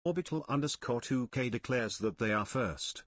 Orbital_2K declares that they are first.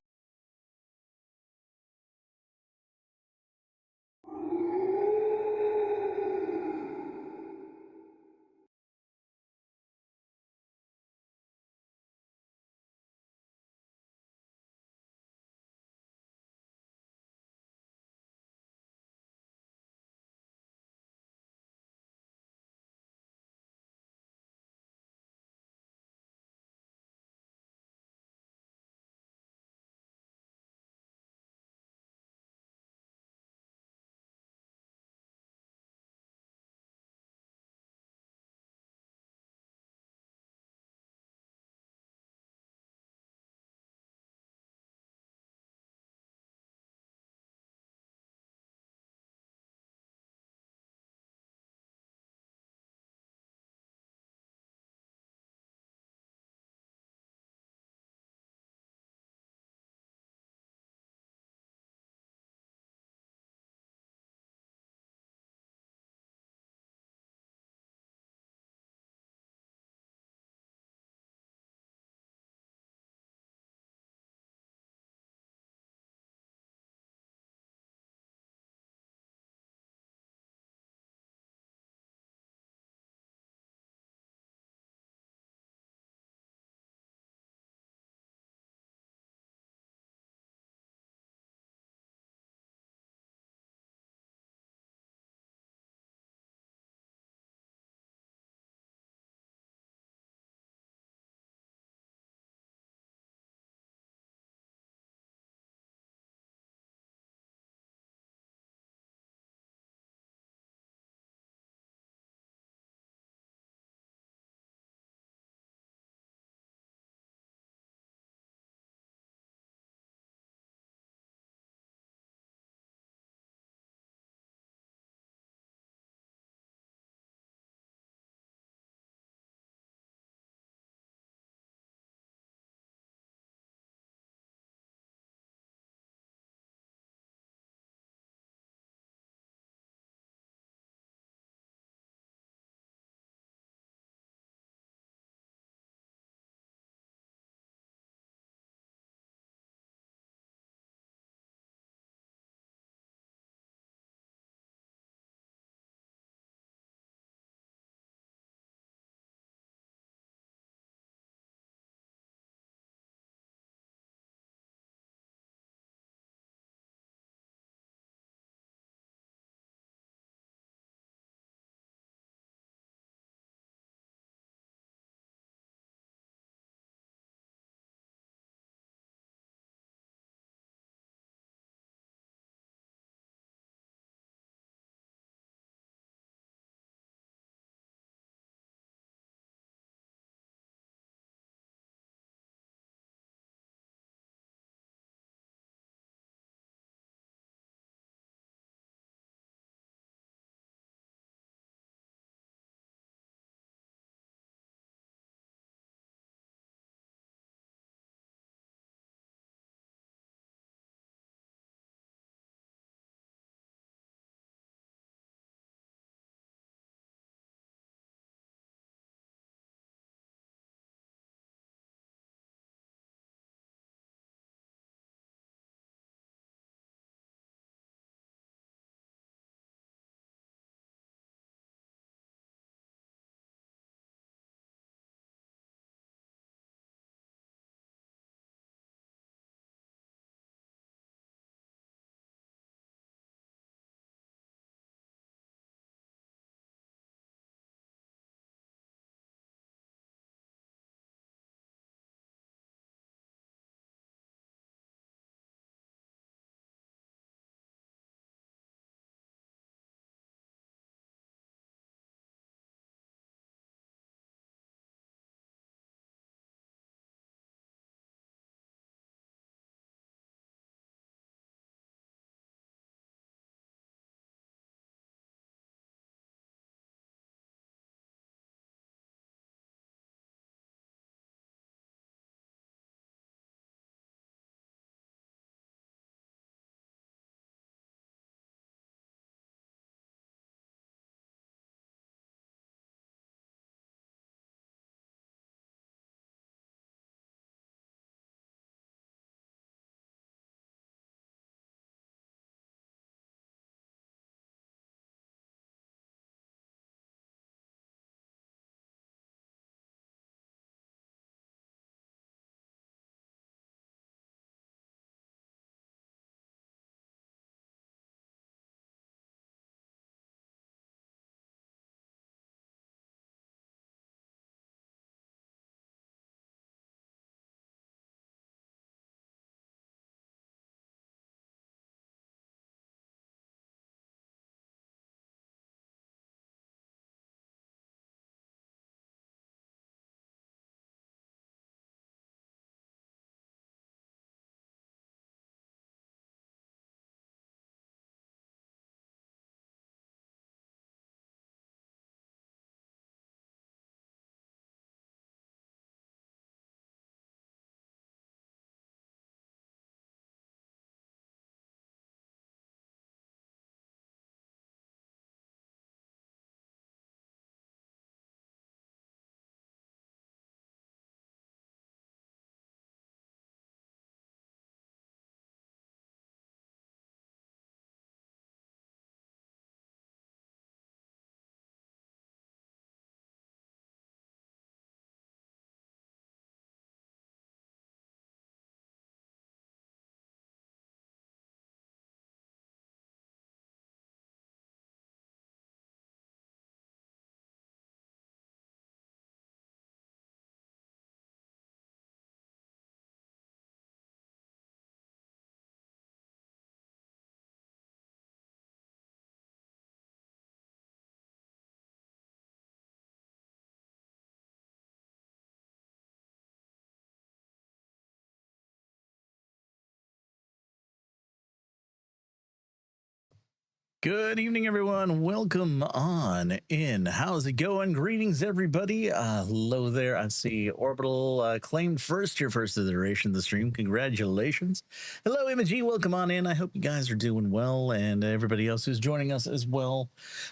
Good evening, everyone. Welcome on in. How's it going? Greetings, everybody. Hello there. I see Orbital claimed first, your first iteration of the stream. Congratulations. Hello, Imogene. Welcome on in. I hope you guys are doing well, and everybody else who's joining us as well,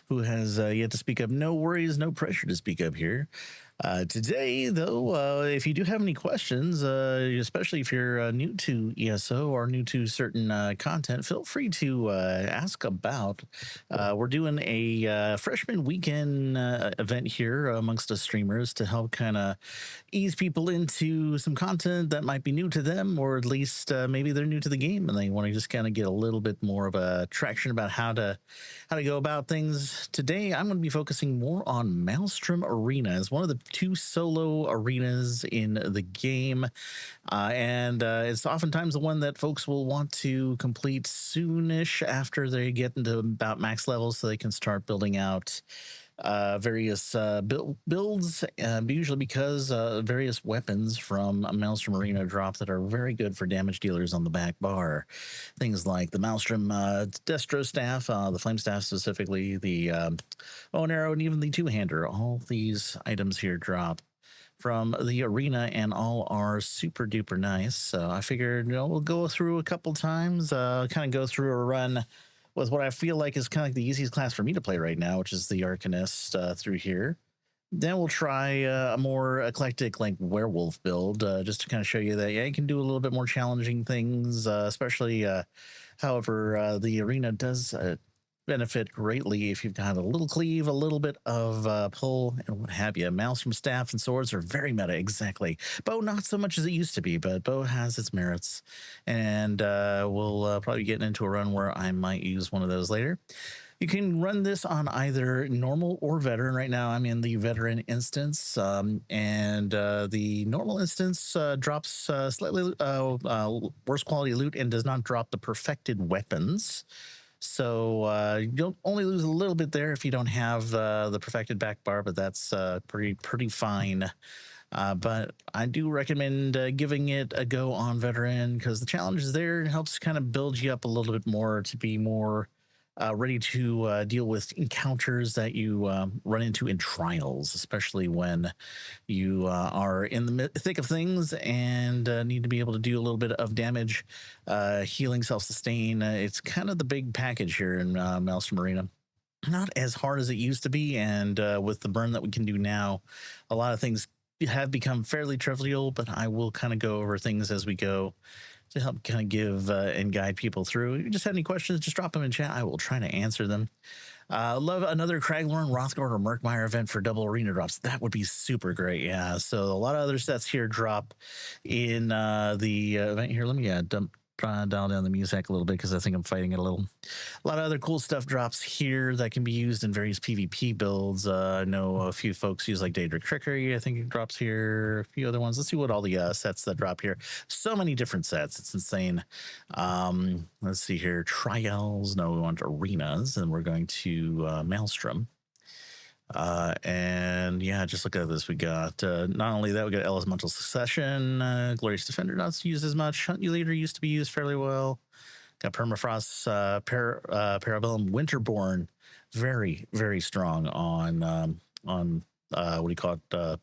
who has yet to speak up. No worries, no pressure to speak up here. Today, though, if you do have any questions, especially if you're new to ESO or new to certain content, feel free to ask about. We're doing a freshman weekend event here amongst us streamers to help kind of ease people into some content that might be new to them, or at least maybe they're new to the game and they want to just kind of get a little bit more of a traction about how to go about things. Today, I'm going to be focusing more on Maelstrom Arena as one of the two solo arenas in the game. And it's oftentimes the one that folks will want to complete soonish after they get into about max levels so they can start building out various builds, usually because various weapons from a Maelstrom Arena drop that are very good for damage dealers on the back bar. Things like the Maelstrom Destro Staff, the Flame Staff specifically, the bow and arrow, and even the two-hander. All these items here drop from the arena and all are super duper nice. So I figured, we'll go through a couple times, kind of go through a run with what I feel like is kind of like the easiest class for me to play right now, which is the Arcanist through here. Then we'll try a more eclectic like werewolf build, just to kind of show you that, yeah, you can do a little bit more challenging things, especially, however, the arena does benefit greatly if you've got a little cleave, a little bit of pull, and what have you. Maelstrom staff and swords are very meta, exactly. Bow, not so much as it used to be, but bow has its merits. And we'll probably get into a run where I might use one of those later. You can run this on either normal or veteran. Right now, I'm in the veteran instance, and the normal instance drops slightly worse quality loot and does not drop the perfected weapons. So you'll only lose a little bit there if you don't have the perfected back bar, but that's pretty fine. But I do recommend giving it a go on veteran because the challenge is there and helps kind of build you up a little bit more to be more ready to deal with encounters that you run into in trials, especially when you are in the thick of things and need to be able to do a little bit of damage, healing, self-sustain. It's kind of the big package here in Maelstrom Arena. Not as hard as it used to be, and with the burn that we can do now, a lot of things have become fairly trivial, but I will kind of go over things as we go to help kind of give and guide people through. If you just have any questions, just drop them in chat. I will try to answer them. Love another Craglorn, Rothgard, or Murkmire event for double arena drops. That would be super great. Yeah. So a lot of other sets here drop in the event here. Let me dial down the music a little bit because I think I'm fighting it a little. A lot of other cool stuff drops here that can be used in various PvP builds. I know a few folks use like Daedric Trickery. I think it drops here. A few other ones. Let's see what all the sets that drop here. So many different sets. It's insane. Let's see here. Trials. No, we want arenas, and we're going to Maelstrom. And yeah, just look at this. We got not only that, we got Elemental Succession, Glorious Defender, not used as much. Hunt You Leader used to be used fairly well. Got Permafrost, Parabellum, Winterborn, very, very strong on what do you call it?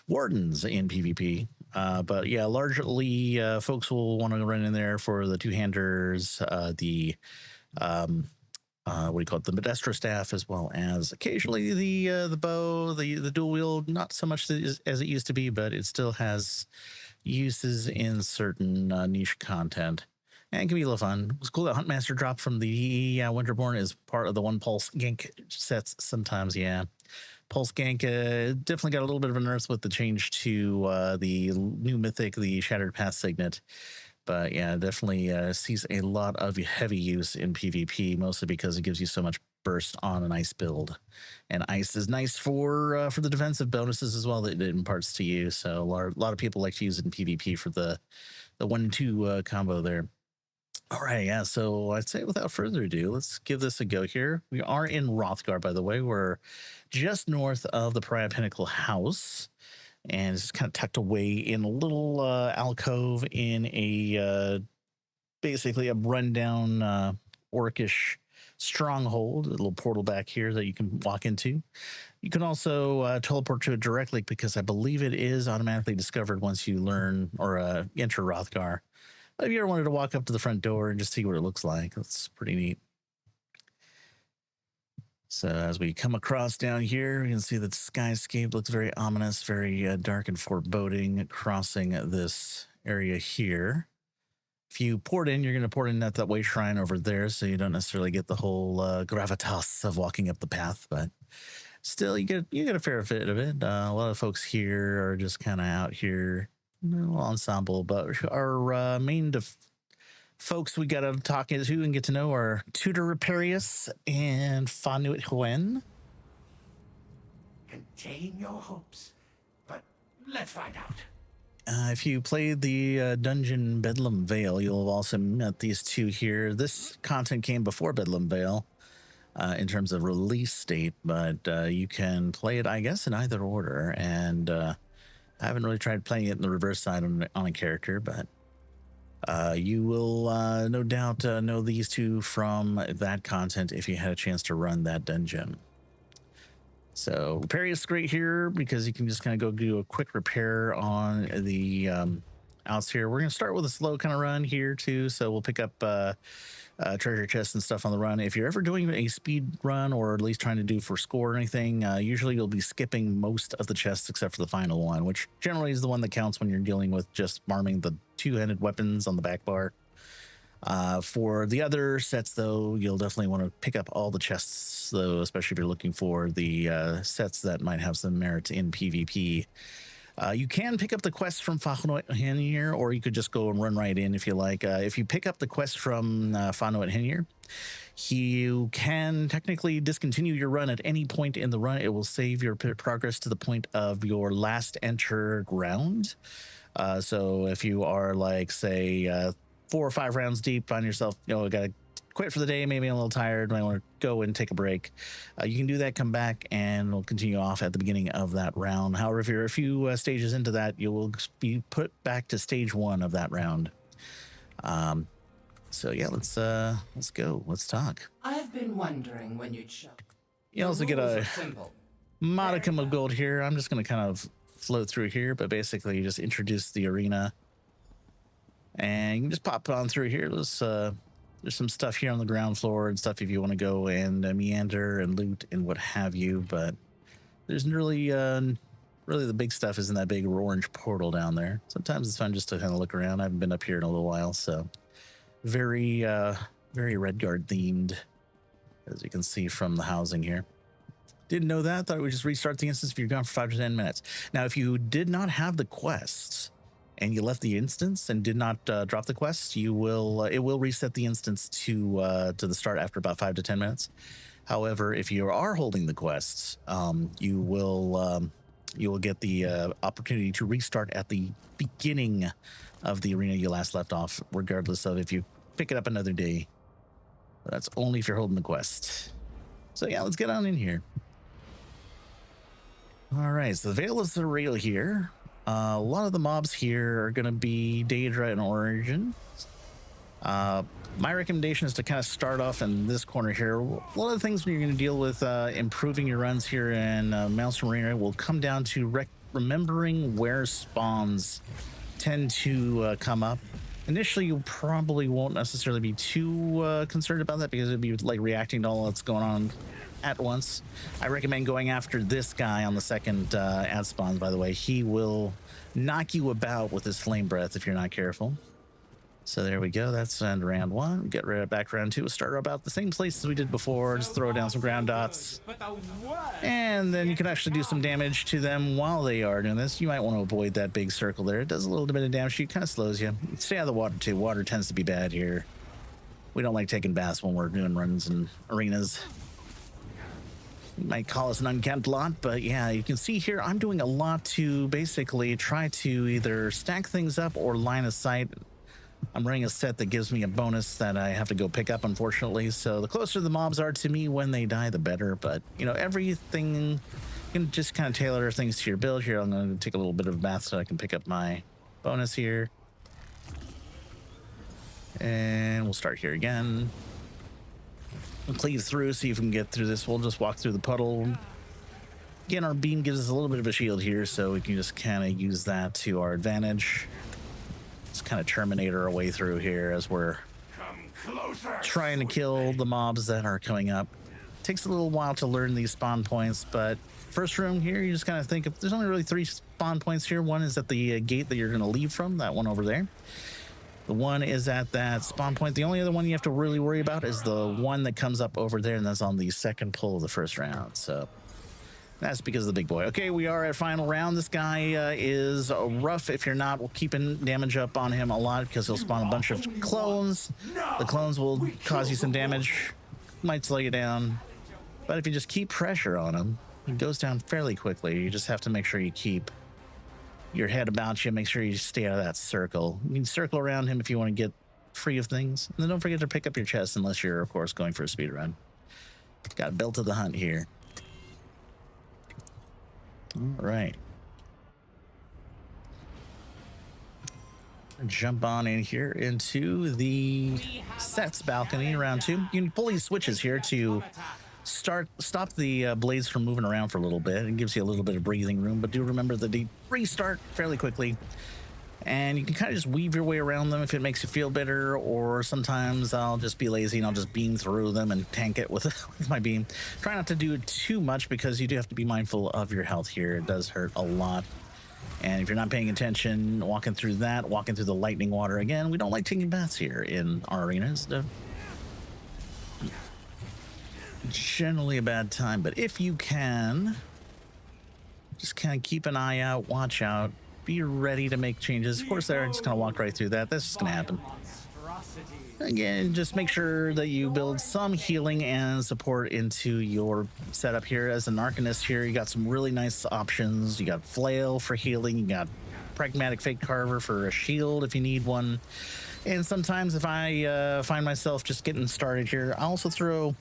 Wardens in PvP. But yeah, largely folks will want to run in there for the two-handers, the what do you call it, the Medestra staff, as well as occasionally the bow, the dual wield. Not so much as it used to be, but it still has uses in certain niche content and can be a little fun. It was cool that Huntmaster dropped from the Winterborn is part of the one pulse gank sets sometimes. Yeah, pulse gank definitely got a little bit of a nerf with the change to the new mythic, the Shattered Path Signet. But yeah, definitely sees a lot of heavy use in PvP, mostly because it gives you so much burst on an ice build, and ice is nice for the defensive bonuses as well that it imparts to you. So a lot of people like to use it in PvP for the 1-2 combo there. All right, yeah. So I'd say without further ado, let's give this a go here. We are in Rothgard, by the way. We're just north of the Pariah Pinnacle House, and it's kind of tucked away in a little alcove in a basically a rundown orcish stronghold, a little portal back here that you can walk into. You can also teleport to it directly because I believe it is automatically discovered once you learn or enter Rothgar. But if you ever wanted to walk up to the front door and just see what it looks like, that's pretty neat. So as we come across down here, you can see that the skyscape looks very ominous, very dark and foreboding, crossing this area here. If you port in, you're going to port in at that way shrine over there, so you don't necessarily get the whole gravitas of walking up the path, but still, you get a fair bit of it. A lot of folks here are just kind of out here, ensemble, but our main folks we got to talk to and get to know are Tutor Reparius and Fanuit Huen. Contain your hopes, but let's find out. If you played the dungeon Bedlam Vale, you'll have also met these two here. This content came before Bedlam Vale in terms of release date, but you can play it, I guess, in either order. And I haven't really tried playing it in the reverse side on a character, but you will no doubt know these two from that content if you had a chance to run that dungeon. So repair is great here because you can just kind of go do a quick repair on the outs here. We're going to start with a slow kind of run here too. So we'll pick up treasure chests and stuff on the run. If you're ever doing a speed run or at least trying to do for score or anything, usually you'll be skipping most of the chests except for the final one, which generally is the one that counts when you're dealing with just farming the two-handed weapons on the back bar. For the other sets, though, you'll definitely want to pick up all the chests, though, especially if you're looking for the sets that might have some merit in PvP. You can pick up the quest from Freshmen here, or you could just go and run right in if you like. If you pick up the quest from Freshmen here, you can technically discontinue your run at any point in the run. It will save your progress to the point of your last entered round. So if you are like, say, 4 or 5 rounds deep, find yourself, gotta quit for the day, maybe I'm a little tired, might want to go and take a break. You can do that, come back, and we'll continue off at the beginning of that round. However, if you're a few stages into that, you will be put back to stage 1 of that round. So yeah, let's go. Let's talk. I've been wondering when you'd show. You also get a modicum of gold here. I'm just going to kind of float through here, but basically you just introduce the arena. And you can just pop on through here. There's some stuff here on the ground floor and stuff if you want to go and meander and loot and what have you. But there's really the big stuff is in that big orange portal down there. Sometimes it's fun just to kind of look around. I haven't been up here in a little while, so very Redguard themed, as you can see from the housing here. Didn't know that. Thought it would just restart the instance if you're gone for 5 to 10 minutes. Now, if you did not have the quests and you left the instance and did not drop the quest, it will reset the instance to the start after about 5 to 10 minutes. However, if you are holding the quests, you will get the opportunity to restart at the beginning of the arena you last left off, regardless of if you pick it up another day. But that's only if you're holding the quest. So yeah, let's get on in here. All right, so the Veil of Surreal here. A lot of the mobs here are going to be Daedra and Origin. My recommendation is to kind of start off in this corner here. A lot of the things when you're going to deal with improving your runs here in Maelstrom Arena will come down to remembering where spawns tend to come up. Initially, you probably won't necessarily be too concerned about that because it'd be like reacting to all that's going on at once. I recommend going after this guy on the second ad spawns, by the way. He will knock you about with his flame breath if you're not careful. So there we go. That's end round 1. Get right back round 2. We'll start about the same place as we did before. Just throw down some ground dots. And then you can actually do some damage to them while they are doing this. You might want to avoid that big circle there. It does a little bit of damage. It kind of slows you. Stay out of the water too. Water tends to be bad here. We don't like taking baths when we're doing runs and arenas. You might call us an unkempt lot, but yeah, you can see here I'm doing a lot to basically try to either stack things up or line of sight. I'm running a set that gives me a bonus that I have to go pick up, unfortunately. So the closer the mobs are to me when they die, the better. But, everything, you can just kind of tailor things to your build here. I'm going to take a little bit of a bath so I can pick up my bonus here. And we'll start here again. cleave through, see if we can get through this. We'll just walk through the puddle. Again, our beam gives us a little bit of a shield here, so we can just kind of use that to our advantage. Just kind of terminate our way through here as we're trying to kill the mobs that are coming up. Takes a little while to learn these spawn points, but first room here, you just kind of think of, there's only really 3 spawn points here. One is at the gate that you're going to leave from, that one over there. The one is at that spawn point. The only other one you have to really worry about is the one that comes up over there, and that's on the second pull of the first round. So that's because of the big boy. Okay, we are at final round. This guy is rough if you're not keeping damage up on him a lot, because he'll spawn a bunch of clones. The clones will cause you some damage, might slow you down. But if you just keep pressure on him, he goes down fairly quickly. You just have to make sure you keep your head about you. Make sure you stay out of that circle. You can circle around him if you want to get free of things. And then don't forget to pick up your chest, unless you're, of course, going for a speed run. Got a belt of the hunt here. All right. Jump on in here into the sets balcony, round 2. You can pull these switches here to stop the blades from moving around for a little bit. It gives you a little bit of breathing room, but do remember that they restart fairly quickly. And you can kind of just weave your way around them if it makes you feel better, or sometimes I'll just be lazy and I'll just beam through them and tank it with my beam. Try not to do it too much, because you do have to be mindful of your health here. It does hurt a lot. And if you're not paying attention, walking through the lightning water, again, we don't like taking baths here in our arenas. Generally a bad time, but if you can, just kind of keep an eye out, watch out, be ready to make changes. Of course, there, just kind of walk right through that. That's just going to happen. Again, just make sure that you build some healing and support into your setup here. As an Arcanist here, you got some really nice options. You got Flail for healing. You got Pragmatic Fate Carver for a shield if you need one. And sometimes if I find myself just getting started here, I'll also throw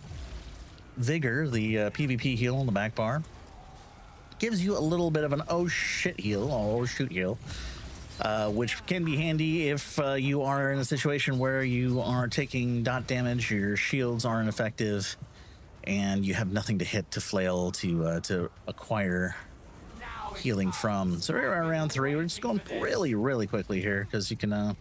Vigor, the PvP heal on the back bar. Gives you a little bit of an oh shoot heal, which can be handy if you are in a situation where you are taking dot damage, your shields aren't effective, and you have nothing to hit to flail to acquire healing from. So we're around 3. We're just going really quickly here, because you can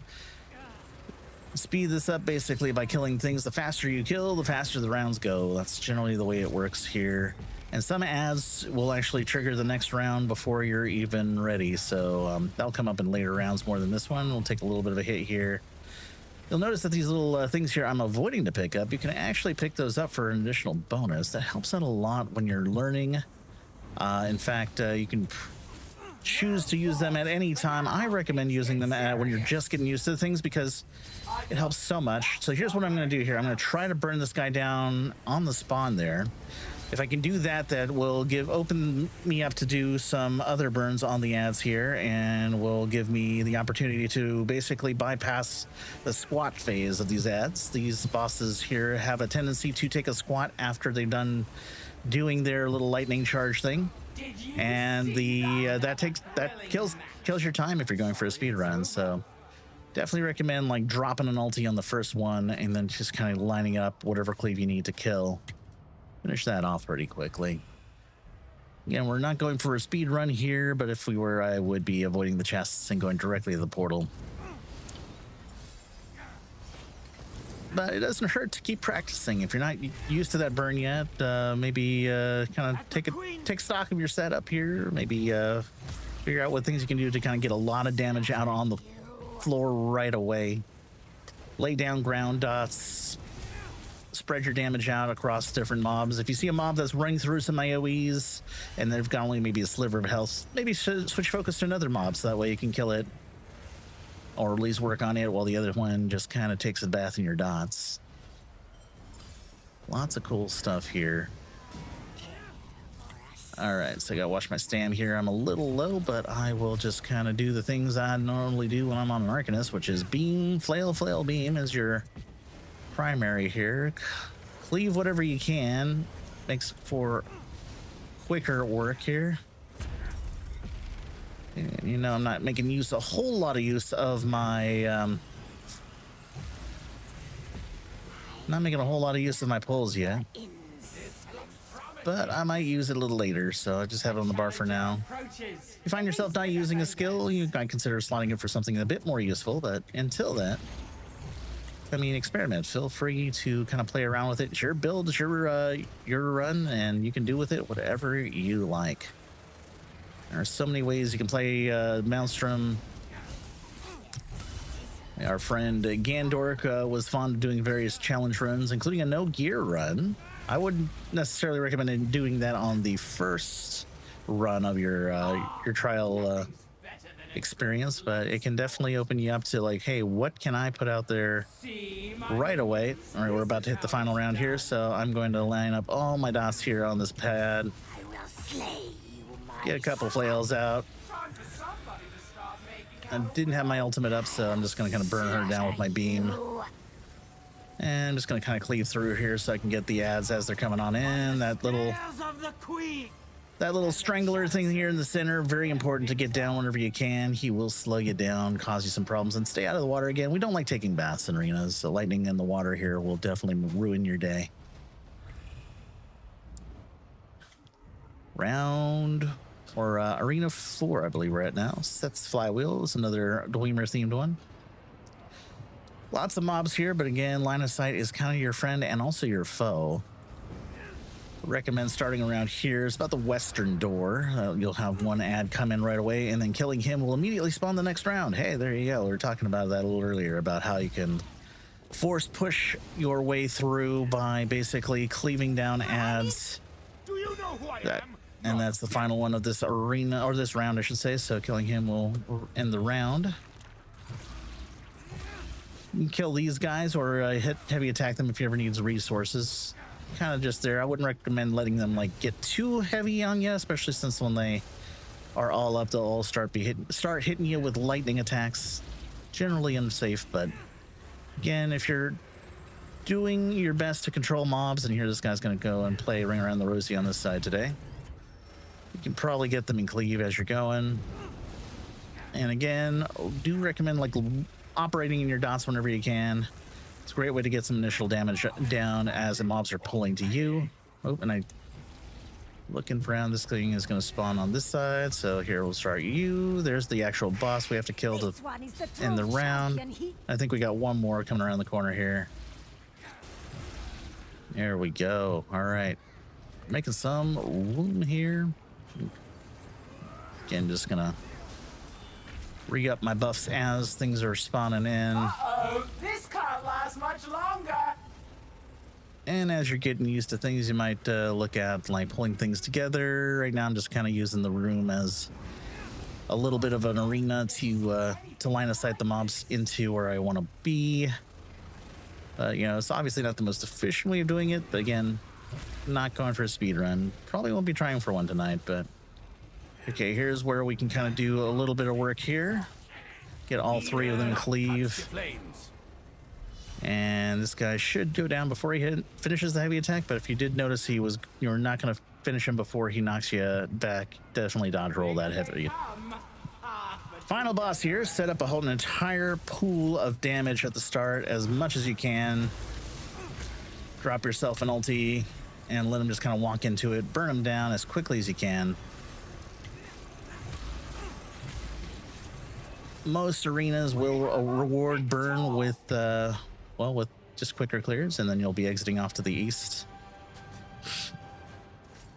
speed this up basically by killing things. The faster you kill, the faster the rounds go. That's generally the way it works here. And some ads will actually trigger the next round before you're even ready. So that'll come up in later rounds more than this one. We'll take a little bit of a hit here. You'll notice that these little things here I'm avoiding to pick up, you can actually pick those up for an additional bonus. That helps out a lot when you're learning. In fact, you can choose to use them at any time. I recommend using them when you're just getting used to things, because it helps so much. So here's what I'm going to do here. I'm going to try to burn this guy down on the spawn there. If I can do that, that will open me up to do some other burns on the ads here, and will give me the opportunity to basically bypass the squat phase of these ads. These bosses here have a tendency to take a squat after they've done doing their little lightning charge thing. And that kills your time if you're going for a speed run. So definitely recommend like dropping an ulti on the first one, and then just kind of lining up whatever cleave you need to kill. Finish that off pretty quickly. Again, we're not going for a speed run here, but if we were, I would be avoiding the chests and going directly to the portal. But it doesn't hurt to keep practicing. If you're not used to that burn yet, maybe kind of take stock of your setup here. Maybe figure out what things you can do to kind of get a lot of damage out on the floor right away. Lay down ground dots. Spread your damage out across different mobs. If you see a mob that's running through some AoEs and they've got only maybe a sliver of health, maybe switch focus to another mob so that way you can kill it. Or at least work on it while the other one just kind of takes a bath in your dots. Lots of cool stuff here. Alright, so I gotta watch my stam here. I'm a little low, but I will just kind of do the things I normally do when I'm on an Arcanist, which is beam, flail, beam is your primary here. Cleave whatever you can. Makes for quicker work here. And, you know, I'm not making a whole lot of use of my Not making a whole lot of use of my pulls yet, but I might use it a little later, so I just have it on the bar for now. If you find yourself not using a skill, you might consider slotting it for something a bit more useful, but until that, I mean, experiment. Feel free to kind of play around with it. It's your build, it's your run, and you can do with it whatever you like. There are so many ways you can play Maelstrom. Our friend Gandork was fond of doing various challenge runs, including a no gear run. I wouldn't necessarily recommend doing that on the first run of your trial experience, but it can definitely open you up to like, hey, what can I put out there right away? All right, we're about to hit the final round here, so I'm going to line up all my dots here on this pad. Get a couple flails out. I didn't have my ultimate up, so I'm just going to kind of burn her down with my beam. And I'm just going to kind of cleave through here so I can get the ads as they're coming on in. That little strangler thing here in the center, very important to get down whenever you can. He will slow you down, cause you some problems, and stay out of the water again. We don't like taking baths in arenas, so lightning in the water here will definitely ruin your day. Arena 4, I believe we're at now. Seth's Flywheel is another Dwemer themed one. Lots of mobs here, but again, line of sight is kind of your friend and also your foe. Recommend starting around here. It's about the western door. You'll have one ad come in right away, and then killing him will immediately spawn the next round. Hey, there you go. We were talking about that a little earlier, about how you can force push your way through by basically cleaving down ads. Do you know who I am? And that's the final one of this arena, or this round, I should say. So killing him will end the round. You can kill these guys or hit heavy attack them if you ever need resources. Kind of just there. I wouldn't recommend letting them like get too heavy on you, especially since when they are all up, they'll all start hitting you with lightning attacks. Generally unsafe, but again, if you're doing your best to control mobs, and here this guy's going to go and play Ring Around the Rosie on this side today. You can probably get them in cleave as you're going. And again, do recommend like operating in your dots whenever you can. It's a great way to get some initial damage down as the mobs are pulling to you. Oh, and I looking around, this thing is going to spawn on this side. So here we'll start you. There's the actual boss we have to kill to end the round. I think we got one more coming around the corner here. There we go. All right. Making some room here. Again, just gonna re-up my buffs as things are spawning in. Uh-oh, this can't last much longer. And as you're getting used to things, you might look at like pulling things together. Right now, I'm just kind of using the room as a little bit of an arena to line of sight the mobs into where I want to be. You know, it's obviously not the most efficient way of doing it, but again, not going for a speed run. Probably won't be trying for one tonight, but okay, here's where we can kind of do a little bit of work here. Get all three of them cleave. And this guy should go down before he finishes the heavy attack, but if you did notice you're not going to finish him before he knocks you back, definitely dodge roll that heavy. Final boss here, set up a whole entire pool of damage at the start as much as you can. Drop yourself an ulti and let him just kind of walk into it. Burn him down as quickly as you can. Most arenas will reward burn with, with just quicker clears, and then you'll be exiting off to the east.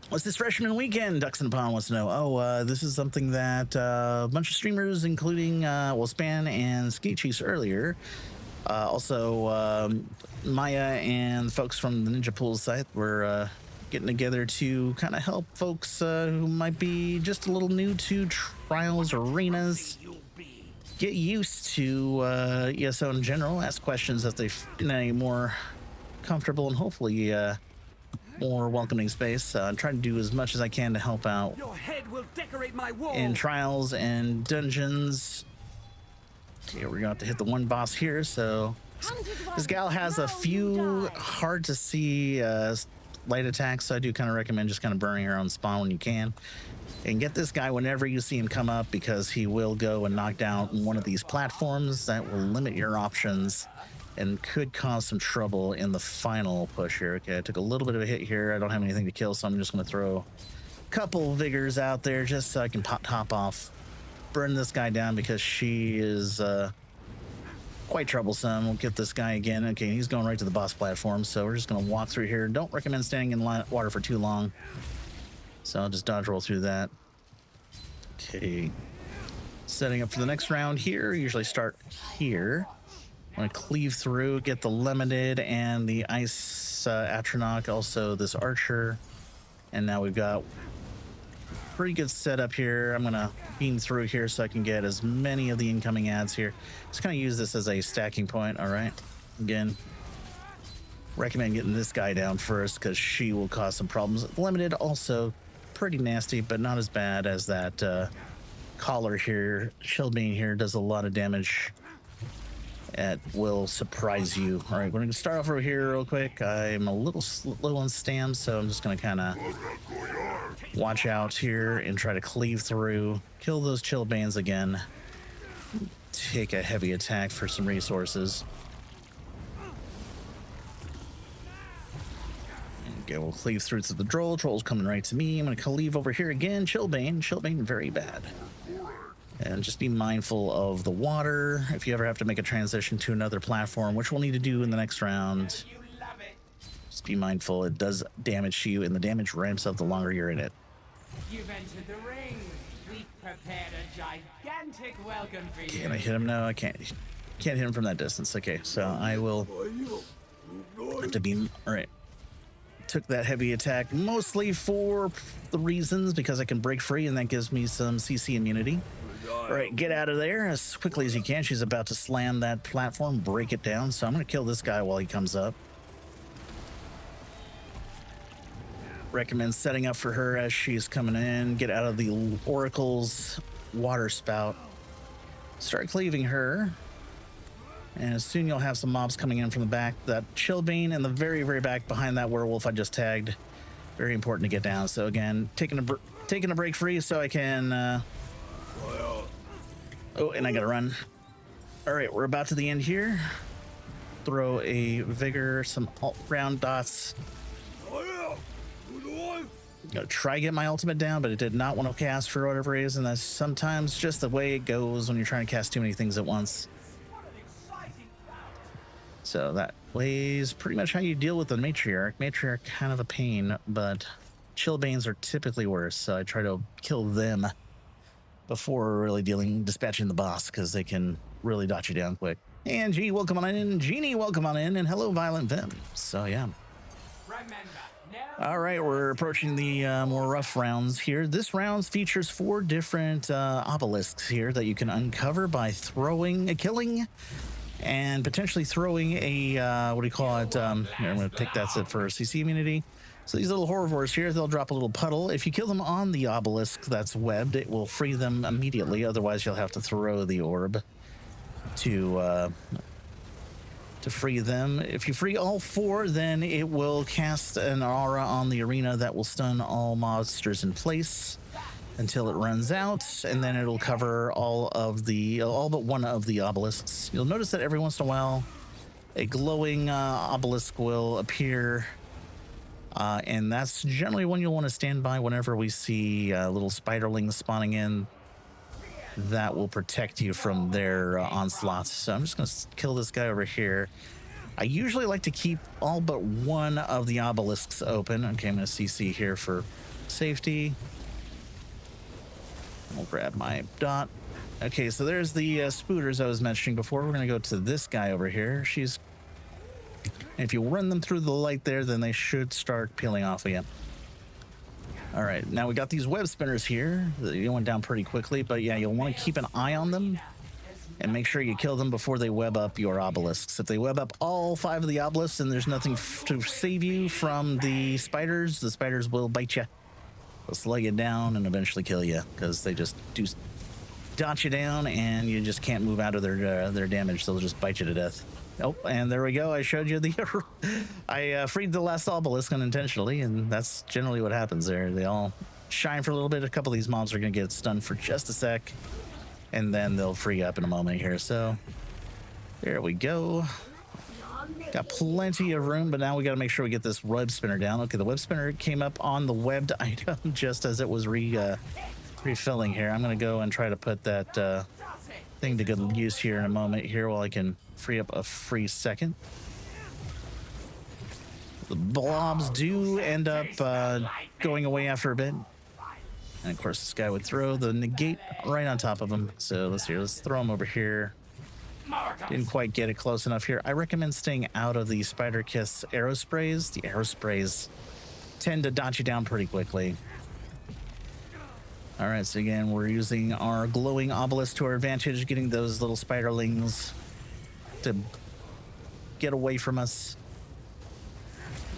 What's this freshman weekend? Ducks in the Pond wants to know. This is something that a bunch of streamers, including Span and Skate Cheese earlier, also Maya and folks from the Ninja Pools site were getting together to kind of help folks who might be just a little new to trials arenas get used to ESO in general, ask questions as they in a more comfortable and hopefully more welcoming space. I'm trying to do as much as I can to help out Your head will decorate my wall. in trials and dungeons. Okay, we're going to hit the one boss here. So this gal has a few hard to see light attacks, so I do kind of recommend just kind of burning her on spawn when you can. And get this guy whenever you see him come up, because he will go and knock down one of these platforms. That will limit your options and could cause some trouble in the final push here. Okay, I took a little bit of a hit here. I don't have anything to kill, so I'm just going to throw a couple vigors out there just so I can top off, burn this guy down because she is quite troublesome. We'll get this guy again. Okay, he's going right to the boss platform, so we're just going to walk through here. Don't recommend standing in water for too long, so I'll just dodge roll through that. Okay, setting up for the next round here. Usually start here. I'm going to cleave through, get the Lemonid and the Ice Atronach, also this Archer. And now we've got pretty good setup here. I'm going to beam through here so I can get as many of the incoming ads here. Just kind of use this as a stacking point, all right? Again, recommend getting this guy down first because she will cause some problems. Limited also pretty nasty, but not as bad as that collar here. Shellbane here does a lot of damage. It will surprise you. All right, we're going to start off over here real quick. I'm a little low on stam, so I'm just going to kind of watch out here and try to cleave through, kill those Chillbanes again, take a heavy attack for some resources. Okay, we'll cleave through to the Droll. Troll's coming right to me. I'm going to cleave over here again. Chillbane, very bad. And just be mindful of the water if you ever have to make a transition to another platform, which we'll need to do in the next round. Just be mindful, it does damage to you, and the damage ramps up the longer you're in it. You've entered the ring. We've prepared a gigantic welcome for you. Can I hit him? No, I can't. Can't hit him from that distance. Okay, so I will have to beam. All right. Took that heavy attack mostly for the reasons because I can break free, and that gives me some CC immunity. All right, get out of there as quickly as you can. She's about to slam that platform, break it down. So I'm going to kill this guy while he comes up. Recommend setting up for her as she's coming in. Get out of the Oracle's water spout. Start cleaving her. And soon you'll have some mobs coming in from the back. That Chillbane in the very, very back behind that werewolf I just tagged. Very important to get down. So again, taking a break free so I can... Oh, and I gotta run. All right, we're about to the end here. Throw a vigor, some round dots. Gonna try to get my ultimate down, but it did not want to cast for whatever reason. That's sometimes just the way it goes when you're trying to cast too many things at once. So that is pretty much how you deal with the Matriarch. Matriarch kind of a pain, but Chillbanes are typically worse, so I try to kill them before really dispatching the boss, because they can really dot you down quick. And G, welcome on in. Jeannie, welcome on in. And hello, Violent Vim. So, yeah. All right, we're approaching the more rough rounds here. This round features 4 different obelisks here that you can uncover by killing, and potentially throwing a, what do you call it? Here, I'm going to take that set for CC immunity. So these little herbivores here, they'll drop a little puddle. If you kill them on the obelisk that's webbed, it will free them immediately. Otherwise, you'll have to throw the orb to free them. If you free all 4, then it will cast an aura on the arena that will stun all monsters in place until it runs out, and then it'll cover all but one of the obelisks. You'll notice that every once in a while, a glowing obelisk will appear. And that's generally when you'll want to stand by whenever we see little spiderlings spawning in. That will protect you from their onslaughts. So I'm just going to kill this guy over here. I usually like to keep all but one of the obelisks open. Okay, I'm going to CC here for safety. I'll grab my dot. Okay, so there's the spooters I was mentioning before. We're going to go to this guy over here. If you run them through the light there, then they should start peeling off again. All right, now we got these web spinners here. They went down pretty quickly, but yeah, you'll want to keep an eye on them and make sure you kill them before they web up your obelisks. If they web up all 5 of the obelisks and there's nothing to save you from the spiders will bite you. They'll slow you down and eventually kill you because they just do dot you down and you just can't move out of their damage. So they'll just bite you to death. Oh, and there we go. I showed you I freed the last obelisk unintentionally, and that's generally what happens there. They all shine for a little bit. A couple of these mobs are going to get stunned for just a sec, and then they'll free up in a moment here. So there we go. Got plenty of room, but now we got to make sure we get this web spinner down. Okay, the web spinner came up on the webbed item just as it was refilling here. I'm going to go and try to put that thing to good use here in a moment here while I can free up a free second. The blobs do end up going away after a bit. And of course, this guy would throw the negate right on top of him. So let's throw him over here. Didn't quite get it close enough here. I recommend staying out of the Spider Kiss arrow sprays. The arrow sprays tend to dot you down pretty quickly. All right, so again, we're using our glowing obelisk to our advantage, getting those little spiderlings to get away from us.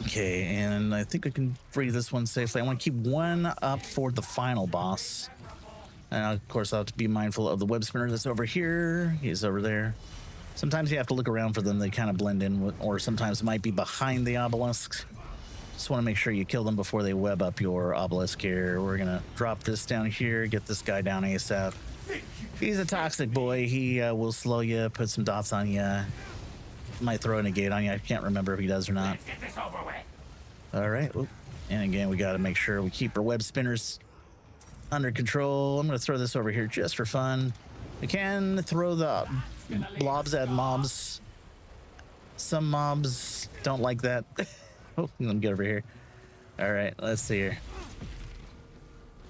Okay, and I think I can free this one safely. I want to keep one up for the final boss. And of course, I'll have to be mindful of the web spinner that's over here. He's over there. Sometimes you have to look around for them. They kind of blend in, or sometimes might be behind the obelisk. Just want to make sure you kill them before they web up your obelisk here. We're going to drop this down here, get this guy down ASAP. He's a toxic boy. He will slow you, put some dots on you. Might throw a negate on you. I can't remember if he does or not. All right. Oop. And again, we got to make sure we keep our web spinners under control. I'm going to throw this over here just for fun. We can throw the blobs at mobs. Some mobs don't like that. Oh, let me get over here. All right, let's see here.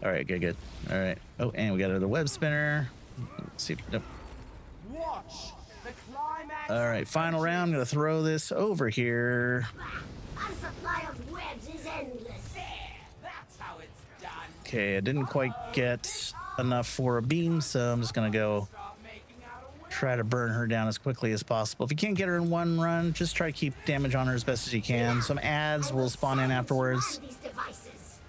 All right, good. All right. Oh, and we got another web spinner. Let's see. Nope. Watch the climax. All right, final round. I'm going to throw this over here. Our supply of webs is endless. There, that's how it's done. Okay, I didn't quite get enough for a beam, so I'm just going to go Stop making out a web. try to burn her down as quickly as possible. If you can't get her in one run, just try to keep damage on her as best as you can. Some ads will spawn in afterwards. These devices.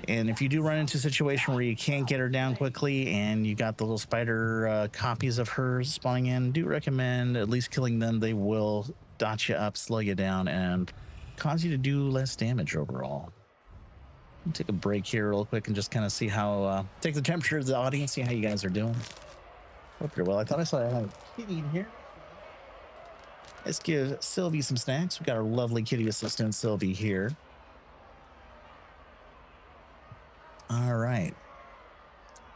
And if you do run into a situation where you can't get her down quickly and you got the little spider copies of her spawning in, do recommend at least killing them. They will dot you up, slow you down, and cause you to do less damage overall. Take a break here real quick and just kind of see how, take the temperature of the audience, see how you guys are doing. Hope you're well. I thought I saw a kitty in here. Let's give Sylvie some snacks. We got our lovely kitty assistant, Sylvie, here. All right.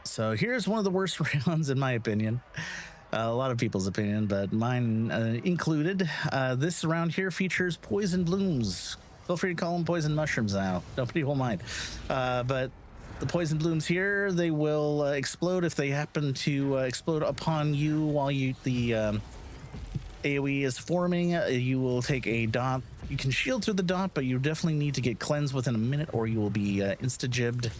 So here's one of the worst rounds, in my opinion. A lot of people's opinion, but mine included. This round here features poison blooms. Feel free to call them poison mushrooms now. Nobody will mind. But the poison blooms here, they will explode if they happen to explode upon you while the AoE is forming. You will take a dot. You can shield through the dot, but you definitely need to get cleansed within a minute or you will be insta-jibbed.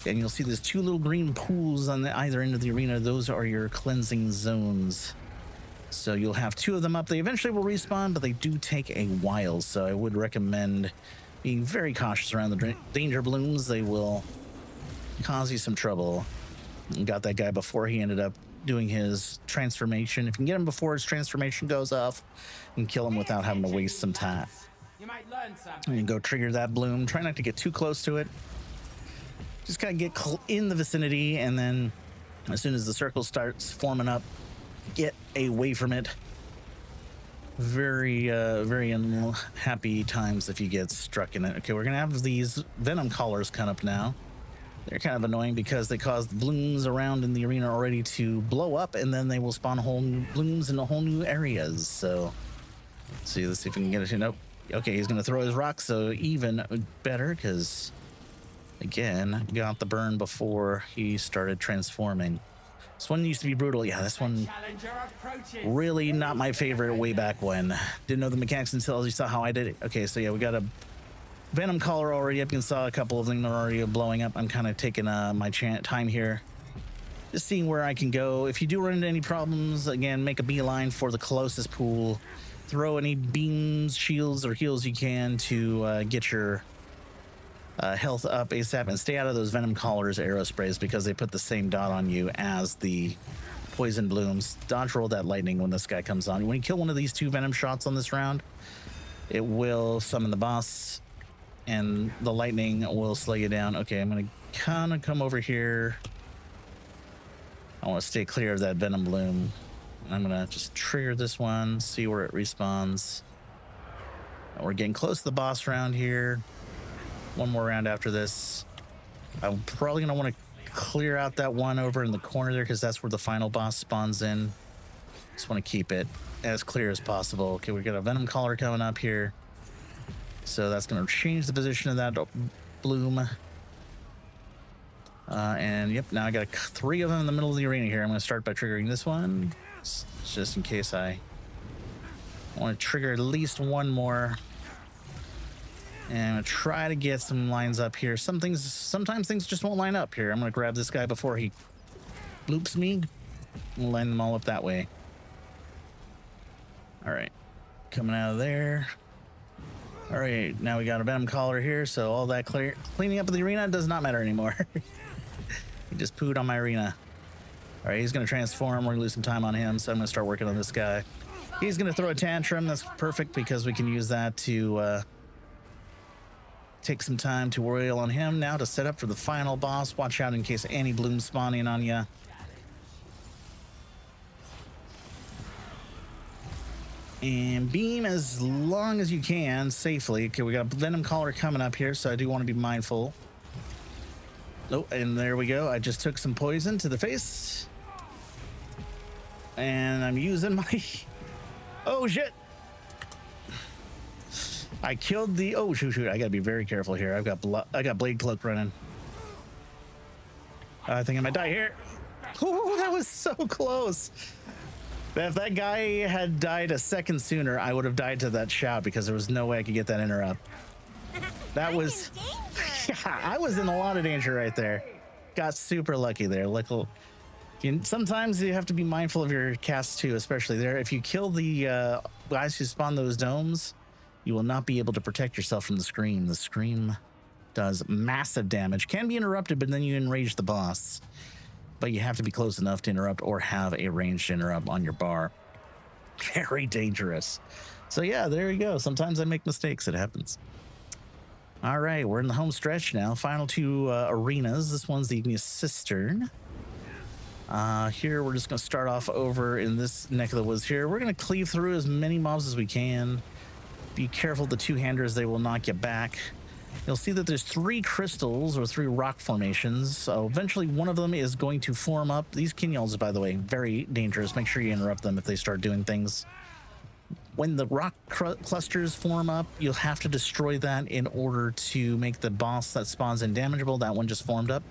And you'll see there's two little green pools on either end of the arena. Those are your cleansing zones. So you'll have two of them up. They eventually will respawn, but they do take a while. So I would recommend being very cautious around the danger blooms. They will cause you some trouble. You got that guy before he ended up doing his transformation. If you can get him before his transformation goes off, and kill him without having to waste some time. You might learn something. And you go trigger that bloom. Try not to get too close to it. Just kind of get in the vicinity, and then as soon as the circle starts forming up, get away from it. Very unhappy times if you get struck in it. Okay, we're gonna have these venom collars come up now. They're kind of annoying because they cause the blooms around in the arena already to blow up, and then they will spawn whole new blooms in whole new areas. So let's see if we can get it. Nope. Okay, he's gonna throw his rock, so even better because again, got the burn before he started transforming. This one used to be brutal. Yeah, this one Challenger approaches. really not my favorite way back when. Didn't know the mechanics until you saw how I did it. Okay, so yeah, we got a venom collar already up. You saw a couple of them are already blowing up. I'm kind of taking my time here. Just seeing where I can go. If you do run into any problems, again, make a beeline for the closest pool. Throw any beams, shields, or heals you can to get your health up ASAP, and stay out of those venom collars, arrow sprays, because they put the same dot on you as the poison blooms. Dodge roll that lightning when this guy comes on. When you kill one of these two venom shots on this round, it will summon the boss, and the lightning will slow you down. Okay, I'm gonna kind of come over here. I want to stay clear of that venom bloom. I'm gonna just trigger this one, see where it respawns. We're getting close to the boss round here. One more round after this. I'm probably going to want to clear out that one over in the corner there because that's where the final boss spawns in. Just want to keep it as clear as possible. Okay, we got a Venom Collar coming up here. So that's going to change the position of that bloom. And yep, now I got 3 of them in the middle of the arena here. I'm going to start by triggering this one, just in case I want to trigger at least one more. And I'm going to try to get some lines up here. Sometimes things just won't line up here. I'm going to grab this guy before he bloops me and line them all up that way. All right, coming out of there. All right, now we got a Venom Collar here, so all that cleaning up of the arena does not matter anymore. He just pooed on my arena. All right, he's going to transform. We're going to lose some time on him, so I'm going to start working on this guy. He's going to throw a tantrum. That's perfect because we can use that to take some time to royal on him now to set up for the final boss. Watch out in case any blooms spawn in on you. And beam as long as you can safely. Okay, we got a Venom Collar coming up here, so I do want to be mindful. Oh, and there we go. I just took some poison to the face. And I'm using my... Oh, shit. I killed the... Oh, shoot. I got to be very careful here. I got Blade Cloak running. I think I might die here. Oh, that was so close. If that guy had died a second sooner, I would have died to that shout because there was no way I could get that interrupt. That was... Yeah, I was in a lot of danger right there. Got super lucky there. Sometimes you have to be mindful of your casts too, especially there. If you kill the guys who spawn those domes, you will not be able to protect yourself from the Scream. The Scream does massive damage. Can be interrupted, but then you enrage the boss. But you have to be close enough to interrupt or have a ranged interrupt on your bar. Very dangerous. So yeah, there you go. Sometimes I make mistakes. It happens. All right, we're in the home stretch now. Final 2 arenas. This one's the Igneous Cistern. Here, we're just going to start off over in this neck of the woods here. We're going to cleave through as many mobs as we can. Be careful, the 2-handers, they will knock you back. You'll see that there's 3 crystals or 3 rock formations. So eventually one of them is going to form up. These Kinyals, by the way, very dangerous. Make sure you interrupt them if they start doing things. When the rock clusters form up, you'll have to destroy that in order to make the boss that spawns in damageable. That one just formed up.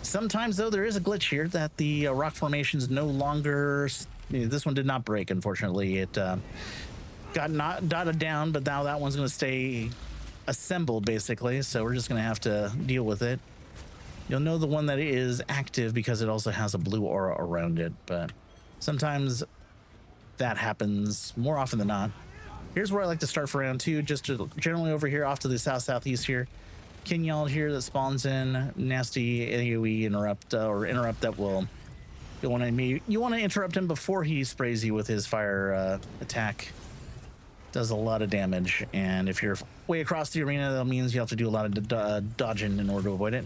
Sometimes, though, there is a glitch here that the rock formations no longer... This one did not break, unfortunately. It got not dotted down, but now that one's going to stay assembled, basically. So we're just going to have to deal with it. You'll know the one that is active because it also has a blue aura around it, but sometimes... that happens more often than not. Here's where I like to start for round 2, just generally over here off to the southeast here. Kinyal here that spawns in, nasty AoE interrupt interrupt that will you want to interrupt him before he sprays you with his fire attack. Does a lot of damage, and if you're way across the arena, that means you have to do a lot of dodging in order to avoid it.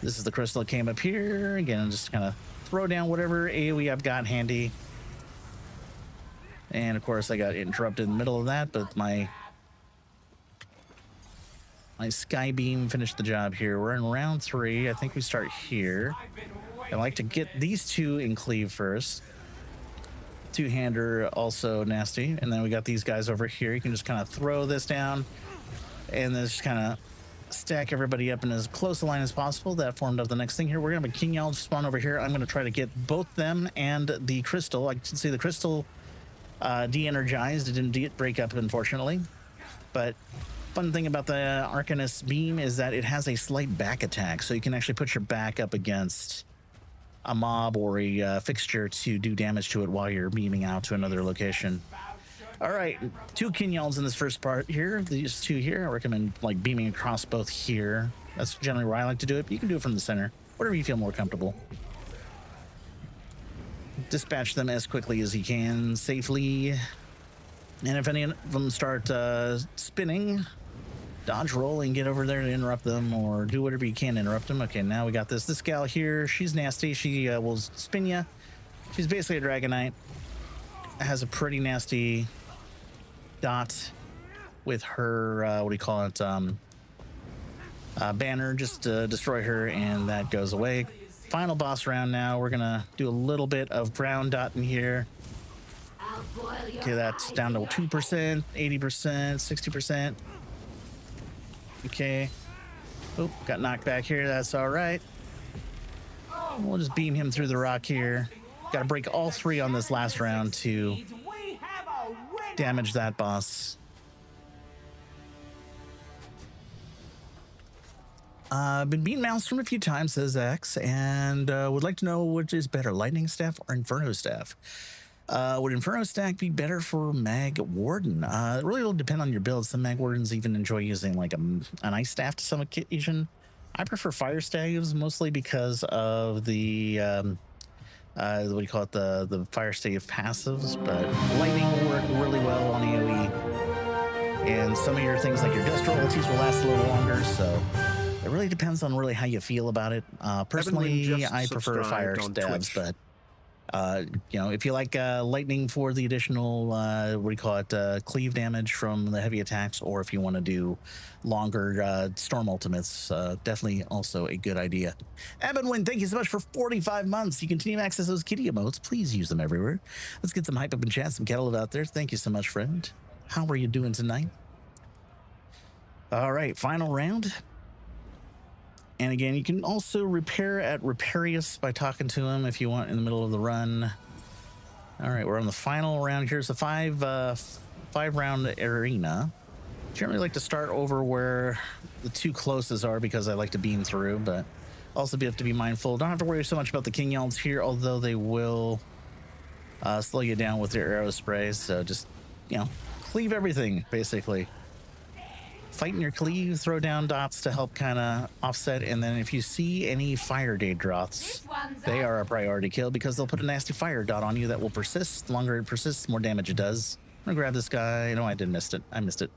This is the crystal that came up here. Again, I'm just kind of throw down whatever AoE I've got handy. And of course I got interrupted in the middle of that, but my sky beam finished the job here. We're in round 3. I think we start here. I like to get these 2 in cleave first. 2-hander also nasty. And then we got these guys over here. You can just kind of throw this down and then just kind of stack everybody up in as close a line as possible. That formed up the next thing here. We're gonna have a Kinyal spawn over here. I'm gonna try to get both them and the crystal. I can see the crystal de-energized. It didn't break up, unfortunately. But fun thing about the Arcanist beam is that it has a slight back attack, so you can actually put your back up against a mob or a fixture to do damage to it while you're beaming out to another location. All right, 2 Kinyals in this first part here. These 2 here, I recommend like beaming across both here. That's generally where I like to do it, but you can do it from the center, whatever you feel more comfortable. Dispatch them as quickly as you can safely, and if any of them start spinning, dodge roll and get over there to interrupt them, or do whatever you can to interrupt them. Okay, now we got this gal here. She's nasty. She will spin you. She's basically a Dragonite. Has a pretty nasty dot with her, what do you call it? Banner, just destroy her, and that goes away. Final boss round now. We're gonna do a little bit of ground dotting here. Okay, that's down to 2%, 80%, 60%. Okay. Oh, got knocked back here. That's all right. We'll just beam him through the rock here. Got to break all 3 on this last round to damage that boss. I've been beating Maelstrom a few times, says X, and would like to know which is better, Lightning Staff or Inferno Staff. Would Inferno Staff be better for Mag Warden? It really will depend on your build. Some Mag Wardens even enjoy using like an Ice Staff to some occasion. I prefer Fire Staves mostly because of the what do you call it, the Fire Stave passives, but Lightning will work really well on AoE, and some of your things like your Dust Royalties will last a little longer, so it really depends on really how you feel about it. Personally, I prefer Fire Stabs, but you know, if you like lightning for the additional what do you call it, cleave damage from the heavy attacks, or if you want to do longer storm ultimates, definitely also a good idea. Ebonwin, thank you so much for 45 months. You continue to access those kitty emotes. Please use them everywhere. Let's get some hype up and chat, some kettle out there. Thank you so much, friend. How are you doing tonight? All right, final round. And again, you can also repair at Reparius by talking to him if you want in the middle of the run. All right, we're on the final round. Here's a five round arena. Generally like to start over where the 2 closest are because I like to beam through, but also have to be mindful. Don't have to worry so much about the King Yelds here, although they will slow you down with their arrow sprays. So just, you know, cleave everything, basically. Fighting your cleave, throw down dots to help kind of offset, and then if you see any fire day drops, they are a priority kill because they'll put a nasty fire dot on you that will persist. The longer it persists, the more damage it does. I'm gonna grab this guy. No, I didn't miss it. I missed it.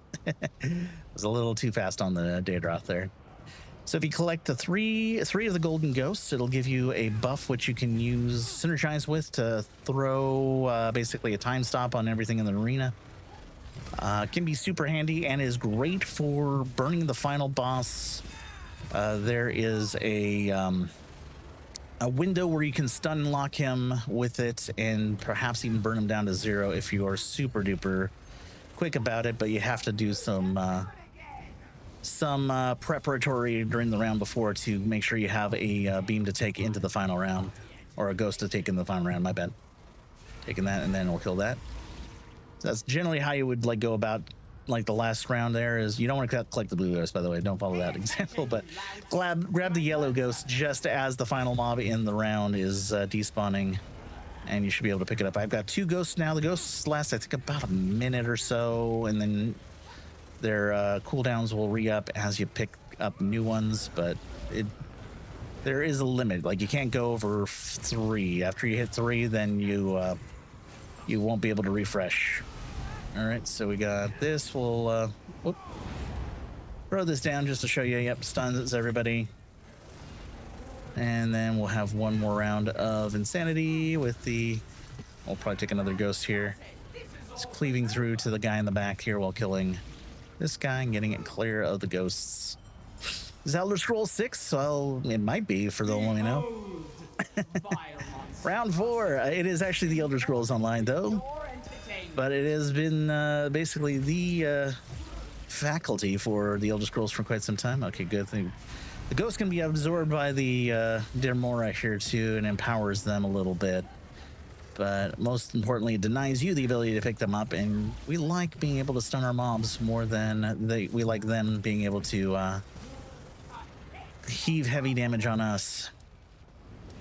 Was a little too fast on the day drop there. So if you collect the three of the golden ghosts, it'll give you a buff which you can use synergize with to throw basically a time stop on everything in the arena. Can be super handy and is great for burning the final boss. There is a window where you can stun lock him with it and perhaps even burn him down to 0 if you are super duper quick about it, but you have to do some preparatory during the round before to make sure you have a beam to take into the final round, or a ghost to take in the final round, my bad. Taking that, and then we'll kill that. That's generally how you would like go about like the last round. There is, you don't want to collect the blue ghost, by the way, don't follow that example, but grab the yellow ghost just as the final mob in the round is despawning, and you should be able to pick it up. I've got 2 ghosts now. The ghosts last I think about a minute or so, and then their cooldowns will re-up as you pick up new ones, but there is a limit. Like, you can't go over 3. After you hit 3, then you won't be able to refresh. All right, so we got this. We'll throw this down just to show you. Yep, stuns everybody. And then we'll have one more round of insanity with the... We'll probably take another ghost here. It's cleaving through to the guy in the back here while killing this guy and getting it clear of the ghosts. Is Elder Scrolls 6? Well, it might be for the one we know. Round 4. It is actually the Elder Scrolls Online, though. But it has been basically the faculty for the Elder Scrolls for quite some time. Okay, good thing. The ghost can be absorbed by the Dermora here, too, and empowers them a little bit. But most importantly, it denies you the ability to pick them up, and we like being able to stun our mobs more than we like them being able to heave heavy damage on us.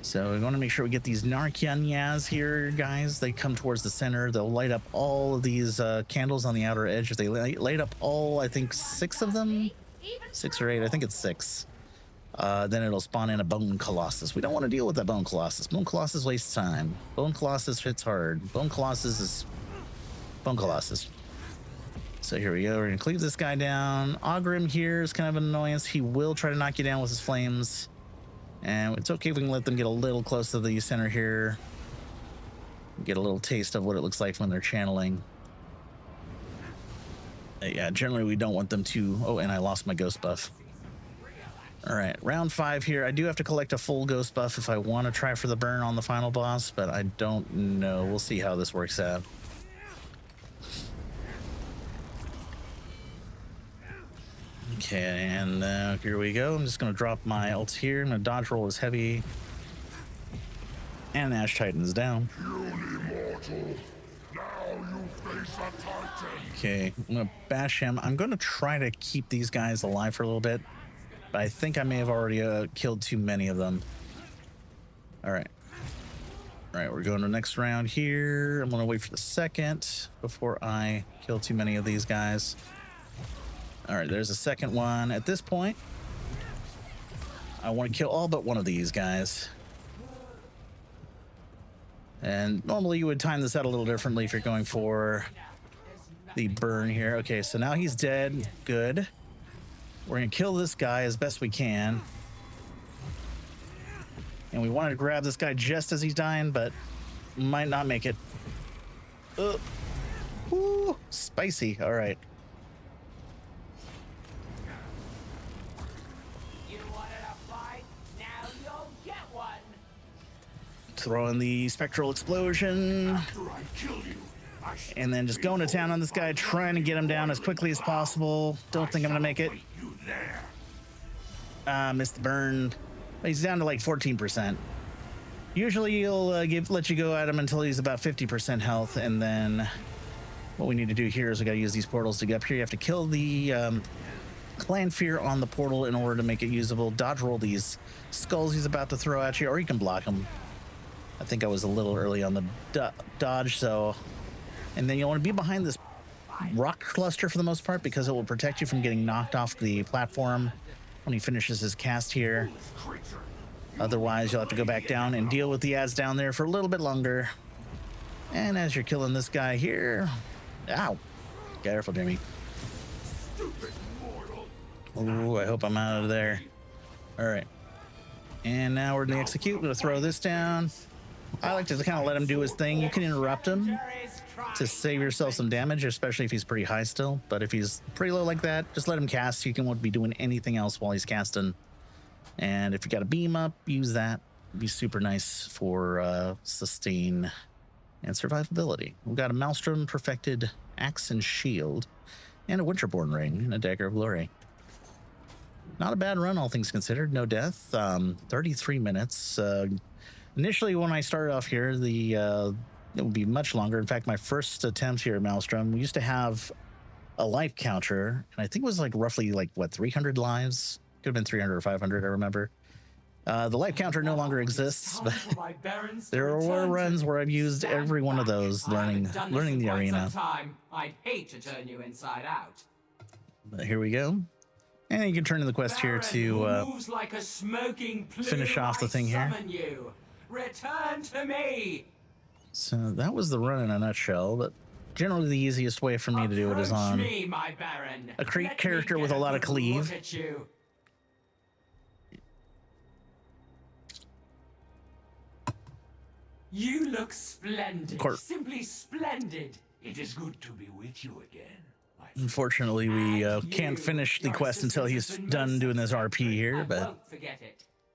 So we want to make sure we get these Narkianyas here, guys. They come towards the center. They'll light up all of these candles on the outer edge. If they light up all, I think 6 of them, 6 or 8, I think it's 6. Then it'll spawn in a Bone Colossus. We don't want to deal with that Bone Colossus. Bone Colossus wastes time. Bone Colossus hits hard. Bone Colossus is Bone Colossus. So here we go. We're going to cleave this guy down. Ogrim here is kind of an annoyance. He will try to knock you down with his flames. And it's okay if we can let them get a little close to the center here. Get a little taste of what it looks like when they're channeling. Yeah, generally we don't want them to. Oh, and I lost my ghost buff. All right, round 5 here. I do have to collect a full ghost buff if I want to try for the burn on the final boss, but I don't know. We'll see how this works out. Okay, and here we go. I'm just going to drop my ults here. I'm going to dodge roll as heavy. And Ash Titan's down. Okay, I'm going to bash him. I'm going to try to keep these guys alive for a little bit. But I think I may have already killed too many of them. All right. All right, we're going to the next round here. I'm going to wait for the second before I kill too many of these guys. All right, there's a second one. At this point, I want to kill all but one of these guys. And normally you would time this out a little differently if you're going for the burn here. Okay, so now he's dead. Good. We're going to kill this guy as best we can. And we wanted to grab this guy just as he's dying, but might not make it. Ooh, spicy. All right. You wanted a fight? Now you'll get one. Throw in the spectral explosion. And then just going to town on this guy, trying to get him down as quickly as possible. Don't think I'm going to make it. Missed the burn. He's down to like 14%. Usually he'll let you go at him until he's about 50% health, and then what we need to do here is we got to use these portals to get up here. You have to kill the clan fear on the portal in order to make it usable. Dodge roll these skulls he's about to throw at you, or you can block them. I think I was a little early on the dodge, so... And then you want to be behind this rock cluster for the most part, because it will protect you from getting knocked off the platform when he finishes his cast here. Otherwise, you'll have to go back down and deal with the ads down there for a little bit longer. And as you're killing this guy here... Ow! Careful, Jimmy. Ooh, I hope I'm out of there. Alright. And now we're going to execute. We're going to throw this down. I like to kind of let him do his thing. You can interrupt him to save yourself some damage, especially if he's pretty high still. But if he's pretty low like that, just let him cast. You can won't be doing anything else while he's casting. And if you got a beam up, use that. It'd be super nice for sustain and survivability. We've got a Maelstrom perfected axe and shield, and a Winterborn ring and a dagger of glory. Not a bad run, all things considered. No death. 33 minutes. Initially, when I started off here, it would be much longer. In fact, my first attempt here at Maelstrom, we used to have a life counter, and I think it was like roughly like what, 300 lives? Could have been 300 or 500, I remember. The life counter no longer exists, but there were runs where I've used every one of those learning the arena. I'd hate to turn you inside out. But here we go. And you can turn in the quest here to like a smoking plume, finish off the thing here. You. Return to me. So that was the run in a nutshell, but generally the easiest way for me to do it is on a character with a lot of cleave. You look splendid. Simply splendid. It is good to be with you again. Unfortunately, we can't finish the quest until he's done doing this RP here, but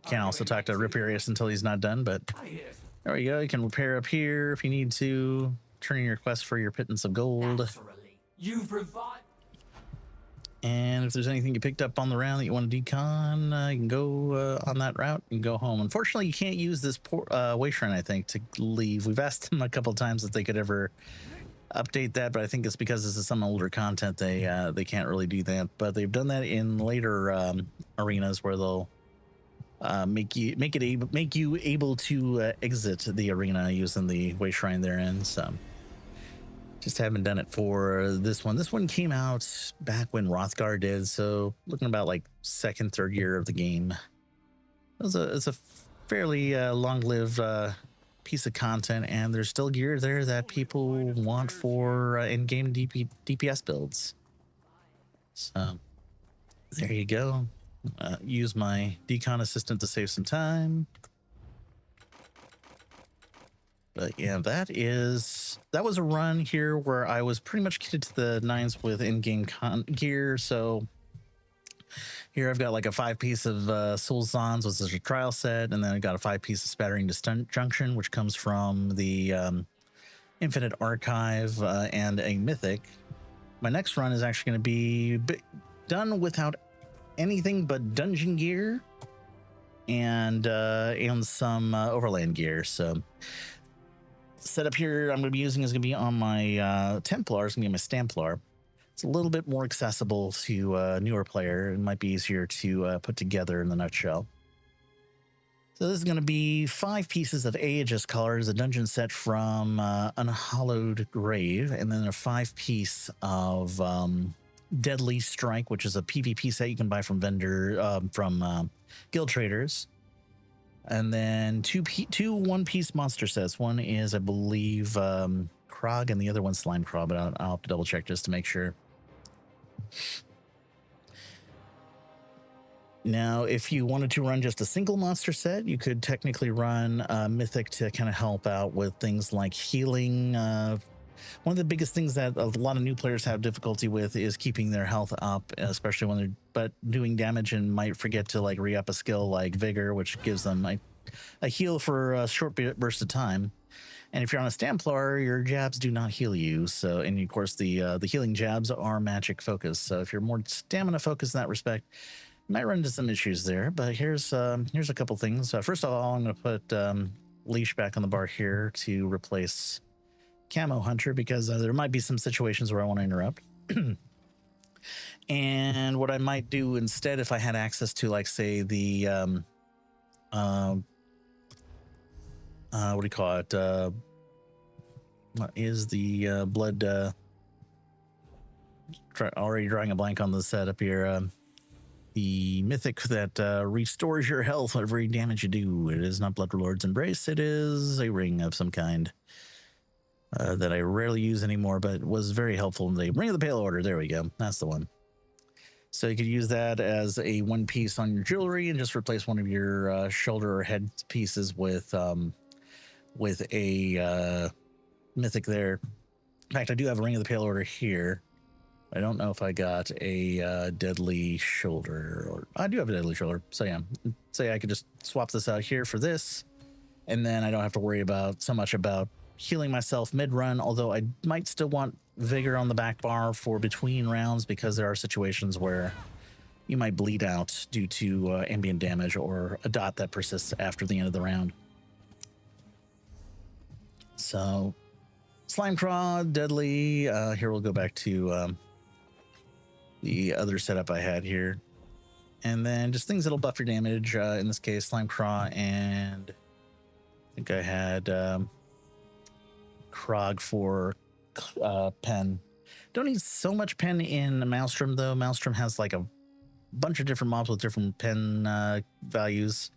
can't also talk to Riparius until he's not done, but there we go. You can repair up here if you need to. Turn in your quest for your pittance of gold. And if there's anything you picked up on the round that you want to decon, you can go on that route and go home. Unfortunately, you can't use this way shrine, I think, to leave. We've asked them a couple of times if they could ever update that, but I think it's because this is some older content. They can't really do that. But they've done that in later arenas where they'll make you able to exit the arena using the way shrine therein. So just haven't done it for this one. This one came out back when Rothgar did, so looking about like second, third year of the game. It's a fairly long-lived piece of content, and there's still gear there that people want for in-game DPS builds. So there you go. Use my decon assistant to save some time. But yeah, that was a run here where I was pretty much kitted to the nines with in-game gear. So here I've got like a 5-piece of Soul Zons, which is a trial set, and then I got a 5-piece of Spattering Disjunction, which comes from the Infinite Archive and a Mythic. My next run is actually going to be done without anything but dungeon gear and some overland gear. So setup here I'm going to be using is going to be on my Templar. It's going to be my Stamplar. It's a little bit more accessible to a newer player. It might be easier to put together in the nutshell. So this is going to be 5 pieces of Aegis colors, a dungeon set from Unhallowed Grave, and then a 5-piece of Deadly Strike, which is a PvP set you can buy from guild traders. And then two 1-piece monster sets. One is, I believe, Krog, and the other one's Slime Craw, but I'll have to double check just to make sure. Now, if you wanted to run just a single monster set, you could technically run Mythic to kind of help out with things like healing. One of the biggest things that a lot of new players have difficulty with is keeping their health up, especially when they're doing damage and might forget to like re-up a skill like Vigor, which gives them a heal for a short burst of time. And if you're on a Stamplar, your jabs do not heal you. So, and of course, the healing jabs are magic focused. So if you're more stamina focused in that respect, you might run into some issues there. But here's a couple things. First of all, I'm going to put Leash back on the bar here to replace Camo Hunter, because there might be some situations where I want to interrupt. And what I might do instead, if I had access to, like, say, the what do you call it? What is the blood? Already drawing a blank on the setup here. The Mythic that restores your health every damage you do. It is not Bloodlord's Embrace. It is a ring of some kind that I rarely use anymore, but was very helpful in the Ring of the Pale Order. There we go. That's the one. So you could use that as a 1-piece on your jewelry and just replace one of your shoulder or head pieces with a Mythic there. In fact, I do have a Ring of the Pale Order here. I don't know if I got a Deadly Shoulder, or I do have a Deadly Shoulder. So yeah, say I could just swap this out here for this, and then I don't have to worry so much about healing myself mid-run, although I might still want Vigor on the back bar for between rounds, because there are situations where you might bleed out due to ambient damage or a dot that persists after the end of the round. So Slime Craw, Deadly. Here we'll go back to the other setup I had here. And then just things that'll buff your damage. In this case, Slime Craw, and I think I had Krog for pen. Don't need so much pen in Maelstrom, though. Maelstrom has like a bunch of different mobs with different pen values.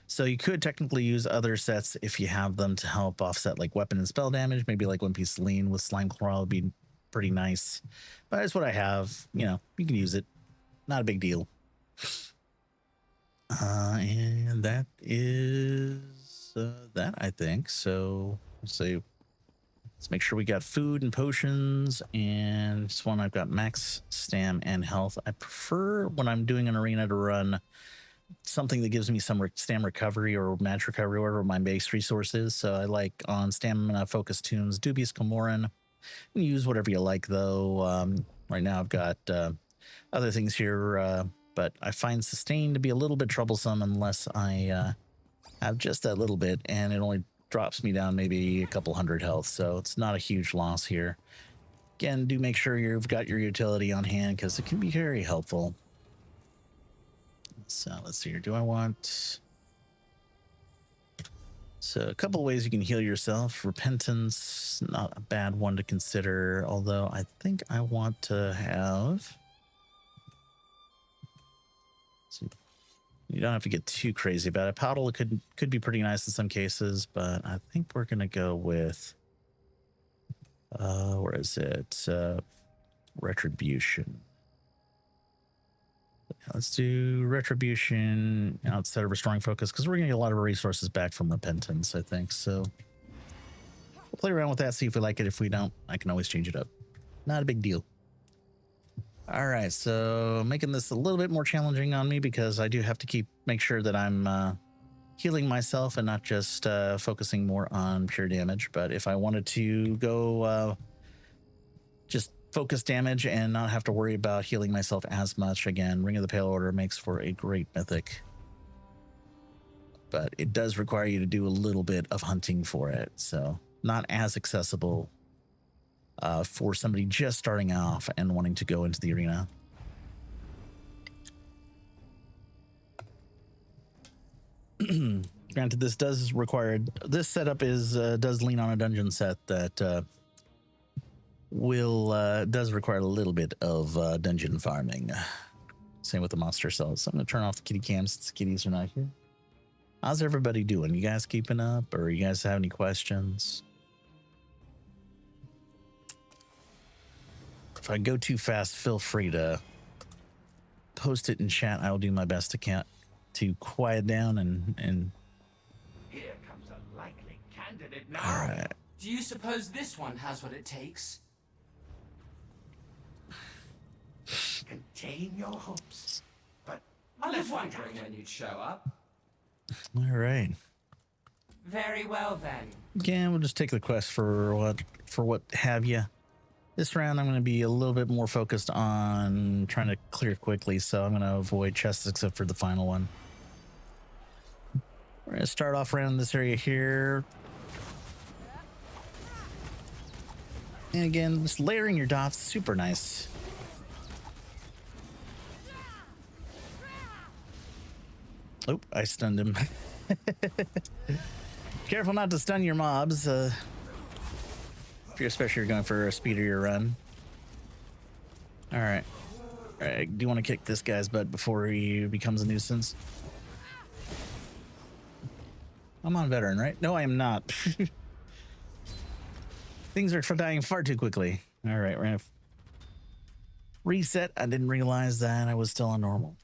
So you could technically use other sets if you have them to help offset like weapon and spell damage. Maybe like 1-piece Lean with Slime Claw would be pretty nice. But that's what I have. You know, you can use it. Not a big deal. And that is that, I think. So let's see. Let's make sure we got food and potions. And this one I've got max stam and health. I prefer when I'm doing an arena to run something that gives me some stam recovery or match recovery, whatever my base resource is. So I like on stamina focus tunes, Dubious Comoran. You can use whatever you like, though. Right now I've got other things here, but I find sustain to be a little bit troublesome unless I have just that little bit, and it only drops me down maybe a couple hundred health, so it's not a huge loss here. Again, do make sure you've got your utility on hand, because it can be very helpful. So let's see here. Do I want... So a couple ways you can heal yourself. Repentance, not a bad one to consider, although I think I want to have... So you don't have to get too crazy about it. Paddle could be pretty nice in some cases, but I think we're going to go with... where is it? Retribution. Let's do Retribution outside of Restoring Focus, because we're going to get a lot of resources back from Repentance, I think. So play around with that, see if we like it. If we don't, I can always change it up. Not a big deal. All right, so making this a little bit more challenging on me because I do have to make sure that I'm healing myself and not just focusing more on pure damage. But if I wanted to go just focus damage and not have to worry about healing myself as much, again, Ring of the Pale Order makes for a great mythic. But it does require you to do a little bit of hunting for it, so not as accessible for somebody just starting off and wanting to go into the arena. Granted, this does require, this setup does lean on a dungeon set that does require a little bit of dungeon farming. Same with the monster cells. So I'm going to turn off the kitty cams since the kitties are not here. How's everybody doing? You guys keeping up, or you guys have any questions? If I go too fast, feel free to post it in chat. I will do my best to quiet down and Here comes a likely candidate now. all right. Do you suppose this one has what it takes? Contain your hopes. But I let's was find out. wondering when you'd show up. All right. Very well then. Again, we'll just take the quest for what have you. This round, I'm going to be a little bit more focused on trying to clear quickly, so I'm going to avoid chests except for the final one. We're going to start off around this area here. And again, just layering your dots, super nice. Oh, I stunned him. Careful not to stun your mobs. If you're especially going for a speedier run. All right. All right. Do you want to kick this guy's butt before he becomes a nuisance? I'm on veteran, right? No, I am not. Things are dying far too quickly. All right, we're gonna reset. I didn't realize that I was still on normal.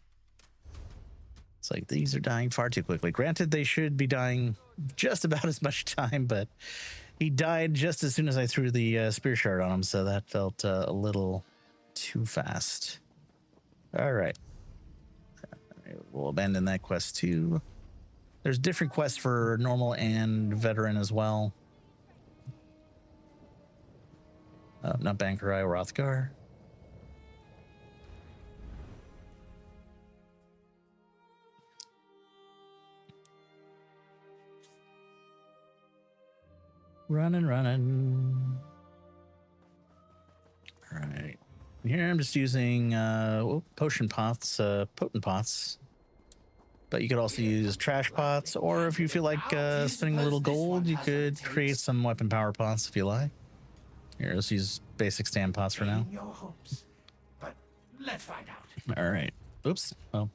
It's like these are dying far too quickly. Granted, they should be dying just about as much time, but he died just as soon as I threw the spear shard on him, so that felt a little too fast. All right. We'll abandon that quest too. There's different quests for normal and veteran as well. Not Bankerai or Rothgar. Running. All right. Here I'm just using potion pots, potent pots. But you could also use trash pots, or if you feel like spending a little gold, you could create some weapon power pots if you like. Here, let's use basic stand pots for now. Contain your hopes. But let's find out. All right. Oops. Well,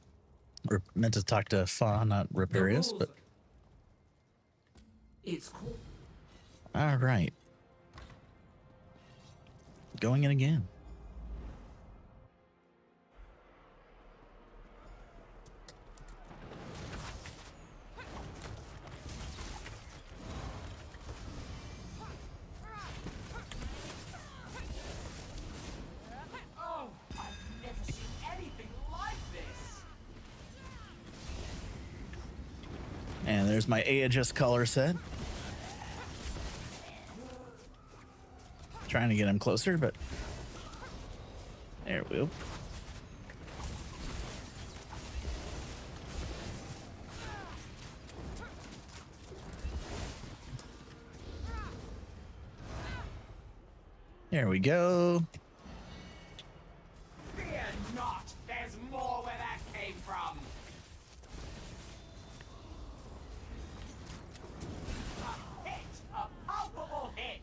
we're meant to talk to Fa, not Riparius, but It's cool. all right. Going in again. Oh, I've never seen anything like this. And there's my Aegis color set. Trying to get him closer, but there we go. There we go. Fear not. There's more where that came from. A hit. A palpable hit.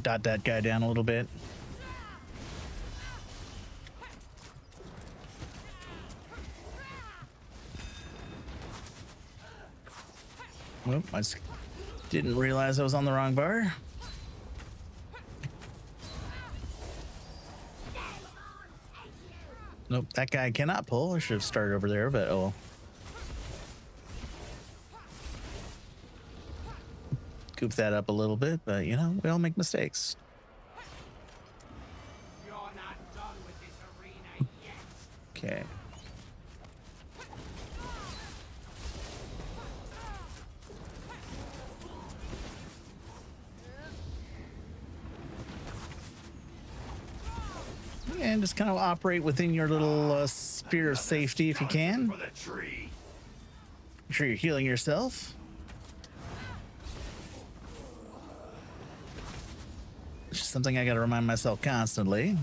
Dot that guy down a little bit. Well, I just didn't realize I was on the wrong bar. Nope, that guy cannot pull. I should have started over there, but oh well. goof that up a little bit, but you know, we all make mistakes. You're not done with this arena yet. Okay. And just kind of operate within your little sphere of safety if you can. For the tree. Make sure you're healing yourself. It's just something I got to remind myself constantly.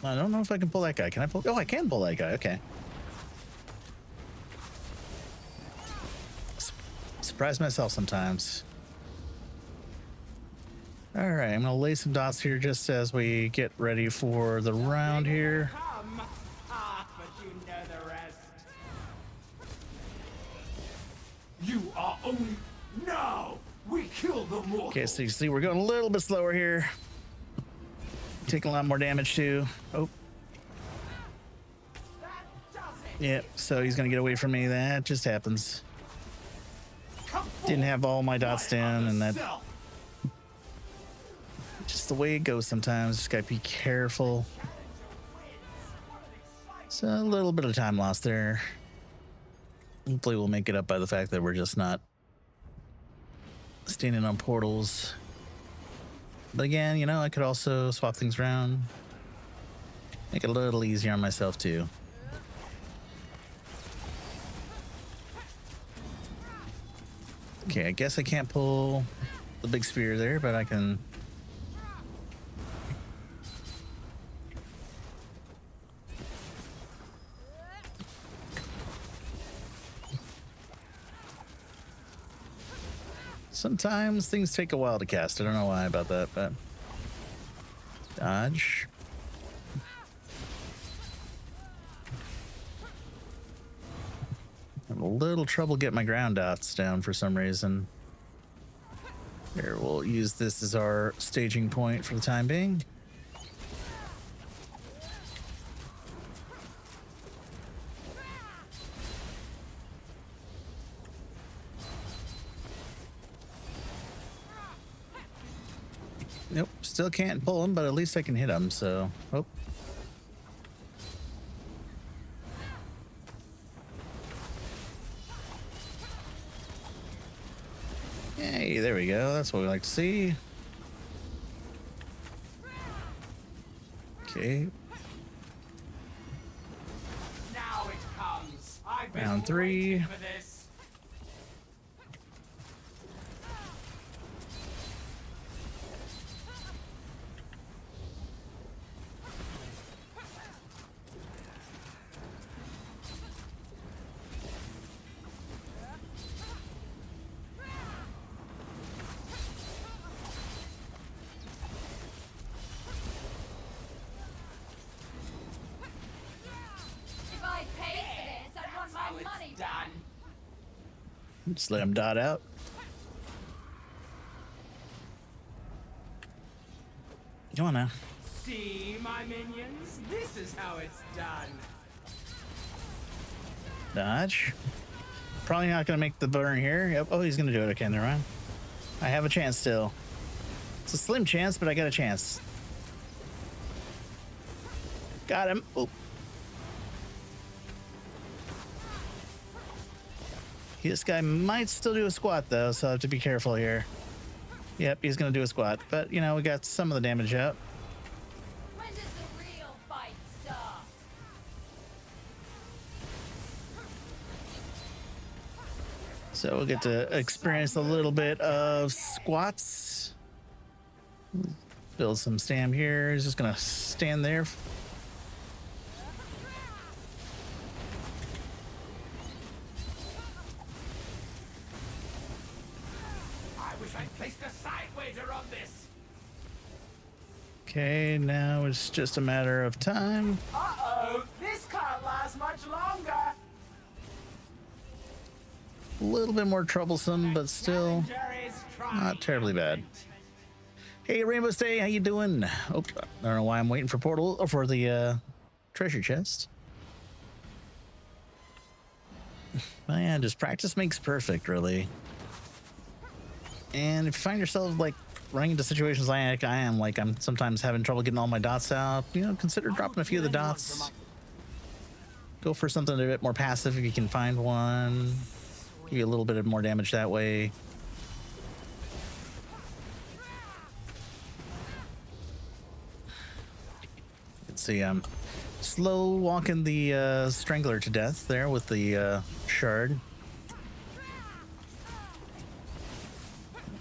I don't know if I can pull that guy. Can I pull? Oh, I can pull that guy. Okay. Surprise myself sometimes. All right, I'm gonna lay some dots here just as we get ready for the round here. Come. Ah, but you know the rest. You are only now. We kill the mortal. Okay, so you see we're going a little bit slower here. Taking a lot more damage too. Oh, That does it. yep. So he's gonna get away from me. That just happens. Come Didn't have all my dots down, and that Self. just the way it goes sometimes. Just gotta be careful. So a little bit of time lost there. Hopefully we'll make it up by the fact that we're just not standing on portals. But again, you know, I could also swap things around. Make it a little easier on myself too. Okay, I guess I can't pull the big spear there, but I can. Sometimes things take a while to cast. I don't know why about that, but dodge. Having a little trouble getting my ground dots down for some reason. Here, we'll use this as our staging point for the time being. Nope, still can't pull him, but at least I can hit him, so. Oh. Hey, there we go. That's what we like to see. Okay, Now it comes. I've been Round three. waiting for this. If I paid for this, I'd want How my it's money. done. just let him dot out. Come on now. See, my minions? This is how it's done. Dodge. Probably not going to make the burn here. Yep. Oh, he's going to do it. Okay, never mind. I have a chance still. It's a slim chance, but I got a chance. Got him. Oh. This guy might still do a squat, though, so I have to be careful here. Yep, he's going to do a squat. But, you know, we got some of the damage out. When does the real fight start? So we'll get to experience a little bit of squats. Build some stam here. He's just gonna stand there. I wish I'd placed a side wager on this. Okay, now it's just a matter of time. Uh-oh, this can't last much longer. A little bit more troublesome, but still Challenger is trying not terribly bad. it. Hey, Rainbow Stay, how you doing? Oh, I don't know why I'm waiting for portal or for the treasure chest. Oh yeah, just practice makes perfect, really. And if you find yourself like running into situations like I am, like I'm sometimes having trouble getting all my dots out, you know, consider dropping a few of the dots. Go for something a bit more passive if you can find one. Give you a little bit of more damage that way. You can see I'm slow walking the strangler to death there with the shard.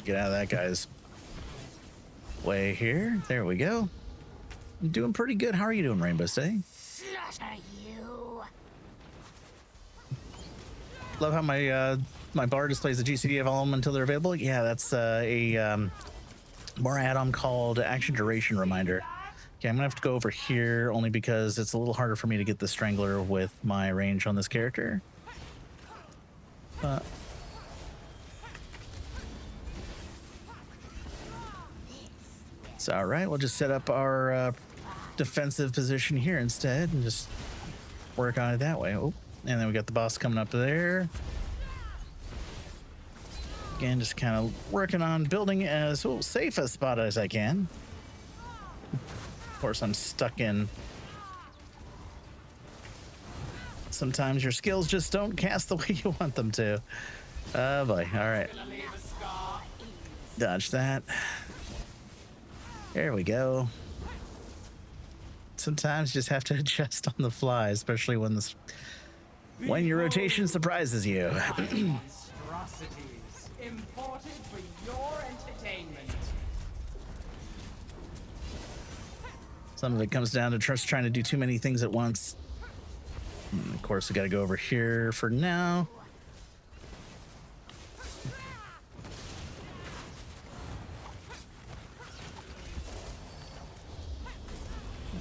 Get out of that guy's way here. There we go. I'm doing pretty good. How are you doing, Rainbow Stay? Slaughter you. Love how my bar displays the GCD of all of them until they're available. Yeah, that's a more add-on called Action Duration Reminder. Okay, I'm gonna have to go over here only because it's a little harder for me to get the Strangler with my range on this character. It's all right. We'll just set up our defensive position here instead and just work on it that way. Oh, and then we got the boss coming up there. Again, just kind of working on building as safe a spot as I can. Of course, I'm stuck in. Sometimes your skills just don't cast the way you want them to. Oh boy. All right. Dodge that. There we go. Sometimes you just have to adjust on the fly, especially when your rotation surprises you. Monstrosities imported for your entertainment. Some of it comes down to just trying to do too many things at once. And of course, we got to go over here for now.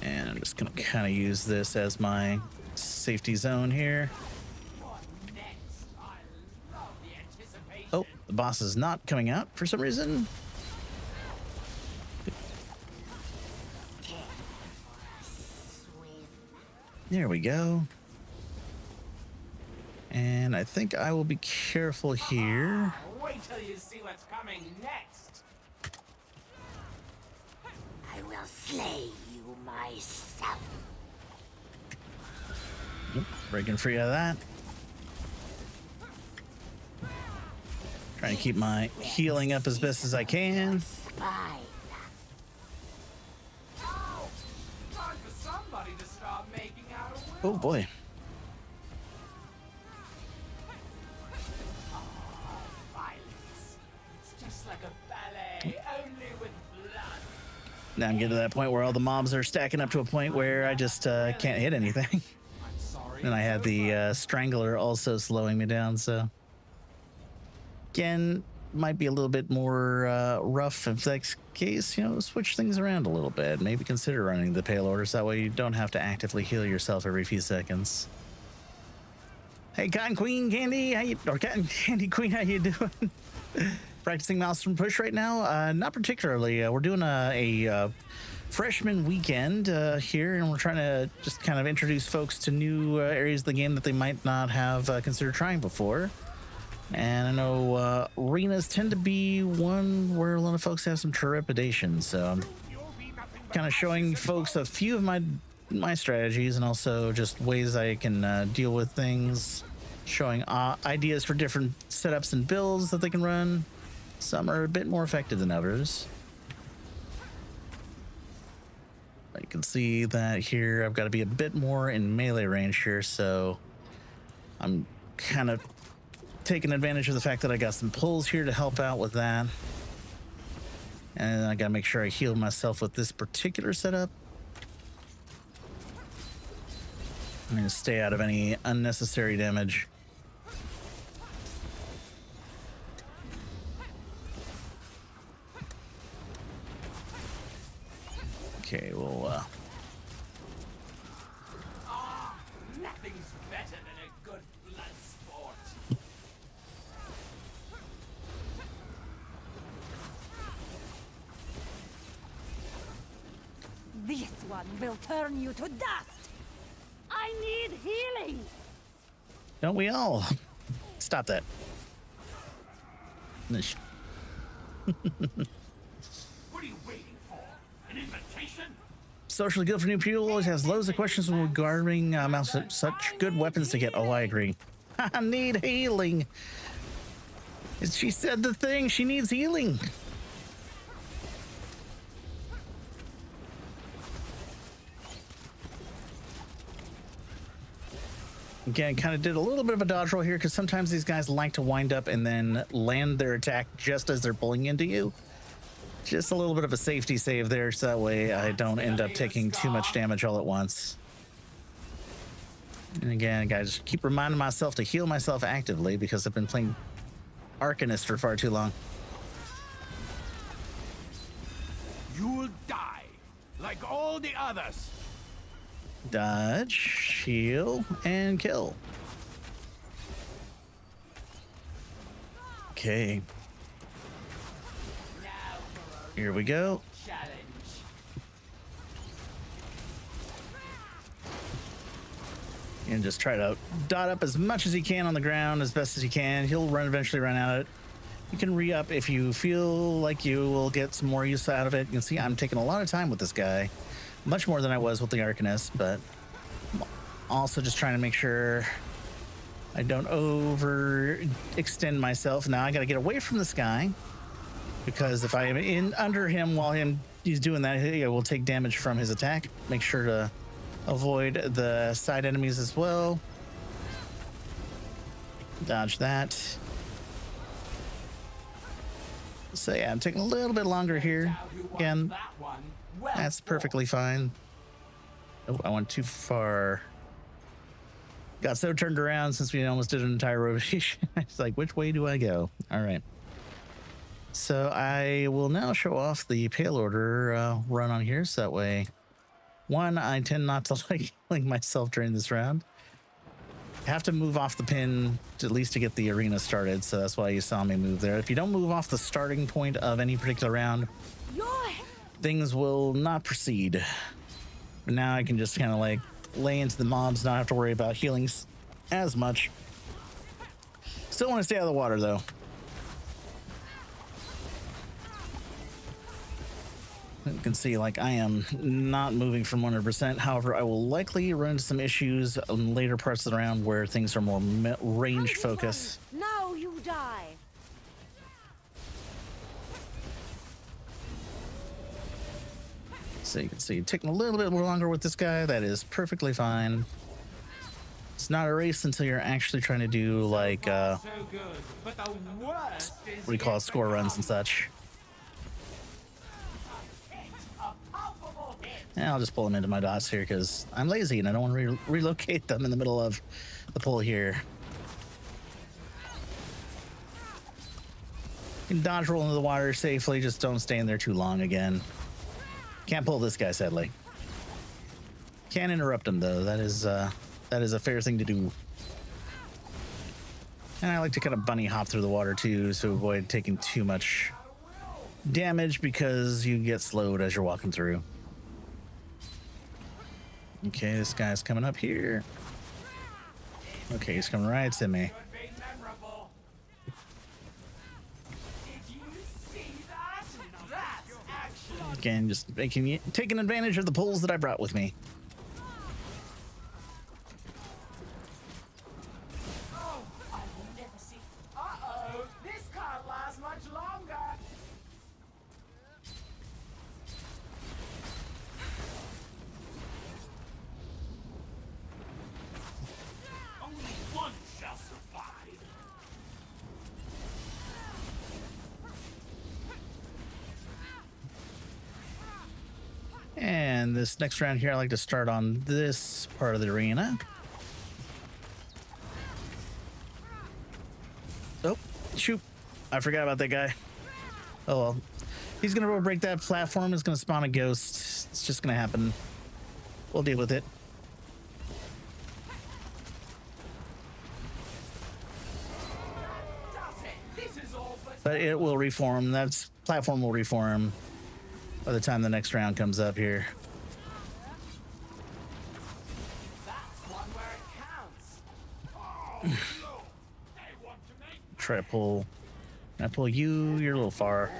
And I'm just going to kind of use this as my safety zone here. Oh, the boss is not coming out for some reason. There we go. And I think I will be careful here. Wait till you see what's coming next. I will slay you myself. Breaking free of that. Trying to keep my healing up as best as I can. Spine. Time for somebody to start making out a Oh will. boy. Violence. It's just like a ballet, only with blood. Now I'm getting to that point where all the mobs are stacking up to a point where I just can't hit anything. I'm sorry. And I had the Strangler also slowing me down, so. Again, might be a little bit more rough if that's the case, you know, switch things around a little bit. Maybe consider running the pale orders, that way you don't have to actively heal yourself every few seconds. Hey, Cotton Queen Candy, Cotton Candy Queen, how you doing? Practicing Maelstrom push right now? Not particularly. We're doing a freshman weekend here, and we're trying to just kind of introduce folks to new areas of the game that they might not have considered trying before. And I know arenas tend to be one where a lot of folks have some trepidation, so I'm kind of showing folks a few of my strategies and also just ways I can deal with things, showing ideas for different setups and builds that they can run. Some are a bit more effective than others. You can see that here I've got to be a bit more in melee range here, so I'm kind of taking advantage of the fact that I got some pulls here to help out with that. And I gotta make sure I heal myself with this particular setup. I'm gonna stay out of any unnecessary damage. Okay, well, Nothing's better than a good blood sport. This one will turn you to dust. I need healing. don't we all? Stop that. What are you waiting for? An invitation? Socially good for new people. Always has loads of questions regarding such good weapons to get. Oh, I agree. I need healing. She said the thing. She needs healing. Again, kind of did a little bit of a dodge roll here because sometimes these guys like to wind up and then land their attack just as they're pulling into you. Just a little bit of a safety save there, so that way I don't end up taking too much damage all at once. And again, guys, keep reminding myself to heal myself actively because I've been playing Arcanist for far too long. You'll die, like all the others. Dodge, heal, and kill. Okay. Here we go. Challenge. And just try to dot up as much as you can on the ground as best as you can. He'll eventually run out of it. You can re-up if you feel like you will get some more use out of it. You can see I'm taking a lot of time with this guy. Much more than I was with the Arcanist, but also just trying to make sure I don't overextend myself. Now I got to get away from this guy because if I am in under him while he's doing that, he will take damage from his attack. Make sure to avoid the side enemies as well. Dodge that. So yeah, I'm taking a little bit longer here. Again, that's perfectly fine. Oh, I went too far. Got so turned around since we almost did an entire rotation. It's like, which way do I go? All right. So I will now show off the pale order run on here. So that way, one, I tend not to like killing myself during this round. I have to move off the pin to at least to get the arena started. So that's why you saw me move there. If you don't move off the starting point of any particular round, things will not proceed. But now I can just kind of like lay into the mobs, not have to worry about healing as much. Still want to stay out of the water though. You can see like I am not moving from 100%. However, I will likely run into some issues in later parts of the round where things are more range focus. Now you die. So you can see taking a little bit more longer with this guy. That is perfectly fine. It's not a race until you're actually trying to do like So good, but the worst is what do you call it, score runs and such. And I'll just pull them into my dots here because I'm lazy and I don't want to relocate them in the middle of the pull here. You can dodge roll into the water safely, just don't stay in there too long again. Can't pull this guy, sadly. Can't interrupt him though. That is a fair thing to do. And I like to kind of bunny hop through the water too, so avoid taking too much damage because you get slowed as you're walking through. Okay, this guy's coming up here. Okay, he's coming right to me. Again, just taking advantage of the pulls that I brought with me. Uh-oh, this can't last much longer. Only one shall survive. And this next round here, I like to start on this part of the arena. Oh, shoot. I forgot about that guy. Oh well. He's gonna break that platform. It's gonna spawn a ghost. It's just gonna happen. We'll deal with it. But it will reform. That platform will reform by the time the next round comes up here. That's one where it counts. Try to pull. Can I pull you? You're a little far.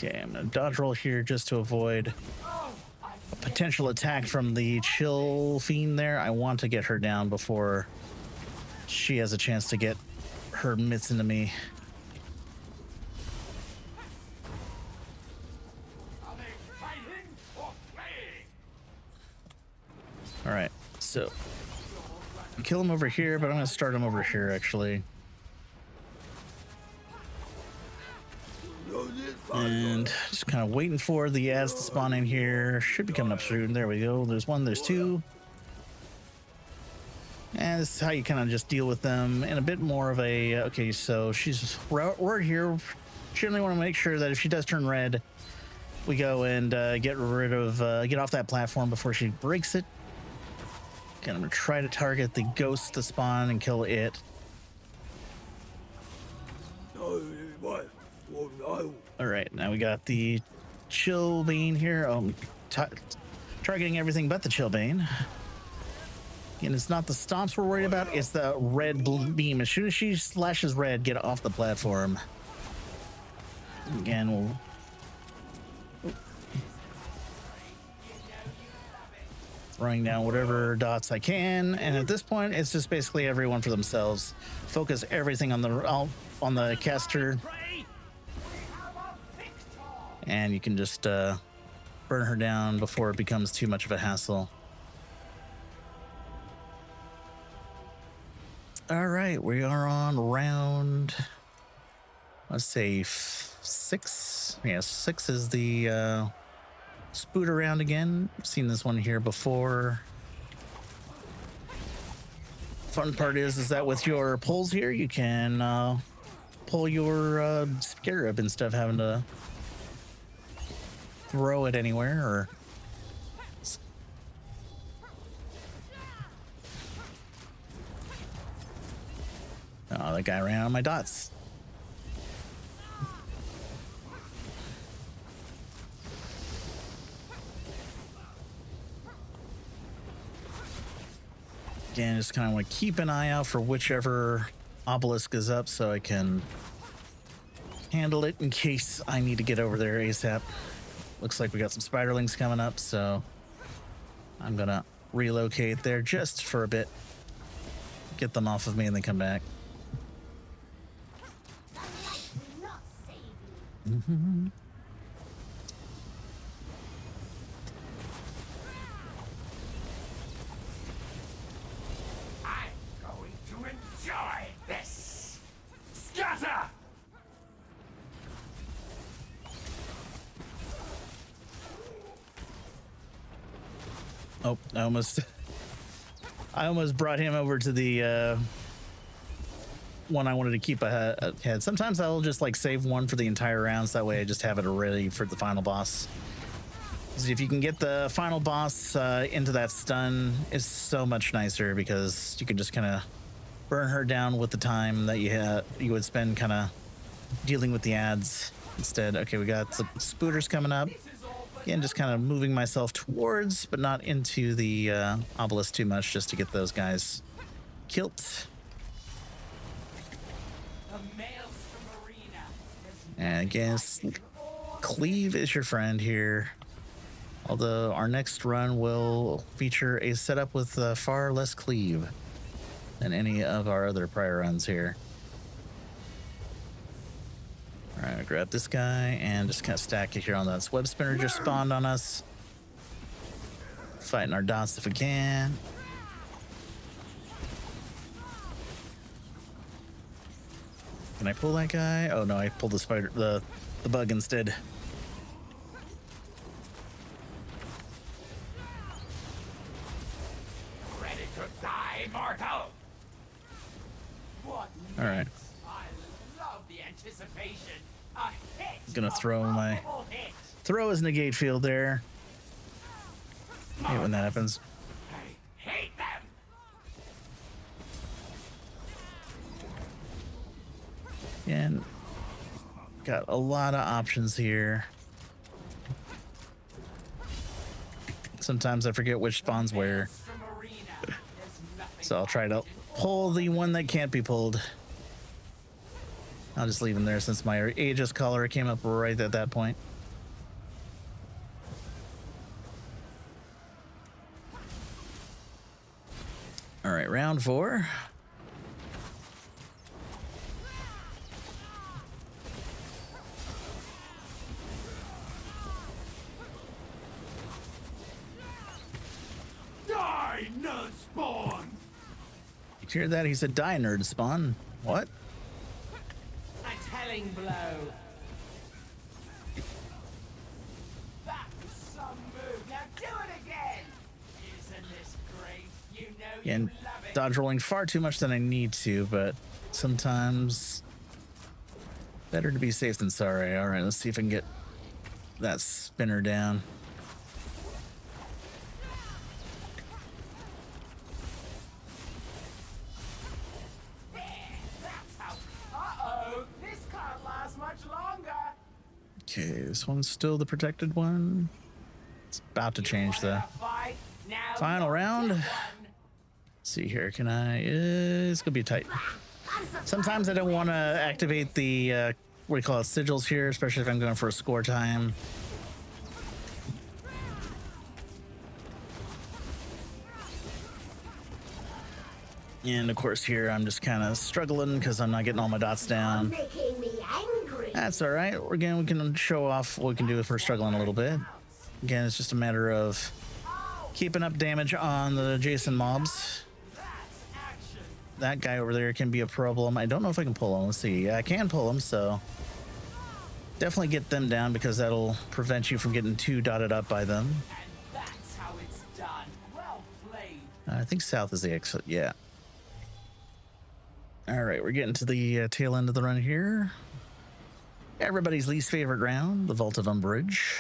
Okay, I'm gonna dodge roll here just to avoid a potential attack from the chill fiend there. I want to get her down before she has a chance to get her mitts into me. Are they fighting or playing? All right, so kill him over here, but I'm gonna start him over here actually. And just kind of waiting for the ads to spawn in here. Should be coming up soon. There we go. There's one, there's two. And this is how you kind of just deal with them in a bit more of a, okay, so we're here. Generally want to make sure that if she does turn red, we go and get off that platform before she breaks it. Okay, I'm gonna try to target the ghost to spawn and kill it. All right, now we got the chill bane here. Oh, targeting everything but the chill bane. And it's not the stomps we're worried about, it's the red beam. As soon as she slashes red, get off the platform. Again, we'll throwing down whatever dots I can, and at this point it's just basically everyone for themselves. Focus everything on the caster, and you can just burn her down before it becomes too much of a hassle. All right, we are on round, let's say 6. Yeah, 6 is the spoot around again. I've seen this one here before. Fun part is that with your pulls here, you can pull your scarab instead of having to throw it anywhere. Or oh, that guy ran out of my dots. Again, just kind of want to keep an eye out for whichever obelisk is up so I can handle it in case I need to get over there ASAP. Looks like we got some spiderlings coming up, so I'm gonna relocate there just for a bit. Get them off of me and then come back. Mm-hmm. I'm going to enjoy this. Scatter! Oh, I almost brought him over to the one I wanted to keep ahead. Sometimes I'll just like save one for the entire round, so that way I just have it ready for the final boss. So if you can get the final boss into that stun, it's so much nicer because you can just kind of burn her down with the time that you would spend kind of dealing with the ads instead. Okay, we got some spooters coming up. Again, just kind of moving myself towards, but not into the obelisk too much, just to get those guys killed. And again, cleave is your friend here. Although our next run will feature a setup with far less cleave than any of our other prior runs here. All right, I'll grab this guy and just kind of stack it here on that web spinner just spawned on us. Fighting our dots if we can. Can I pull that guy? Oh no, I pulled the spider, the bug instead. Ready to die, mortal? What All right. I love the anticipation. A hit. Gonna throw my Double hit. throw his negate field there. Hate when that happens. I hate them. And got a lot of options here. Sometimes I forget which spawns where, Maelstrom Arena. There's nothing so I'll try to pull the one that can't be pulled. I'll just leave him there since my Aegis collar came up right at that point. All right, round 4. Die, nerd spawn! You hear that? He said, "Die, nerd spawn." What? A telling blow. That was some move. Now do it again. Isn't this great? You know And you love it. dodge rolling far too much than I need to, but sometimes better to be safe than sorry. All right, let's see if I can get that spinner down. That's how. Uh-oh. This can't last much longer. Okay, this one's still the protected one. It's about to change the Fight. Now final round. one. See here, can I? It's gonna be tight. Sometimes I don't want to activate the what do you call it, sigils here, especially if I'm going for a score time. And of course here I'm just kind of struggling because I'm not getting all my dots down. Making me angry. That's all right. Again, we can show off what we can do if we're struggling a little bit. Again, it's just a matter of keeping up damage on the adjacent mobs. That guy over there can be a problem. I don't know if I can pull him. Let's see. Yeah, I can pull him, so definitely get them down because that'll prevent you from getting too dotted up by them. And that's how it's done. Well played. I think south is the exit. Yeah. All right, we're getting to the tail end of the run here. Everybody's least favorite round, the Vault of Umbrage.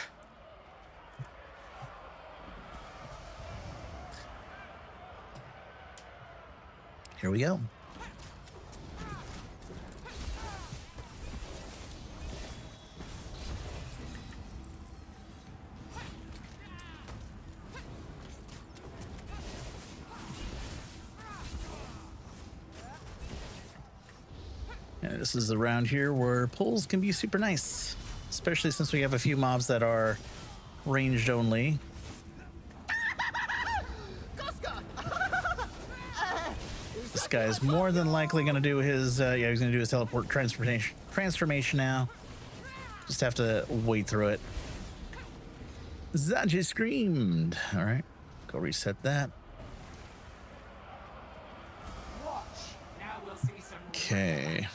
Here we go. And this is the round here where pulls can be super nice, especially since we have a few mobs that are ranged only. This guy is more than likely going to do his, yeah, he's going to do his teleport transformation now. Just have to wait through it. Zaji screamed. All right, go reset that. Watch. Now we'll see some Okay. action.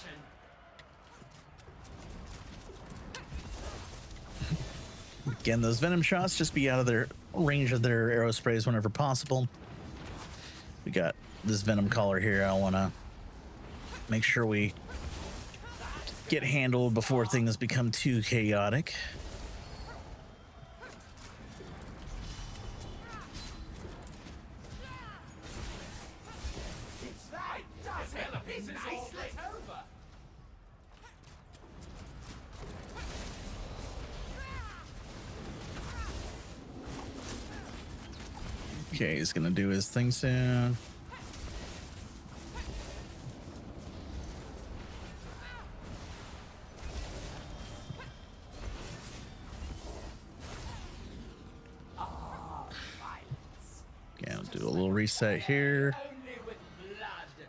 Again, those venom shots, just be out of their range of their arrow sprays whenever possible. We got this venom collar here. I want to make sure we get handled before things become too chaotic. It's that does it. This is all lit over. Okay, he's gonna do his thing soon. Okay, I'll do a little reset here. Only with blood.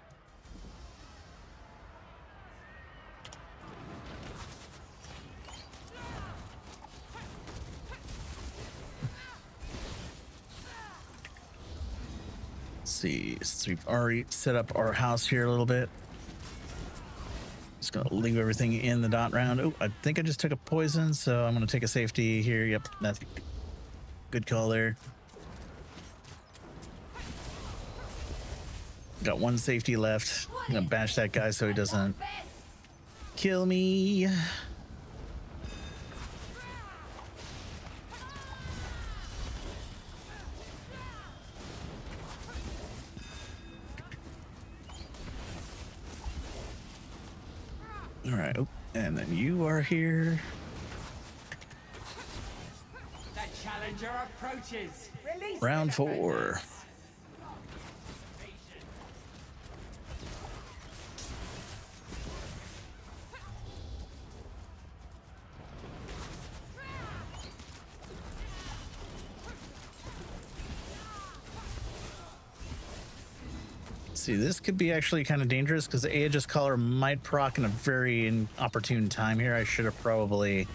Let's see, so we've already set up our house here a little bit. Just gonna leave everything in the dot round. Oh, I think I just took a poison, so I'm gonna take a safety here. Yep, that's good call there. Got one safety left. I'm gonna bash that guy so he doesn't kill me. All right, oh, and then you are here. The challenger approaches. Release Round the 4. defenders. see, this could be actually kind of dangerous because the Aegis Collar might proc in a very inopportune time here. I should have probably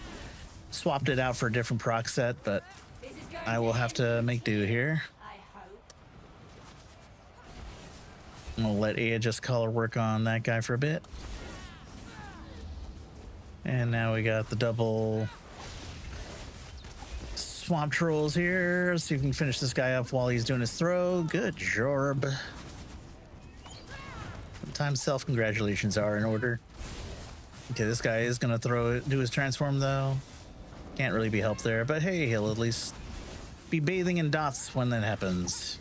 swapped it out for a different proc set, but I will have to make do here. I'm gonna let Aegis Collar work on that guy for a bit. And now we got the double swamp trolls here. Let's see if we can finish this guy up while he's doing his throw. Good job. Sometimes self-congratulations are in order. Okay, this guy is gonna do his transform though. Can't really be helped there, but hey, he'll at least be bathing in dots when that happens.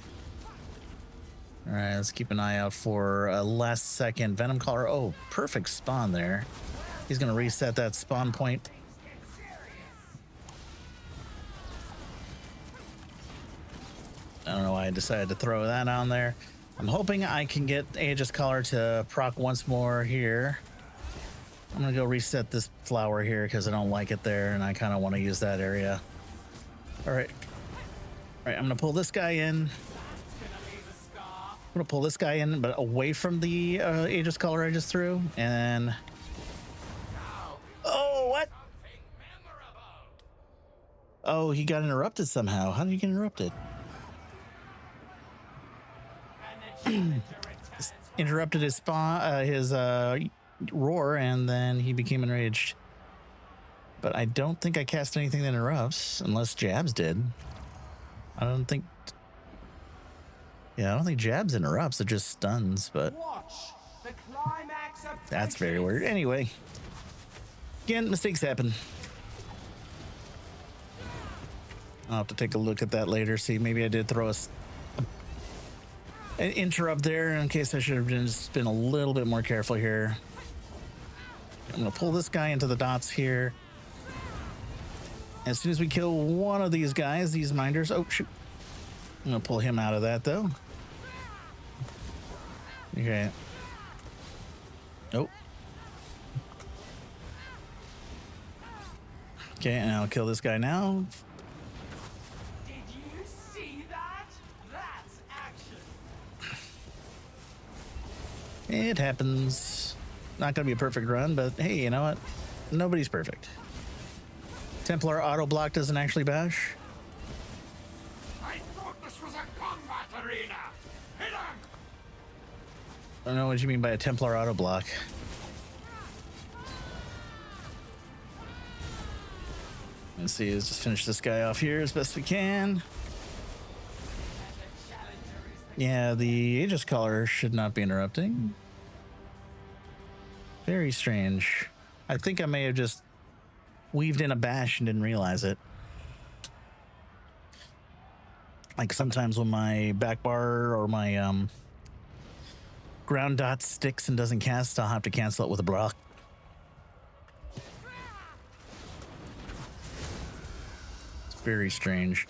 All right, let's keep an eye out for a last second Venom Collar. Oh, perfect spawn there. He's gonna reset that spawn point. I don't know why I decided to throw that on there. I'm hoping I can get Aegis Collar to proc once more here. I'm gonna go reset this flower here because I don't like it there and I kind of want to use that area. All right. All right, I'm gonna pull this guy in. I'm gonna pull this guy in, but away from the Aegis Collar I just threw. And oh, what? Oh, he got interrupted somehow. How did he get interrupted? Interrupted his spawn, his roar, and then he became enraged. But I don't think I cast anything that interrupts, unless Jabs did. I don't think. Yeah, I don't think Jabs interrupts. It just stuns. But that's very weird. Anyway, again, mistakes happen. I'll have to take a look at that later. See, maybe I did throw an interrupt there in case I should have just been a little bit more careful here. I'm gonna pull this guy into the dots here. As soon as we kill one of these guys, these minders, oh shoot. I'm gonna pull him out of that though. Okay. Nope. Okay, and I'll kill this guy now. Did you see that? That's action. It happens. Not gonna be a perfect run, but hey, you know what? Nobody's perfect. Templar auto block doesn't actually bash. I thought this was a combat arena. Hit him! I don't know what you mean by a Templar auto block. Let's see, let's just finish this guy off here as best we can. Yeah, the Aegis Collar should not be interrupting. Very strange. I think I may have just weaved in a bash and didn't realize it. Like sometimes when my back bar or my ground dot sticks and doesn't cast, I'll have to cancel it with a block. It's very strange.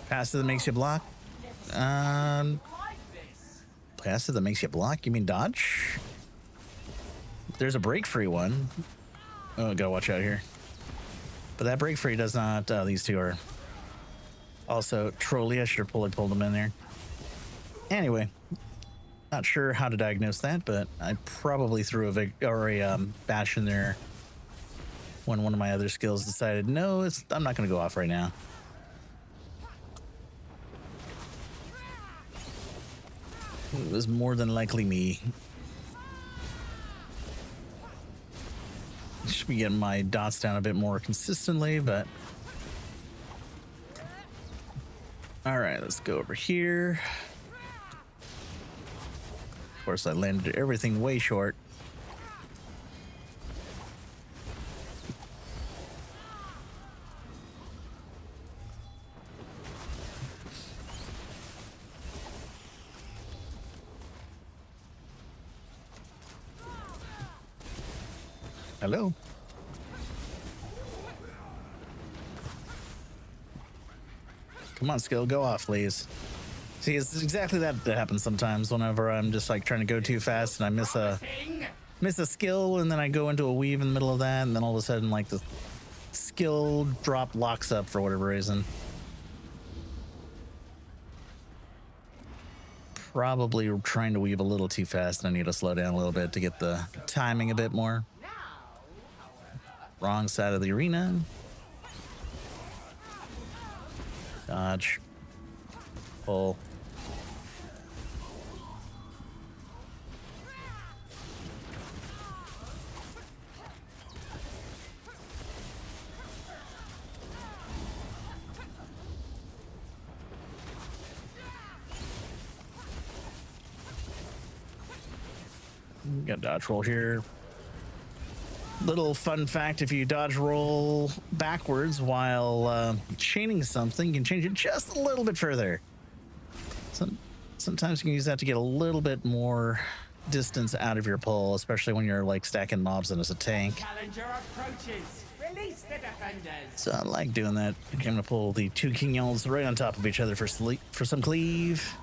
Passive that makes you block. Passive that makes you block? You mean dodge? There's a break free one. Oh, gotta watch out here. But that break free does not. These two are also trolly. I should have pulled them in there. Anyway, not sure how to diagnose that, but I probably threw a bash in there when one of my other skills decided, no, I'm not going to go off right now. It was more than likely me. Should be getting my dots down a bit more consistently, but all right, let's go over here. Of course, I landed everything way short. Hello. Come on, skill, go off, please. See, it's exactly that happens sometimes whenever I'm just like trying to go too fast and I miss a skill, and then I go into a weave in the middle of that, and then all of a sudden like the skill drop locks up for whatever reason. probably trying to weave a little too fast, and I need to slow down a little bit to get the timing a bit more. Wrong side of the arena. Dodge. Pull. Got dodge roll here. Little fun fact, if you dodge roll backwards while chaining something, you can change it just a little bit further. Sometimes you can use that to get a little bit more distance out of your pull, especially when you're like stacking mobs and as a tank. Challenger approaches. Release the defenders. So I like doing that. I'm gonna pull the two king yells right on top of each other for some cleave.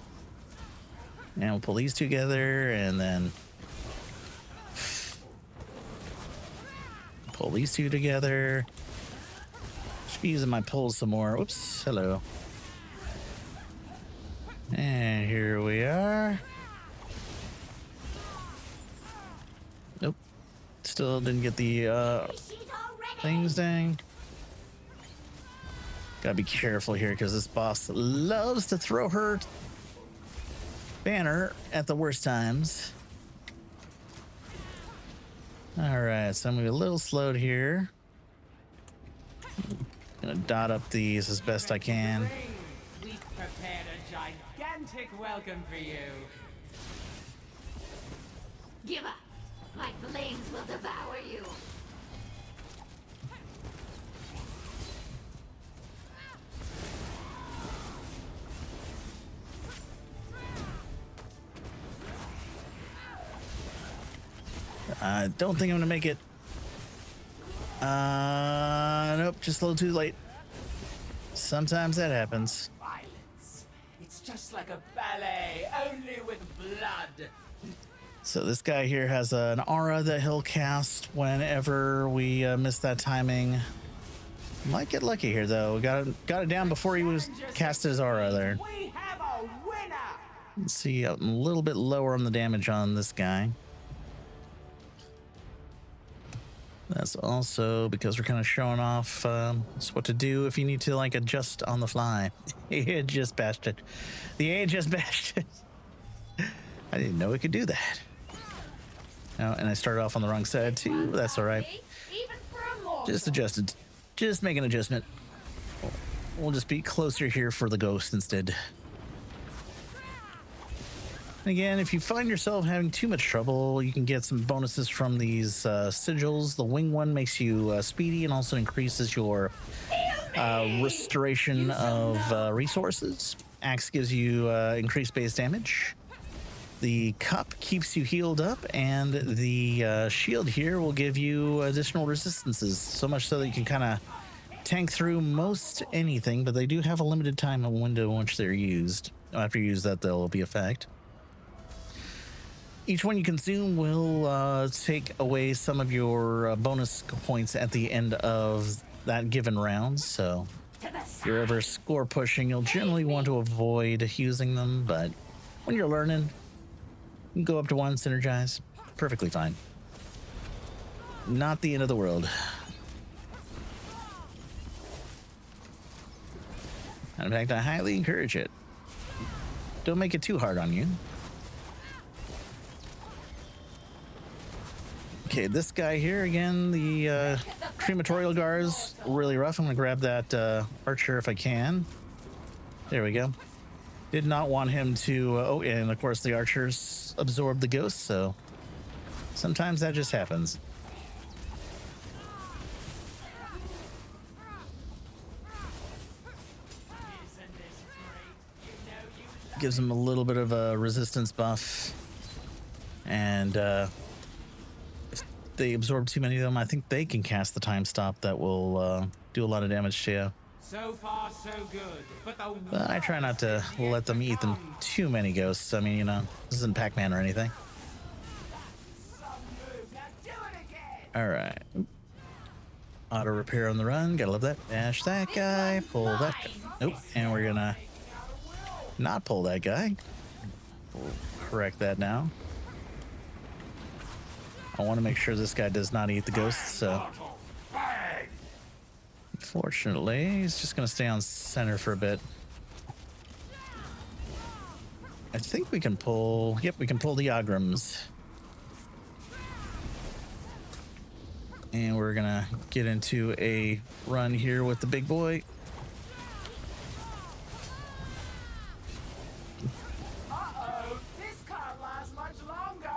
And we'll pull these together and then pull these two together. Should be using my pulls some more. Oops, hello. And here we are. Nope. Still didn't get the things, dang. Gotta be careful here because this boss loves to throw her banner at the worst times. All right, so I'm gonna be a little slowed here. Gonna dot up these as best I can. We've prepared a gigantic welcome for you. Give up. My flames will devour you. I don't think I'm gonna make it. Nope, just a little too late. Sometimes that happens. Violence. It's just like a ballet, only with blood. So this guy here has an aura that he'll cast whenever we miss that timing. Might get lucky here though. Got it down before he was casted his aura there. We have a winner. Let's see, I'm a little bit lower on the damage on this guy. That's also because we're kind of showing off what to do if you need to like adjust on the fly. It just bashed it. The A just bashed it. I didn't know it could do that. Oh, and I started off on the wrong side too. That's all right. Even for a moment. Just adjusted. Just make an adjustment. We'll just be closer here for the ghost instead. Again, if you find yourself having too much trouble, you can get some bonuses from these sigils. The wing one makes you speedy and also increases your restoration of resources. Axe gives you increased base damage. The cup keeps you healed up, and the shield here will give you additional resistances, so much so that you can kind of tank through most anything, but they do have a limited time window in which they're used. After you use that, they'll be effect. Each one you consume will take away some of your bonus points at the end of that given round, so if you're ever score pushing, you'll generally want to avoid using them, but when you're learning, you can go up to one, synergize, perfectly fine. Not the end of the world. In fact, I highly encourage it. Don't make it too hard on you. Okay, this guy here, again, the crematorial guards, really rough. I'm gonna grab that archer if I can. There we go. Did not want him to, oh, and of course the archers absorb the ghost, so sometimes that just happens. Gives him a little bit of a resistance buff, and if they absorb too many of them, I think they can cast the time stop that will do a lot of damage to you. So far, so good. But I try not to let them eat them too many ghosts. I mean, you know, this isn't Pac-Man or anything. All right. Auto repair on the run. Gotta love that. Dash that guy. Pull that guy. Nope. And we're gonna not pull that guy. We'll correct that now. I want to make sure this guy does not eat the ghosts, so... Unfortunately, he's just going to stay on center for a bit. I think we can pull... Yep, we can pull the Agrams. And we're going to get into a run here with the big boy. Uh-oh, this can't last much longer.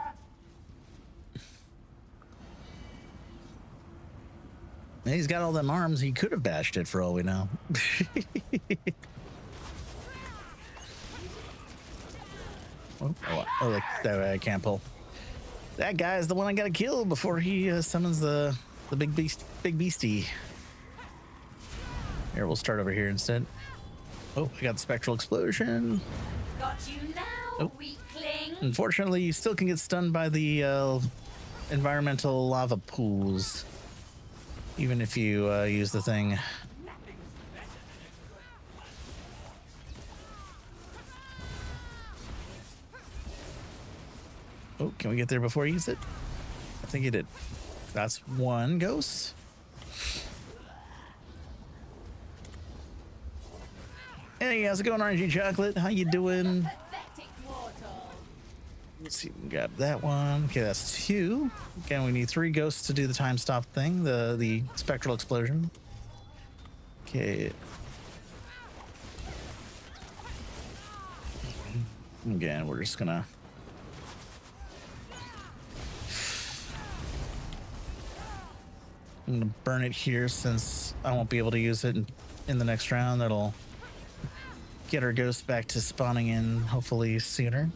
He's got all them arms. He could have bashed it for all we know. Look, that I can't pull. That guy's the one I gotta kill before he summons the big beastie. Here, we'll start over here instead. Oh, I got the spectral explosion. Got you now, weakling. Unfortunately, you still can get stunned by the environmental lava pools, even if you use the thing. Oh, can we get there before he uses it? I think he did. That's one ghost. Hey, how's it going, RNG Chocolate? How you doing? Pathetic mortal. Let's see, we got that one. Okay, that's two. Again, we need 3 ghosts to do the time stop thing, the spectral explosion. Okay. Again, we're just gonna... I'm gonna burn it here since I won't be able to use it in the next round. That'll get our ghost back to spawning in hopefully sooner.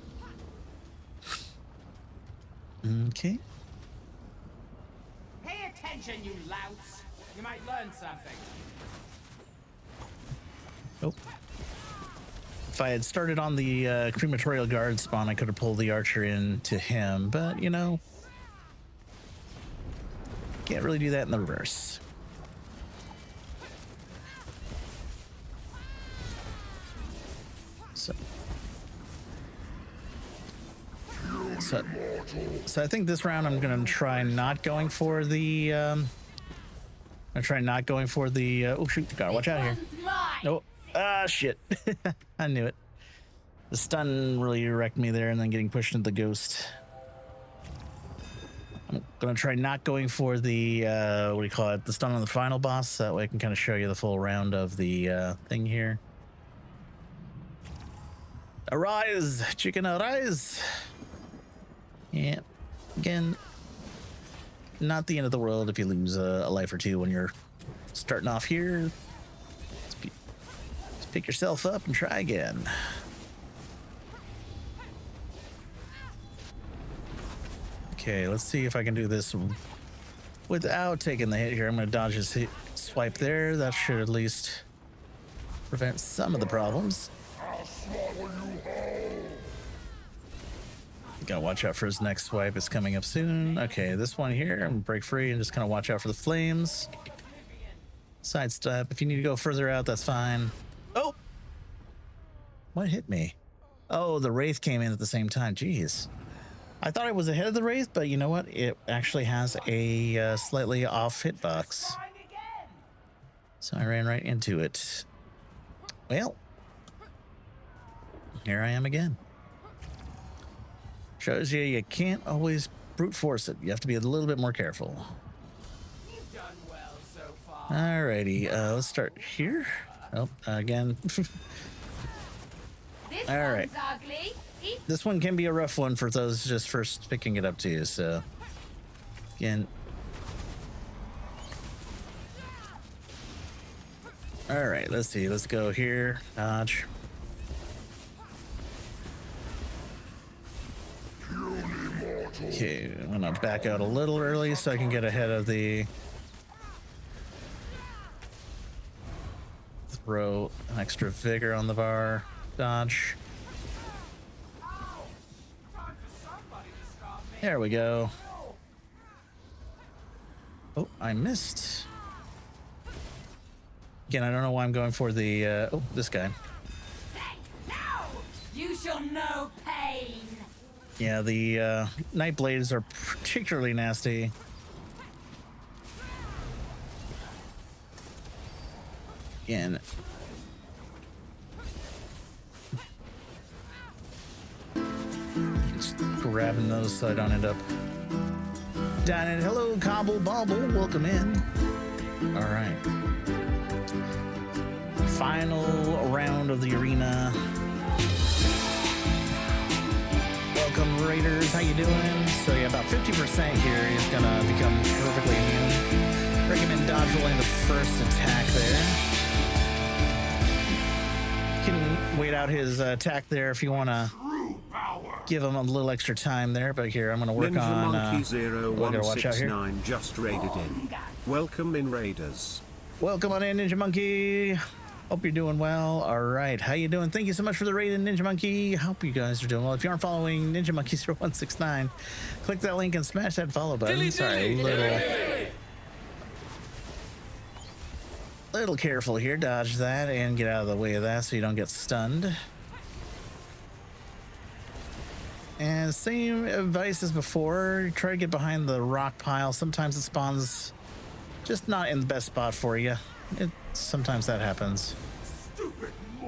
Okay. Pay attention, you louts. You might learn something. Oh. If I had started on the crematorial guard spawn, I could have pulled the archer into him, but you know, can't really do that in the reverse. So I think this round I'm gonna try not going for the oh shoot, gotta watch out here. Oh, shit. I knew it. The stun really wrecked me there and then getting pushed into the ghost. I'm gonna try not going for the what do you call it, the stun on the final boss, that way I can kind of show you the full round of the thing here. Arise, chicken, arise. Yeah, again, not the end of the world if you lose a life or two when you're starting off here. Just pick yourself up and try again. Okay, let's see if I can do this without taking the hit here. I'm going to dodge his hit swipe there. That should at least prevent some of the problems. Gotta watch out for his next swipe. It's coming up soon. Okay, this one here, I'm gonna break free and just kind of watch out for the flames. Sidestep. If you need to go further out, that's fine. Oh! What hit me? Oh, the Wraith came in at the same time. Jeez. I thought I was ahead of the Wraith, but you know what? It actually has a slightly off hitbox. So I ran right into it. Well, here I am again. Shows you can't always brute force it. You have to be a little bit more careful. You've done well so far. Alrighty, let's start here. Oh, again. This All right. one's ugly. This one can be a rough one for those just first picking it up to you, so. Again. Alright, let's see. Let's go here. Dodge. Okay, I'm gonna back out a little early so I can get ahead of the... Throw an extra vigor on the bar. Dodge. There we go. Oh, I missed. Again, I don't know why I'm going for the... oh, this guy. You shall know pain. Yeah, the night blades are particularly nasty. Again. Just grabbing those so I don't end up down in. Hello, Cobble Bobble. Welcome in. All right. Final round of the arena. Welcome, Raiders. How you doing? So yeah, about 50% here is gonna become perfectly immune. Recommend dodge rolling the first attack there. You can wait out his attack there if you want to give him a little extra time there. But here, I'm going to work Ninja on. Monkey Watch out here. 0169 just raided in. Welcome in, Raiders. Welcome on in, Ninja Monkey. Hope you're doing well. All right, how you doing? Thank you so much for the raid in, Ninja Monkey. Hope you guys are doing well. If you aren't following Ninja Monkey 0169, click that link and smash that follow button. Sorry, little careful here. Dodge that and get out of the way of that so you don't get stunned. And same advice as before. Try to get behind the rock pile. Sometimes it spawns just not in the best spot for you. Sometimes that happens.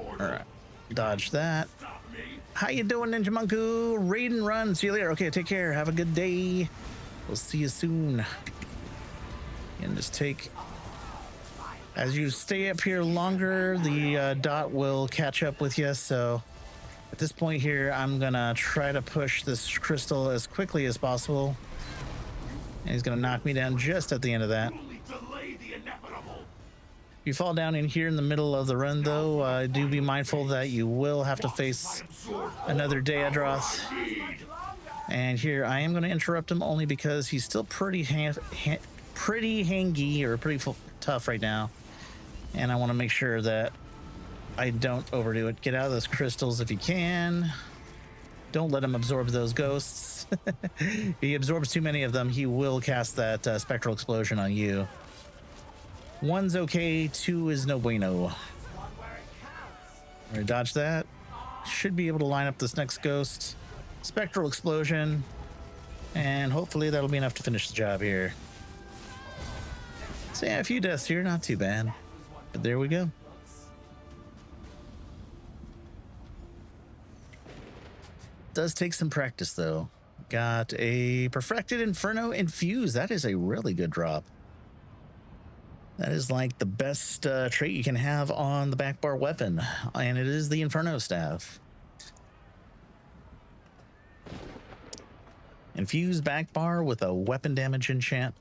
All right, dodge that. How you doing, Ninja Monku? Raid and run. See you later. Okay, take care. Have a good day. We'll see you soon. And just take. As you stay up here longer, the dot will catch up with you. So at this point here, I'm gonna try to push this crystal as quickly as possible. And he's gonna knock me down just at the end of that. If you fall down in here in the middle of the run, though, do be mindful that you will have to face another Daedroth. And here, I am going to interrupt him only because he's still pretty hangy or pretty tough right now. And I want to make sure that I don't overdo it. Get out of those crystals if you can. Don't let him absorb those ghosts. If he absorbs too many of them, he will cast that spectral explosion on you. 1's okay, 2 is no bueno. I'm gonna dodge that. Should be able to line up this next ghost. Spectral explosion. And hopefully that'll be enough to finish the job here. So yeah, a few deaths here, not too bad. But there we go. Does take some practice though. Got a Perfected Inferno Infuse. That is a really good drop. That is like the best trait you can have on the back bar weapon, and it is the Inferno Staff. Infuse back bar with a weapon damage enchant.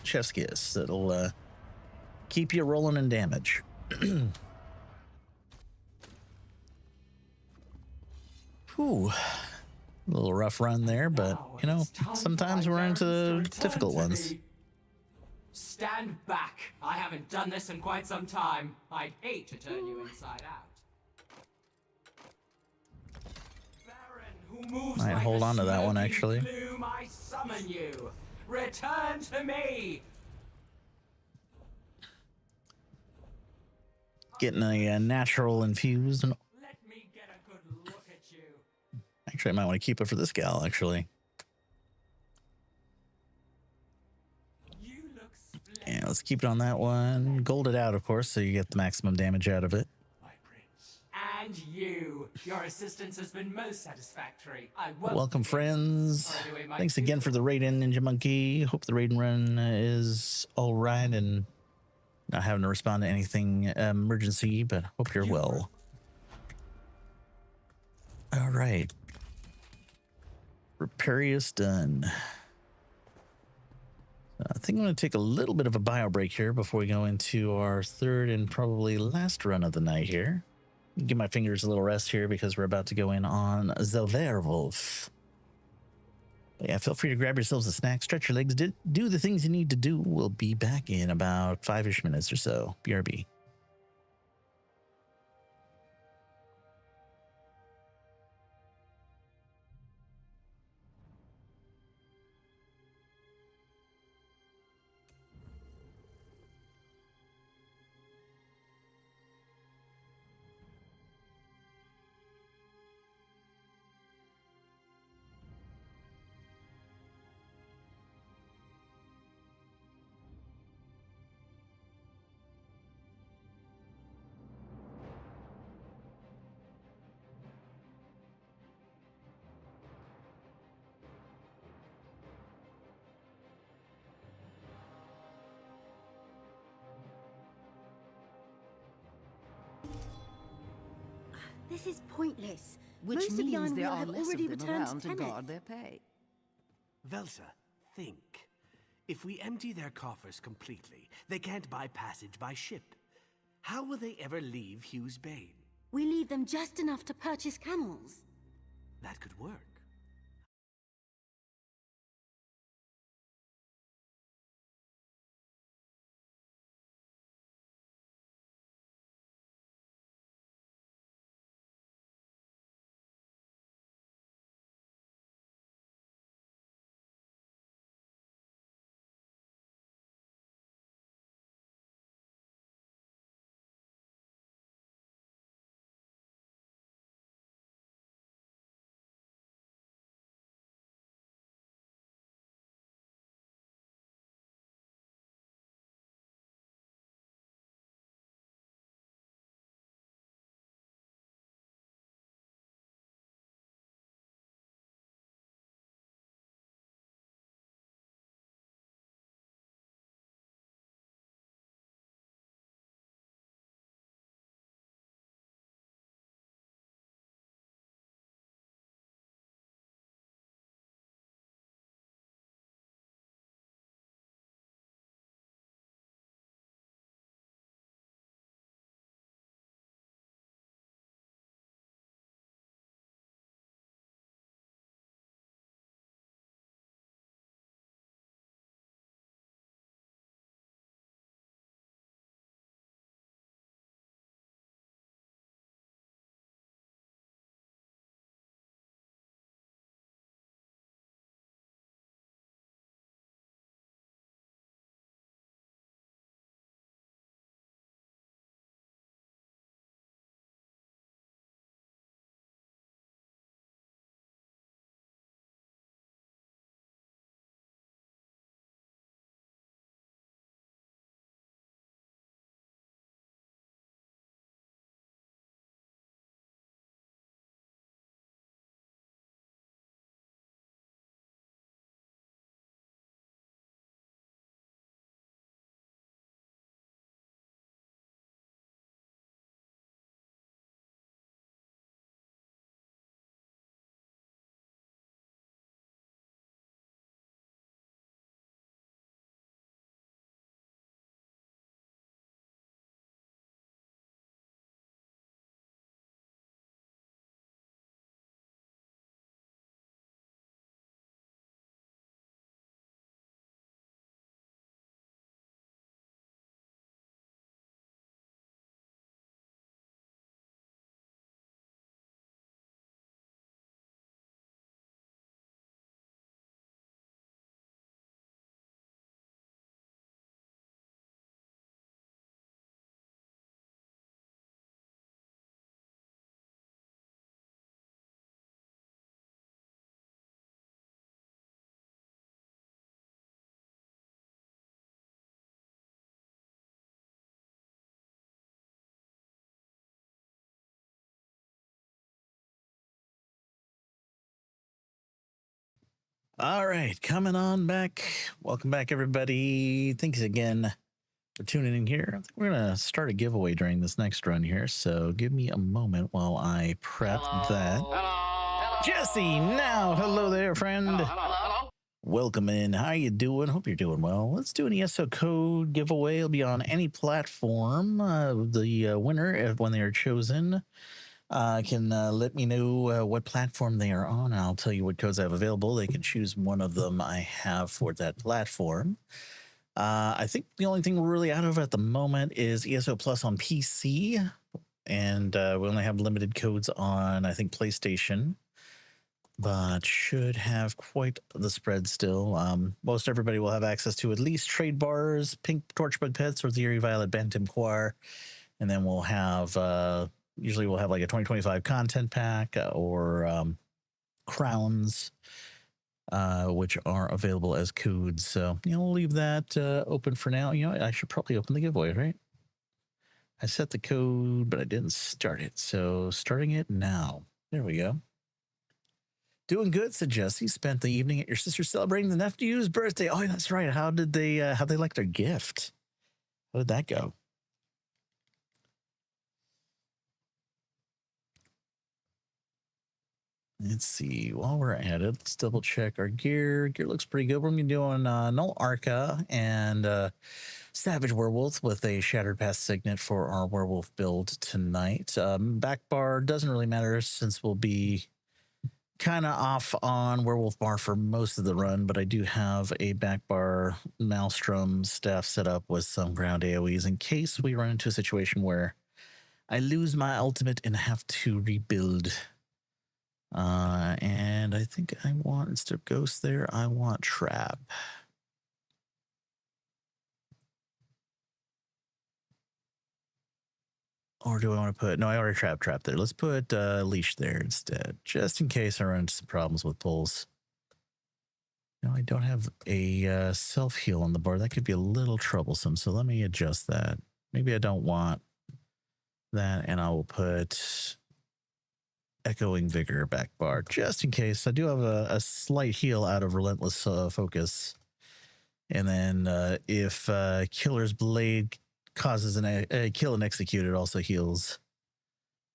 Chef's kiss. That'll keep you rolling in damage. Whew. A little rough run there, but you know, sometimes we're into difficult ones. Stand back. I haven't done this in quite some time. I'd hate to turn you inside out. Baron, who moves Might like hold a on to that one, smoky actually. Plume, I summon you. Return to me. Getting a natural infused. Let me get a good look at you. Actually, I might want to keep it for this gal, actually. Yeah, let's keep it on that one. Gold it out, of course, so you get the maximum damage out of it. My prince. And you. Your assistance has been most satisfactory. Welcome, friends. Thanks again for the raid in, Ninja Monkey. Hope the raid and run is all right and not having to respond to anything emergency, but hope you're well. All right. Reparius done. I think I'm going to take a little bit of a bio break here before we go into our third and probably last run of the night here. Give my fingers a little rest here because we're about to go in on the Werewolf. But yeah, feel free to grab yourselves a snack, stretch your legs, do the things you need to do. We'll be back in about 5-ish minutes or so. BRB. This is pointless. Which Most of the means iron there will are have less already of them returned around to to Teneth. guard their pay. Velsa, think. If we empty their coffers completely, they can't buy passage by ship. How will they ever leave Hugh's Bane? We leave them just enough to purchase camels. That could work. All right, coming on back. Welcome back, everybody. Thanks again for tuning in here. I think we're going to start a giveaway during this next run here, so give me a moment while I prep that. Jesse, now, hello there, friend. Welcome in. How you doing? Hope you're doing well. Let's do an ESO code giveaway. It'll be on any platform. The winner, when they are chosen, can let me know what platform they are on. I'll tell you what codes I have available. They can choose one of them I have for that platform. I think the only thing we're really out of at the moment is ESO Plus on PC. And we only have limited codes on, I think, PlayStation. But should have quite the spread still. Most everybody will have access to at least trade bars, pink torchbug pets, or the Eerie Violet Bantam Quar. And then we'll have... usually we'll have like a 2025 content pack or crowns, which are available as codes. So, we'll leave that open for now. I should probably open the giveaway, right? I set the code, but I didn't start it. So starting it now. There we go. Doing good, said Jesse. Spent the evening at your sister celebrating the nephew's birthday. Oh, that's right. How'd they like their gift? How did that go? Let's see. While we're at it, let's double check our gear. Gear looks pretty good. We're gonna be doing Null Arca and Savage Werewolf with a Shattered Past Signet for our werewolf build tonight. Back bar doesn't really matter since we'll be kind of off on Werewolf Bar for most of the run, but I do have a back bar Maelstrom staff set up with some ground AoEs in case we run into a situation where I lose my ultimate and have to rebuild. And I think I want, instead of Ghost there, I want Trap. Or do I want to put, no, I already trap there. Let's put Leash there instead, just in case I run into some problems with pulls. No, I don't have a self-heal on the board. That could be a little troublesome, so let me adjust that. Maybe I don't want that, and I will put Echoing Vigor back bar, just in case. I do have a slight heal out of Relentless Focus. And then if Killer's Blade causes a kill and execute, it also heals,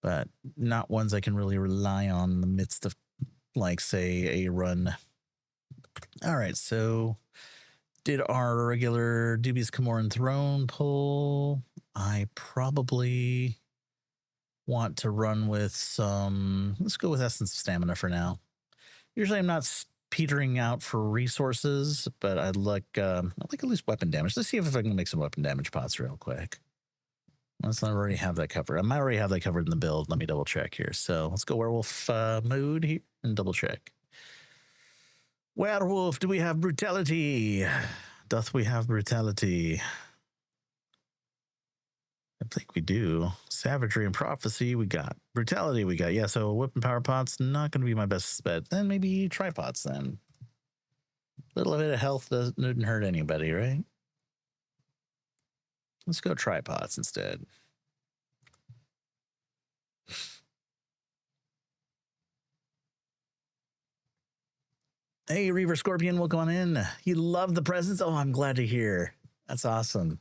but not ones I can really rely on in the midst of, like, say, a run. All right, so did our regular Dubious Camoran Throne pull. I probably want to run with some, let's go with Essence of Stamina for now. Usually I'm not petering out for resources, but I'd like at least weapon damage. Let's see if I can make some weapon damage pots real quick. Let's not already have that covered. I might already have that covered in the build. Let me double check here. So let's go werewolf mode here and double check. Werewolf, do we have brutality? Doth we have brutality? I think we do. Savagery and prophecy, we got. Brutality, we got. Yeah, so weapon power pot's not going to be my best bet. Then maybe tripods then. A little bit of health doesn't hurt anybody, right? Let's go tripods instead. Hey, Reaver Scorpion, welcome on in. You love the presents? Oh, I'm glad to hear. That's awesome.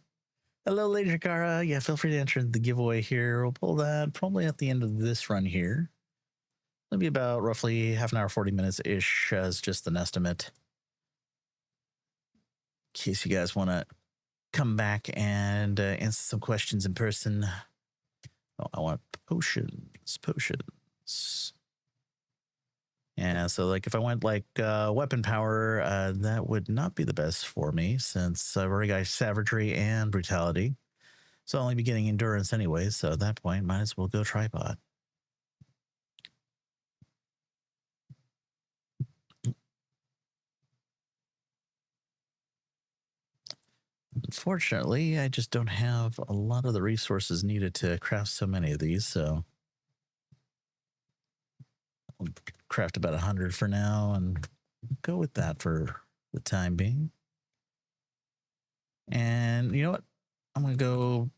Hello, Lady Jakara. Yeah, feel free to enter the giveaway here. We'll pull that probably at the end of this run here. Maybe about roughly half an hour, 40 minutes-ish as just an estimate. In case you guys want to come back and answer some questions in person. Oh, I want potions. Yeah, so like if I went like weapon power, that would not be the best for me since I've already got savagery and brutality. So I'll only be getting endurance anyway, so at that point, might as well go tripod. Unfortunately, I just don't have a lot of the resources needed to craft so many of these, so I'll craft about 100 for now and go with that for the time being. And you know what? I'm going to go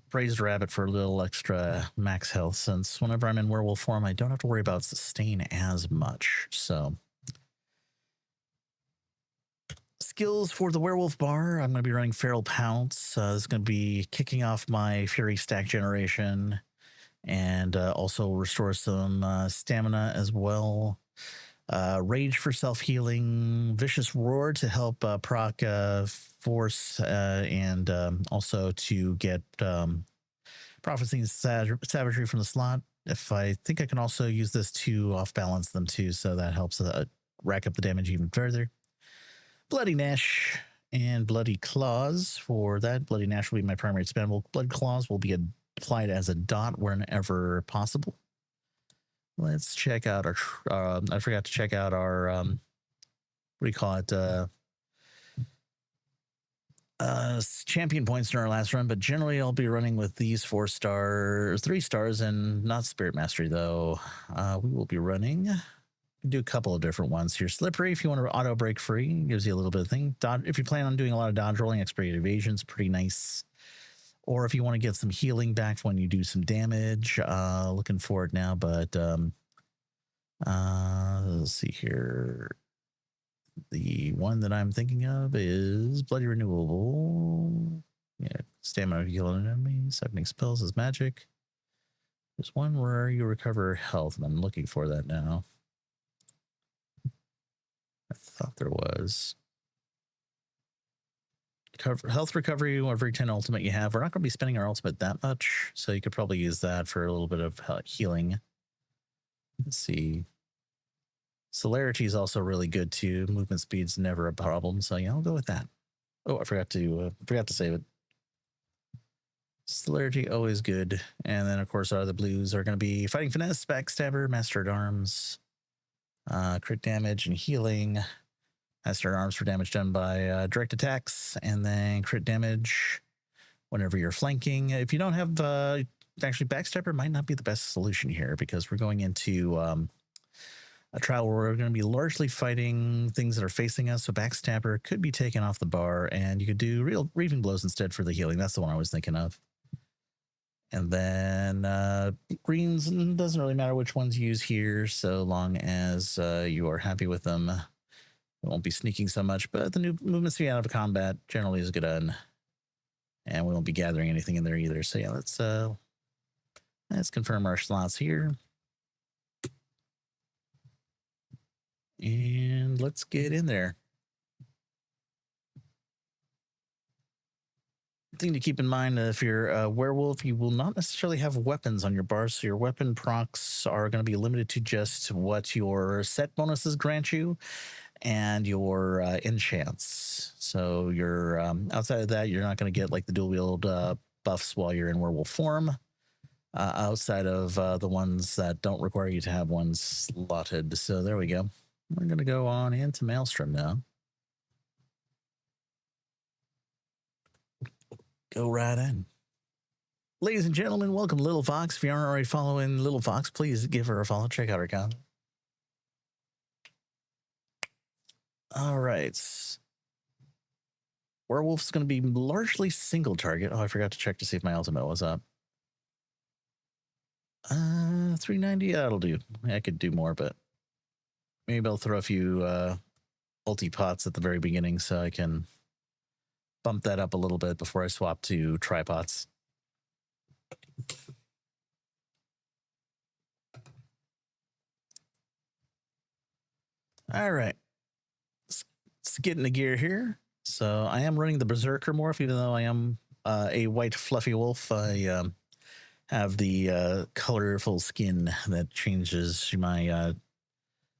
Braised Rabbit for a little extra max health, since whenever I'm in werewolf form, I don't have to worry about sustain as much. So skills for the werewolf bar, I'm going to be running Feral Pounce. This is going to be kicking off my Fury stack generation and also restore some stamina as well. Rage for self-healing, Vicious Roar to help proc force and also to get Prophecy and Savagery from the slot. If I think I can also use this to off-balance them too, so that helps rack up the damage even further. Bloody Gnash and Bloody Claws. For that, Bloody Gnash will be my primary expendable. Blood Claws will be applied as a dot whenever possible. Let's check out our, I forgot to check out our, what do you call it, champion points in our last run, but generally I'll be running with these 3 stars, and not Spirit Mastery though. We will be running, do a couple of different ones here. Slippery, if you want to auto break free, gives you a little bit of thing. If you plan on doing a lot of dodge rolling, expert evasion is pretty nice. Or if you want to get some healing back when you do some damage, looking for it now, but let's see here. The one that I'm thinking of is Bloody Renewable. Yeah, stamina healing enemies, siphoning spells as magic. There's one where you recover health, and I'm looking for that now. thought there was. Health recovery every 10 ultimate you have. We're not going to be spending our ultimate that much, so you could probably use that for a little bit of healing. Let's see. Celerity is also really good too. Movement speed's never a problem, so yeah, I'll go with that. Oh, I forgot to save it. Celerity always good, and then of course our other blues are going to be fighting finesse, backstabber, master at arms, crit damage and healing. Master at arms for damage done by direct attacks, and then crit damage whenever you're flanking. If you don't have actually backstabber might not be the best solution here because we're going into a trial where we're going to be largely fighting things that are facing us. So backstabber could be taken off the bar, and you could do real reaving blows instead for the healing. That's the one I was thinking of. And then greens, doesn't really matter which ones you use here, so long as you are happy with them. It won't be sneaking so much, but the new movement speed out of combat generally is good on, and we won't be gathering anything in there either. So yeah, let's confirm our slots here. And let's get in there. Thing to keep in mind, if you're a werewolf, you will not necessarily have weapons on your bar, so your weapon procs are going to be limited to just what your set bonuses grant you and your enchants. So you're outside of that, you're not going to get like the dual wield buffs while you're in werewolf form. Outside of the ones that don't require you to have one slotted. So there we go. We're going to go on into Maelstrom now. Go right in. Ladies and gentlemen, welcome to Little Fox. If you aren't already following Little Fox, please give her a follow. Check out her content. All right. Werewolf's going to be largely single target. Oh, I forgot to check to see if my ultimate was up. 390, that'll do. I could do more, but maybe I'll throw a few ulti pots at the very beginning so I can bump that up a little bit before I swap to tripods. All right. Let's get into gear here. So I am running the Berserker morph, even though I am a white fluffy wolf. I have the colorful skin that changes my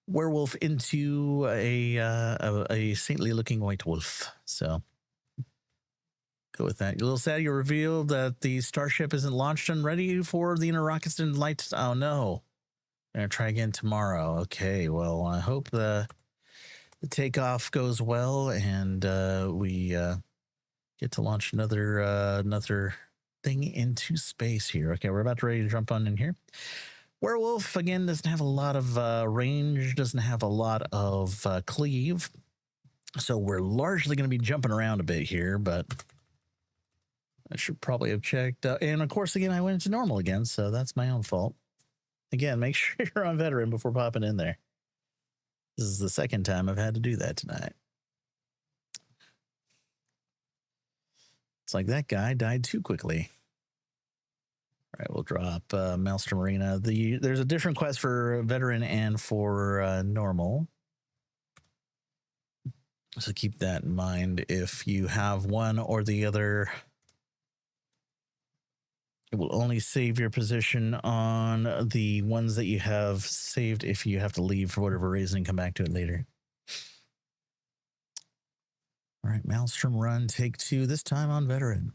werewolf into a saintly looking white wolf. So go with that. You're a little sad you revealed that the starship isn't launched and ready for the inner rockets and lights. Oh no. I'm gonna try again tomorrow. Okay, well, I hope the takeoff goes well and we get to launch another thing into space here. Okay, we're about to ready to jump on in here. Werewolf, again, doesn't have a lot of range, doesn't have a lot of cleave. So we're largely going to be jumping around a bit here, but I should probably have checked. And of course, again, I went into normal again, so that's my own fault. Again, make sure you're on veteran before popping in there. This is the second time I've had to do that tonight. It's like that guy died too quickly. All right, we'll drop Maelstrom Arena. There's a different quest for veteran and for normal. So keep that in mind. If you have one or the other, it will only save your position on the ones that you have saved if you have to leave for whatever reason and come back to it later. All right, Maelstrom run, take 2, this time on veteran.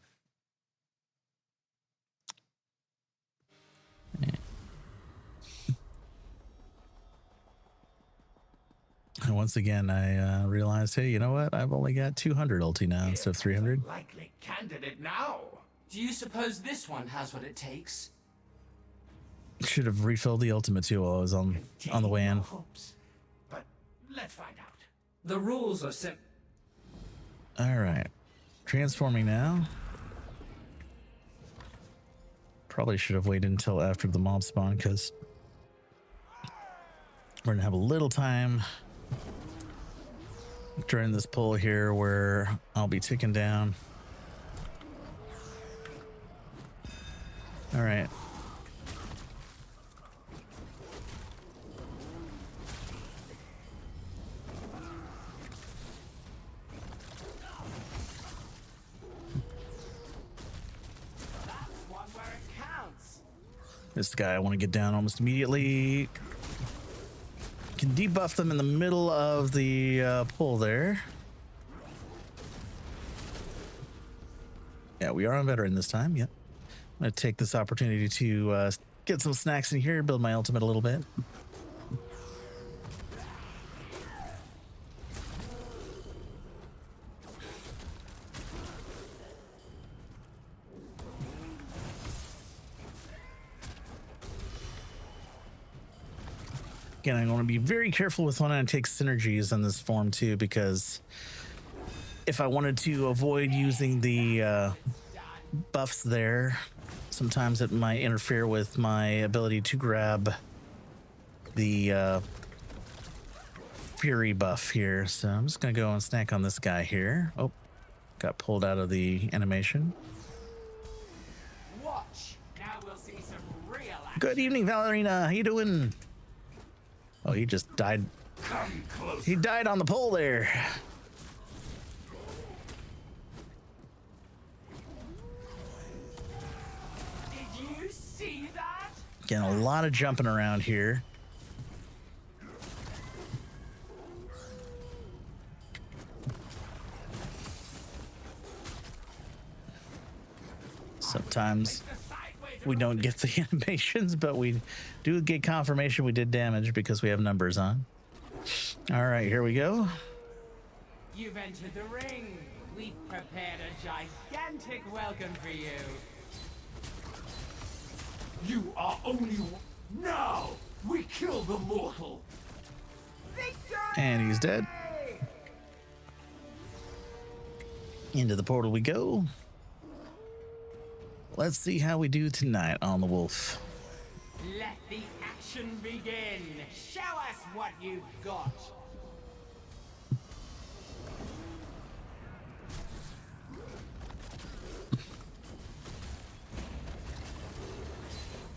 And once again, I realized, hey, you know what? I've only got 200 ulti now instead of 300. Likely candidate now. Do you suppose this one has what it takes? Should have refilled the ultimate too while I was on the way in. Hopes. But let's find out. The rules are simple. All right, transforming now. Probably should have waited until after the mob spawn because we're gonna have a little time during this pull here where I'll be ticking down. All right. This guy I want to get down almost immediately. Can debuff them in the middle of the pull there. Yeah, we are on veteran this time. Yep. I'm going to take this opportunity to get some snacks in here, build my ultimate a little bit. Again, I'm going to be very careful with when I take synergies in this form too, because if I wanted to avoid using the buffs there, sometimes it might interfere with my ability to grab the fury buff here. So I'm just going to go and snack on this guy here. Oh, got pulled out of the animation. Watch. Now we'll see some real action. Good evening, Valerina. How you doing? Oh, he just died. Come close. He died on the pole there. Did you see that? Getting a lot of jumping around here. Sometimes we don't get the animations, but we do get confirmation we did damage because we have numbers on. All right, here we go. You've entered the ring. We've prepared a gigantic welcome for you. You are only one. Now we kill the mortal. Victory! And he's dead. Into the portal we go. Let's see how we do tonight on the wolf. Let the action begin. Show us what you've got.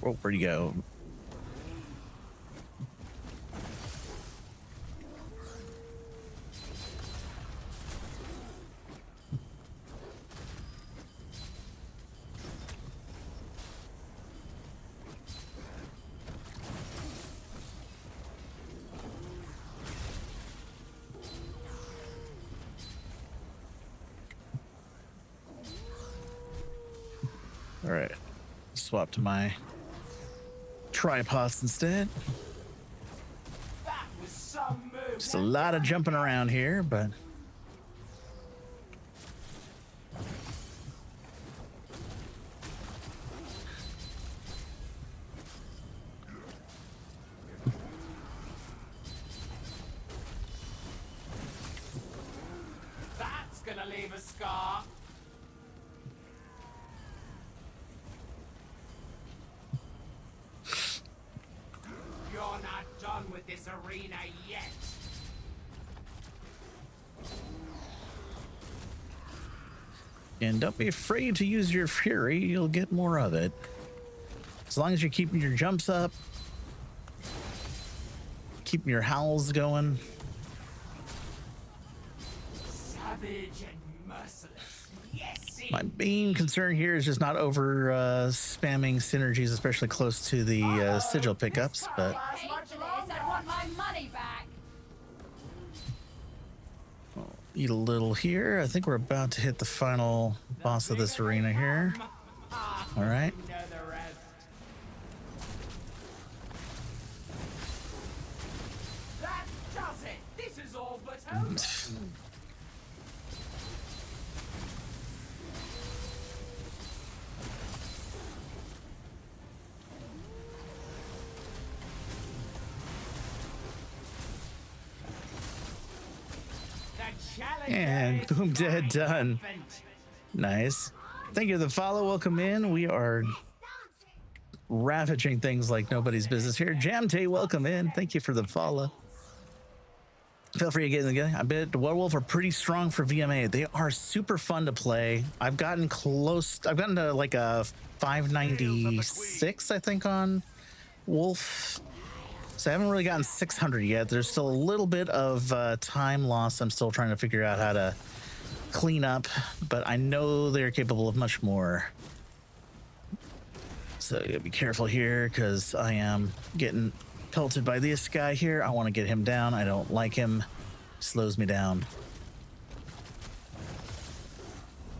Oh, where'd he go? All right, swap to my tripods instead. That was some move. Just a lot of jumping around here, but That's gonna leave a scar. You're not done with this arena yet. and don't be afraid to use your fury, you'll get more of it. As long as you're keeping your jumps up, keeping your howls going. Savage and merciless. Yes, My main concern here is just not over spamming synergies, especially close to the sigil pickups, but I want my money back. eat a little here. I think we're about to hit the final boss of this arena here. All right. You know the rest. That does it. This is all but over. And boom, dead, done. Nice. Thank you for the follow. Welcome in. We are ravaging things like nobody's business here. Jamte, welcome in. Thank you for the follow. Feel free to get in the game. I bet the werewolf are pretty strong for VMA. They are super fun to play. I've gotten close. I've gotten to like a 596, I think, on wolf. So I haven't really gotten 600 yet. There's still a little bit of time loss. I'm still trying to figure out how to clean up, but I know they're capable of much more. So you gotta be careful here because I am getting pelted by this guy here. I want to get him down. I don't like him. Slows me down.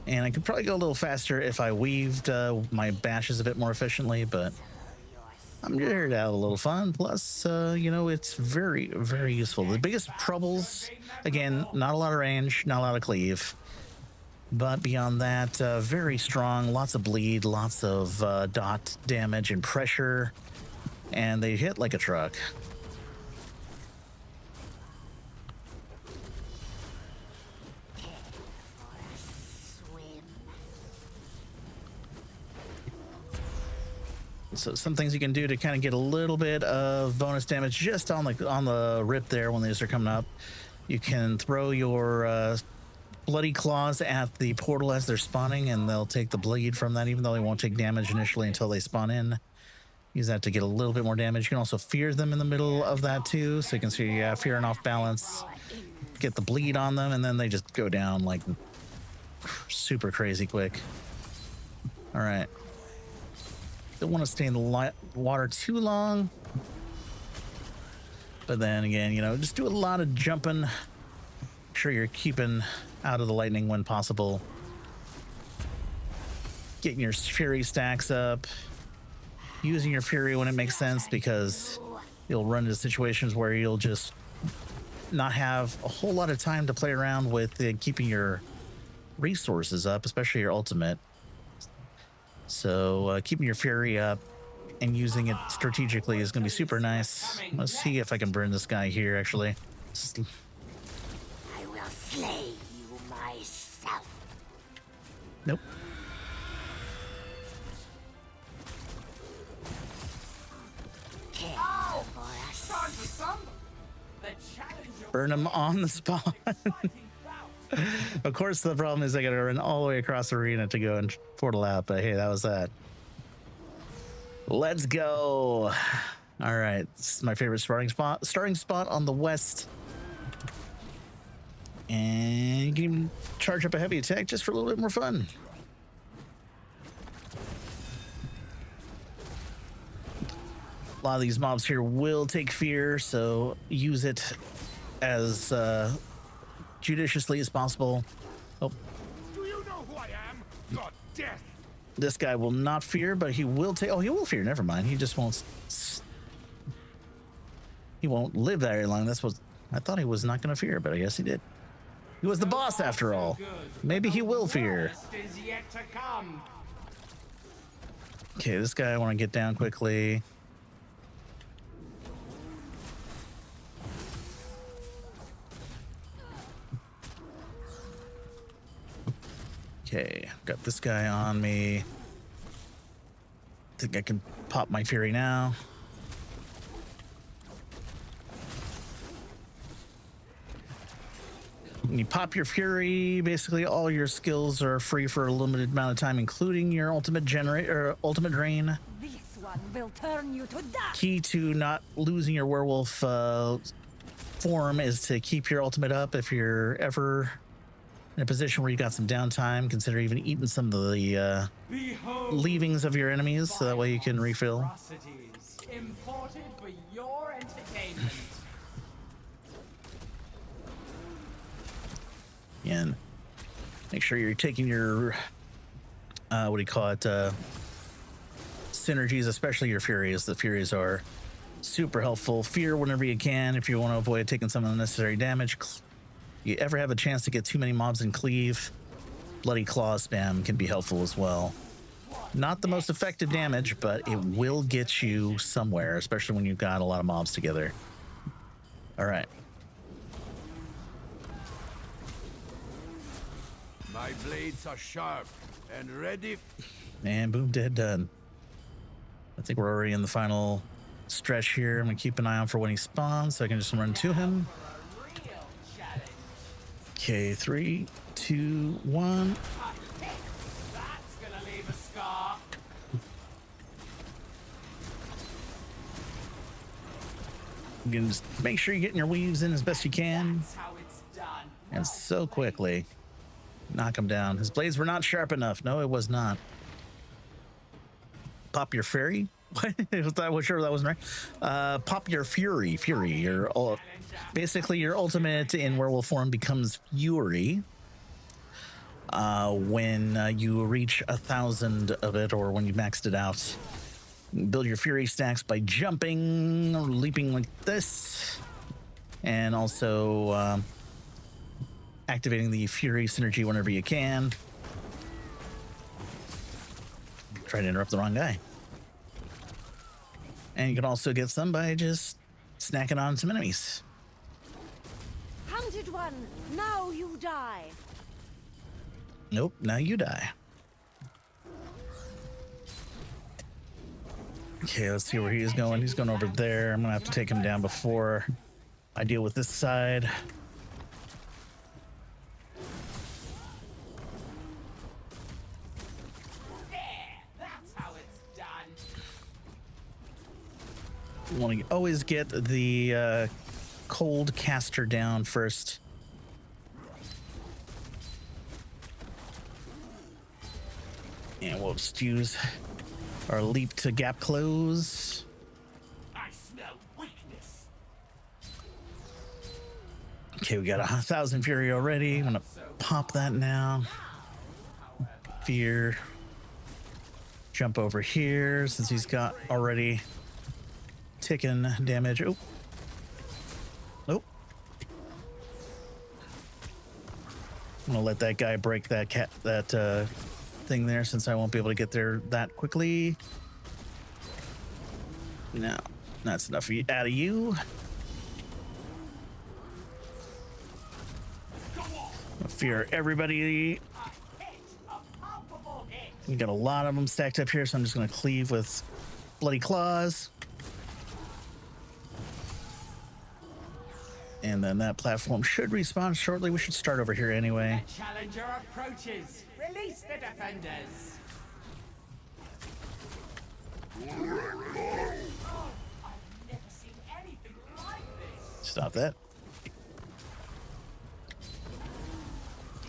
And I could probably go a little faster if I weaved my bashes a bit more efficiently, but I'm here to have a little fun. Plus, you know, it's very, very useful. The biggest troubles, again, not a lot of range, not a lot of cleave. But beyond that, very strong, lots of bleed, lots of dot damage and pressure. And they hit like a truck. So some things you can do to kind of get a little bit of bonus damage just on the rip there when these are coming up. You can throw your bloody claws at the portal as they're spawning, and they'll take the bleed from that, even though they won't take damage initially until they spawn in. Use that to get a little bit more damage. You can also fear them in the middle of that too, so you can see fear and off balance. Get the bleed on them, and then they just go down like super crazy quick. All right. Don't want to stay in the water too long. But then again, you know, just do a lot of jumping. Make sure you're keeping out of the lightning when possible. Getting your fury stacks up. Using your fury when it makes sense, because you'll run into situations where you'll just not have a whole lot of time to play around with keeping your resources up, especially your ultimate. So keeping your fury up and using it strategically is going to be super nice. Let's see if I can burn this guy here, actually. I will slay you myself. Nope. Oh, time for some. The challenge Burn him on the spot. Of course, the problem is I gotta run all the way across the arena to go and portal out, but hey, that was that. Let's go. All right, this is my favorite starting spot on the west. And you can even charge up a heavy attack just for a little bit more fun. A lot of these mobs here will take fear, so use it as judiciously as possible. Oh, Do you know who I am? God, death. this guy will not fear, but he will take. Oh, he will fear. Never mind. He just won't. He won't live very long. That's what I thought. He was not going to fear, but I guess he did. He was the boss after all. Maybe he will fear. is yet to come. Okay, this guy I want to get down quickly. Okay, got this guy on me. Think I can pop my fury now. When you pop your fury, basically all your skills are free for a limited amount of time, including your ultimate ultimate drain. This one will turn you to dust. Key to not losing your werewolf form is to keep your ultimate up. If you're ever in a position where you got some downtime, consider even eating some of the leavings of your enemies, so that way you can refill. Imported for your entertainment. And make sure you're taking your what do you call it, synergies, especially your furies. The furies are super helpful. Fear whenever you can if you want to avoid taking some unnecessary damage. You ever have a chance to get too many mobs in cleave, bloody claw spam can be helpful as well. Not the most effective damage, but it will get you somewhere, especially when you've got a lot of mobs together. All right. My blades are sharp and ready. And boom, dead, done. I think we're already in the final stretch here. I'm gonna keep an eye on for when he spawns so I can just run to him. Okay, 3, 2, 1. That's gonna leave a scar. You can just make sure you're getting your weaves in as best you can. That's how it's done. And so quickly. Knock him down. His blades were not sharp enough. No, it was not. pop your fairy. I was sure that wasn't right. Pop your fury. Basically your ultimate in werewolf form becomes fury when you reach 1,000 of it, or when you maxed it out. Build your fury stacks by jumping or leaping like this, and also activating the fury synergy whenever you can. Try to interrupt the wrong guy. And you can also get some by just snacking on some enemies. Hunted one, now you die. Nope, now you die. Okay, let's see where he is going. He's going over there. I'm gonna have to take him down before I deal with this side. That's how it's done. You want to always get the cold caster down first. And we'll just use our leap to gap close. I smell weakness. Okay, we got 1,000 fury already. I'm gonna pop that now. Fear. Jump over here since he's got already taken damage. Oh. Nope. I'm gonna let that guy break that thing there, since I won't be able to get there that quickly. No, that's enough out of you. Fear everybody. We got a lot of them stacked up here, so I'm just gonna cleave with bloody claws. And then that platform should respawn shortly. We should start over here anyway. The challenger approaches. Release the defenders. Oh, I've never seen anything like this. Stop that.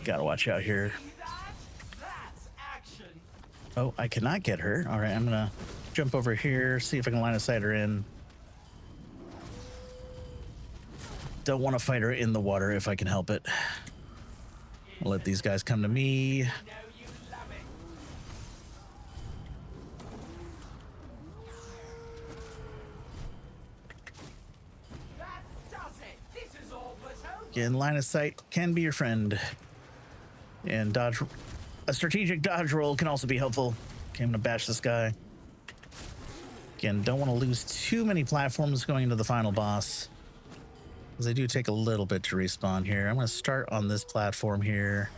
Gotta watch out here. See that? That's action. Oh, I cannot get her. All right, I'm gonna jump over here, see if I can line of sight her in. Don't want to fight her in the water if I can help it. I'll let these guys come to me. No, you love it. That does it. This is all but over. Again, line of sight can be your friend. And dodge, a strategic dodge roll can also be helpful. Okay, I'm gonna bash this guy. Again, don't want to lose too many platforms going into the final boss, because they do take a little bit to respawn here. I'm gonna start on this platform here.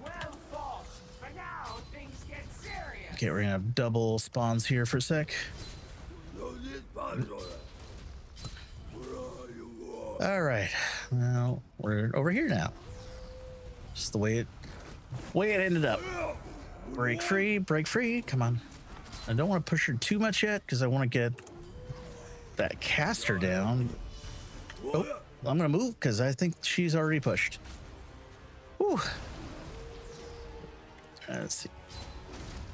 Well fought. But now things get serious. Okay, we're gonna have double spawns here for a sec. All right, well, we're over here now. Just the way it ended up. Break free, come on. I don't want to push her too much yet, because I want to get that caster down. Oh, I'm gonna move because I think she's already pushed. Whew. Let's see.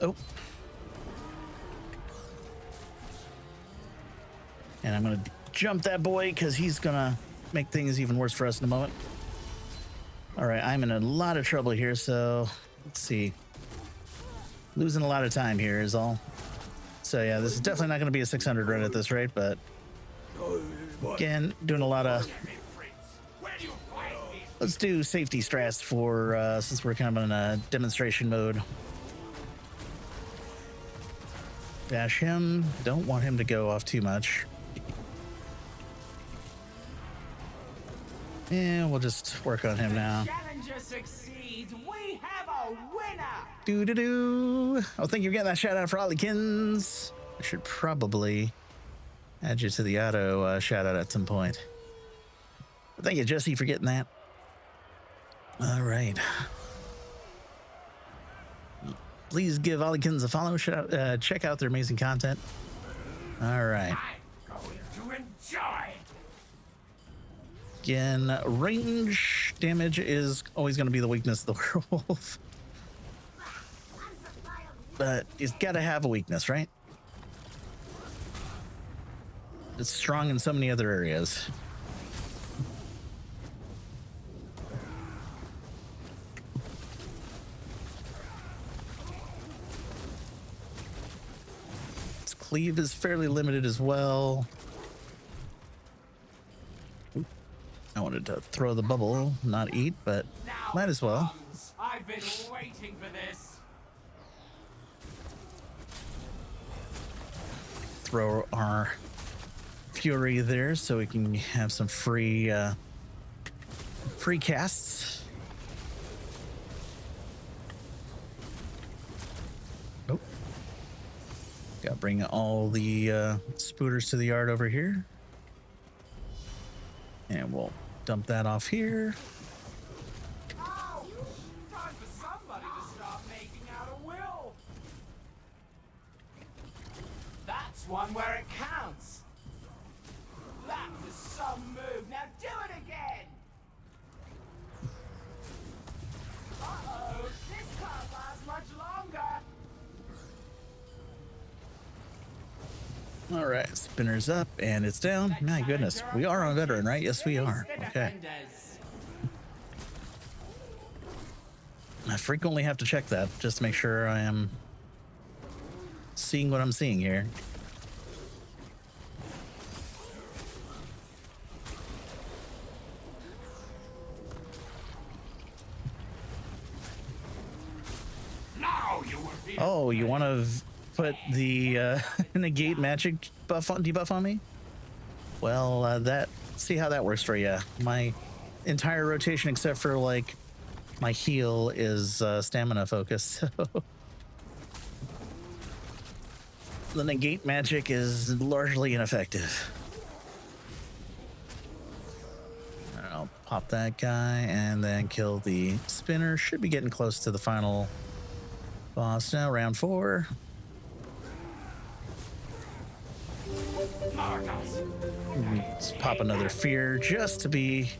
Oh. And I'm gonna jump that boy because he's gonna make things even worse for us in a moment. All right, I'm in a lot of trouble here, so let's see. Losing a lot of time here is all. So yeah, this is definitely not gonna be a 600 run at this rate, but again, doing a lot of. Let's do safety strats for since we're kind of in a demonstration mode. Dash him. Don't want him to go off too much. Yeah, we'll just work on him now. Challenger succeeds. We have a winner. Do. Oh, thank you for getting that shout out for Ollykins. I should probably add you to the auto shout out at some point. Thank you, Jesse, for getting that. All right. Please give Ollykins a follow. Check out their amazing content. All right. I'm going to enjoy. Again, range damage is always going to be the weakness of the werewolf. but he's got to have a weakness, right? It's strong in so many other areas. Its cleave is fairly limited as well. Oop. I wanted to throw the bubble, not eat, but might as well. I've been waiting for this. Throw our fury there so we can have some free casts. Nope. Gotta bring all the spooters to the yard over here. And we'll dump that off here. Oh, time for somebody to start making out a will. That's one where it counts. That was some move. Now do it again. Uh-oh, this can't last much longer. All right, spinner's up and it's down. My goodness, we are on veteran, right? Yes, we are. Okay. I frequently have to check that just to make sure I am seeing what I'm seeing here. Now you will be. Oh, you want to put the negate magic debuff on me? Well, see how that works for you. My entire rotation, except for like my heal, is stamina focused. So the negate magic is largely ineffective. I'll pop that guy and then kill the spinner. Should be getting close to the final boss now, round 4. Let's pop another fear just to be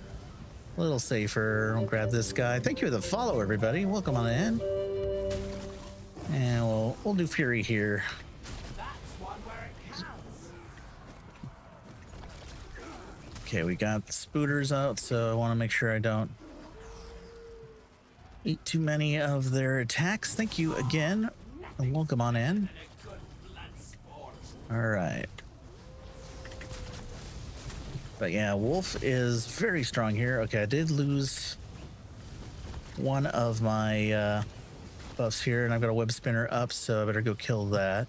a little safer. I'll grab this guy. Thank you for the follow, everybody. Welcome on in. And we'll do fury here. That's one where it counts. Okay, we got the spooters out, so I want to make sure I don't eat too many of their attacks. Thank you again, and welcome on in. All right. But yeah, Wolf is very strong here. Okay, I did lose one of my buffs here, and I've got a web spinner up, so I better go kill that.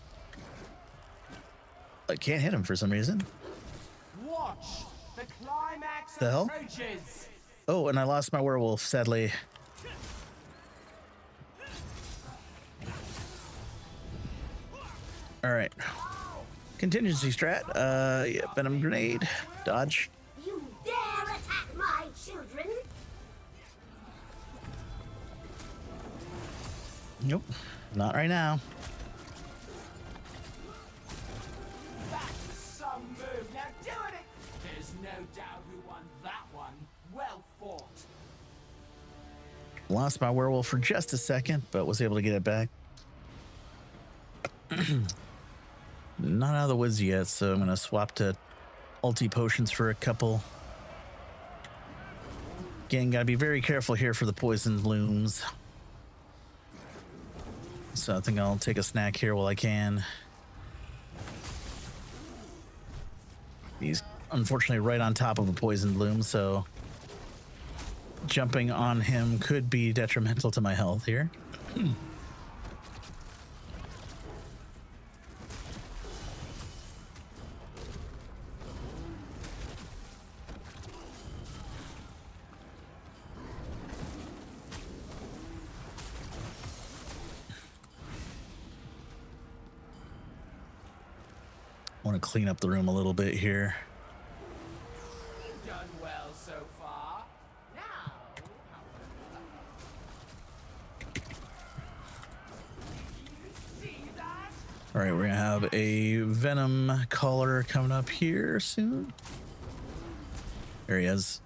I can't hit him for some reason. Watch the climax The hell? approaches. Oh, and I lost my werewolf, sadly. All right. Contingency strat. Yeah, venom grenade. Dodge. You dare attack my children? Nope. Not right now. That's some move. Now do it. There's no doubt who won that one. Well fought. Lost my werewolf for just a second, but was able to get it back. Not out of the woods yet, so I'm going to swap to ulti potions for a couple. Again, got to be very careful here for the poison looms. So I think I'll take a snack here while I can. He's unfortunately right on top of a poison loom, so jumping on him could be detrimental to my health here. Want to clean up the room a little bit here. Done well so far. Now, see that? All right, we're gonna have a venom caller coming up here soon. There he is.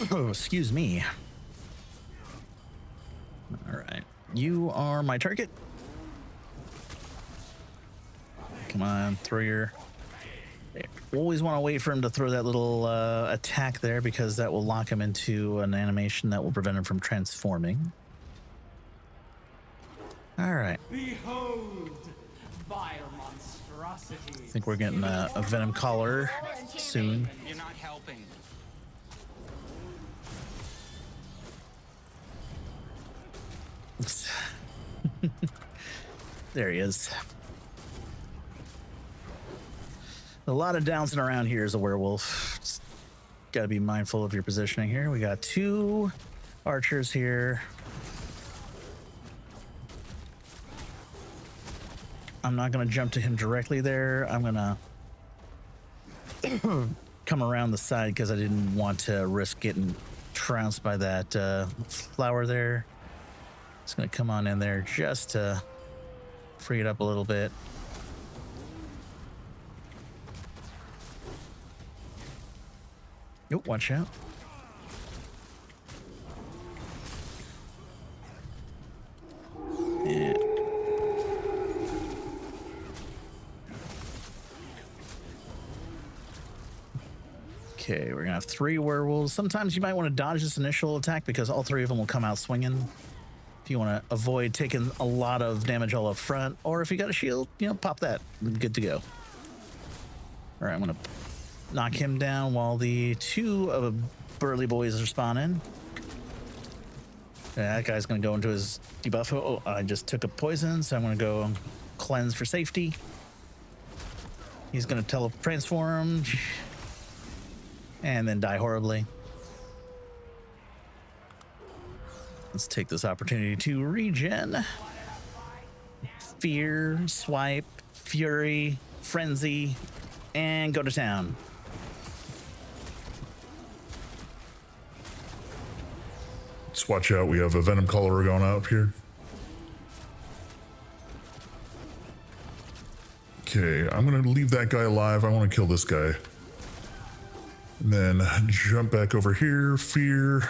Oh, excuse me. You are my target. Come on, throw your... Always want to wait for him to throw that little attack there, because that will lock him into an animation that will prevent him from transforming. All right. Behold, vile monstrosities. I think we're getting a Venom Collar soon. You're not helping. There he is. A lot of bouncing around here as a werewolf. Just gotta be mindful of your positioning here. We got 2 archers here. I'm not gonna jump to him directly there. I'm gonna come around the side because I didn't want to risk getting trounced by that flower there. Just gonna come on in there just to free it up a little bit. Oh, watch out. Yeah. Okay, we're gonna have 3 werewolves. Sometimes you might want to dodge this initial attack because all 3 of them will come out swinging. If you want to avoid taking a lot of damage all up front, or if you got a shield, you know, pop that. Good to go. All right, I'm gonna knock him down while the 2 burly boys are spawning. Yeah, that guy's gonna go into his debuff. Oh, I just took a poison, so I'm gonna go cleanse for safety. He's gonna transform and then die horribly. Let's take this opportunity to regen. Fear, swipe, fury, frenzy, and go to town. Just watch out, we have a Venom Collar going out here. Okay, I'm gonna leave that guy alive. I want to kill this guy. And then jump back over here, fear.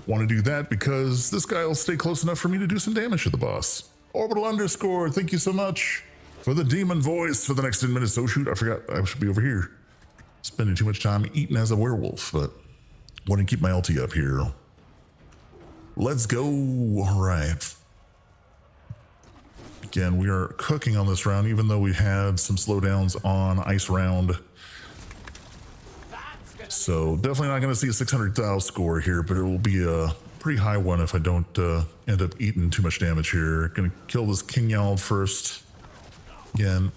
Want to do that because this guy will stay close enough for me to do some damage to the boss. Orbital underscore, thank you so much for the demon voice for the next 10 minutes. Oh shoot, I forgot I should be over here. Spending too much time eating as a werewolf, but want to keep my LT up here. Let's go. All right. Again, we are cooking on this round, even though we had some slowdowns on ice round. So definitely not going to see a 600,000 score here, but it will be a pretty high one if I don't end up eating too much damage here. Going to kill this King Yald first. Again,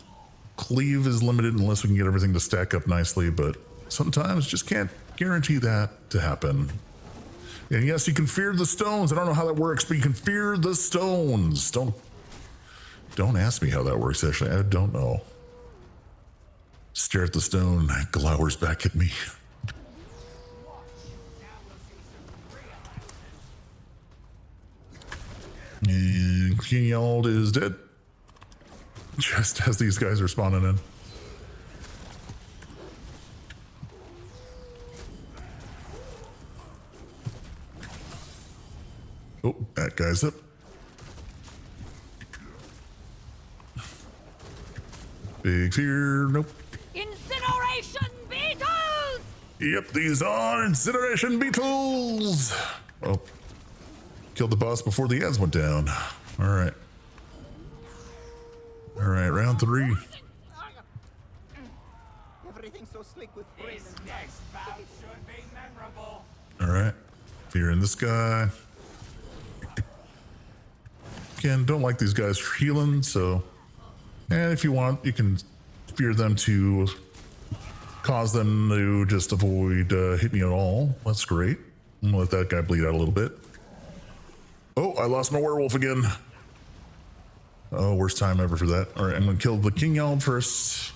cleave is limited unless we can get everything to stack up nicely, but sometimes just can't guarantee that to happen. And yes, you can fear the stones. I don't know how that works, but you can fear the stones. Don't ask me how that works, actually. I don't know. Stare at the stone, glowers back at me. And King Yald is dead. Just as these guys are spawning in. Oh, that guy's up. Big fear, nope. Incineration beetles! Yep, these are incineration beetles. Oh, killed the boss before the ads went down. All right. All right, round 3. Everything's so slick with This next bout should be memorable. All right, fearing this guy. Again, don't like these guys for healing, so and if you want, you can fear them to cause them to just avoid hitting me at all. That's great. I'm gonna let that guy bleed out a little bit. Oh, I lost my werewolf again. Oh, worst time ever for that. All right, I'm gonna kill the King Yald first,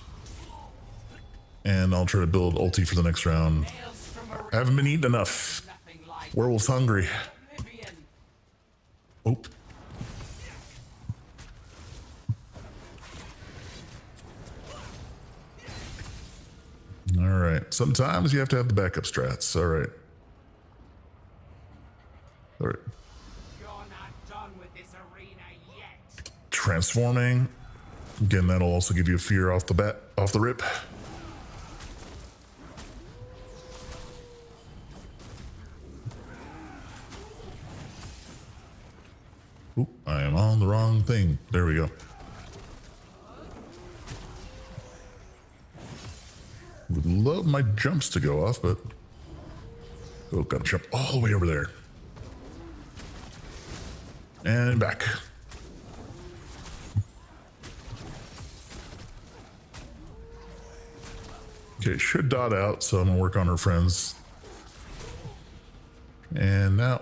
and I'll try to build ulti for the next round. I haven't been eating enough. Werewolf's hungry. Oh. All right, sometimes you have to have the backup strats. All right, All right. You're not done with this arena yet. Transforming. Again, that'll also give you a fear off the rip. Oop, I am on the wrong thing. There we go. Would love my jumps to go off, but oh, gotta jump all the way over there. And back. Okay, should dot out, so I'm gonna work on her friends. And now,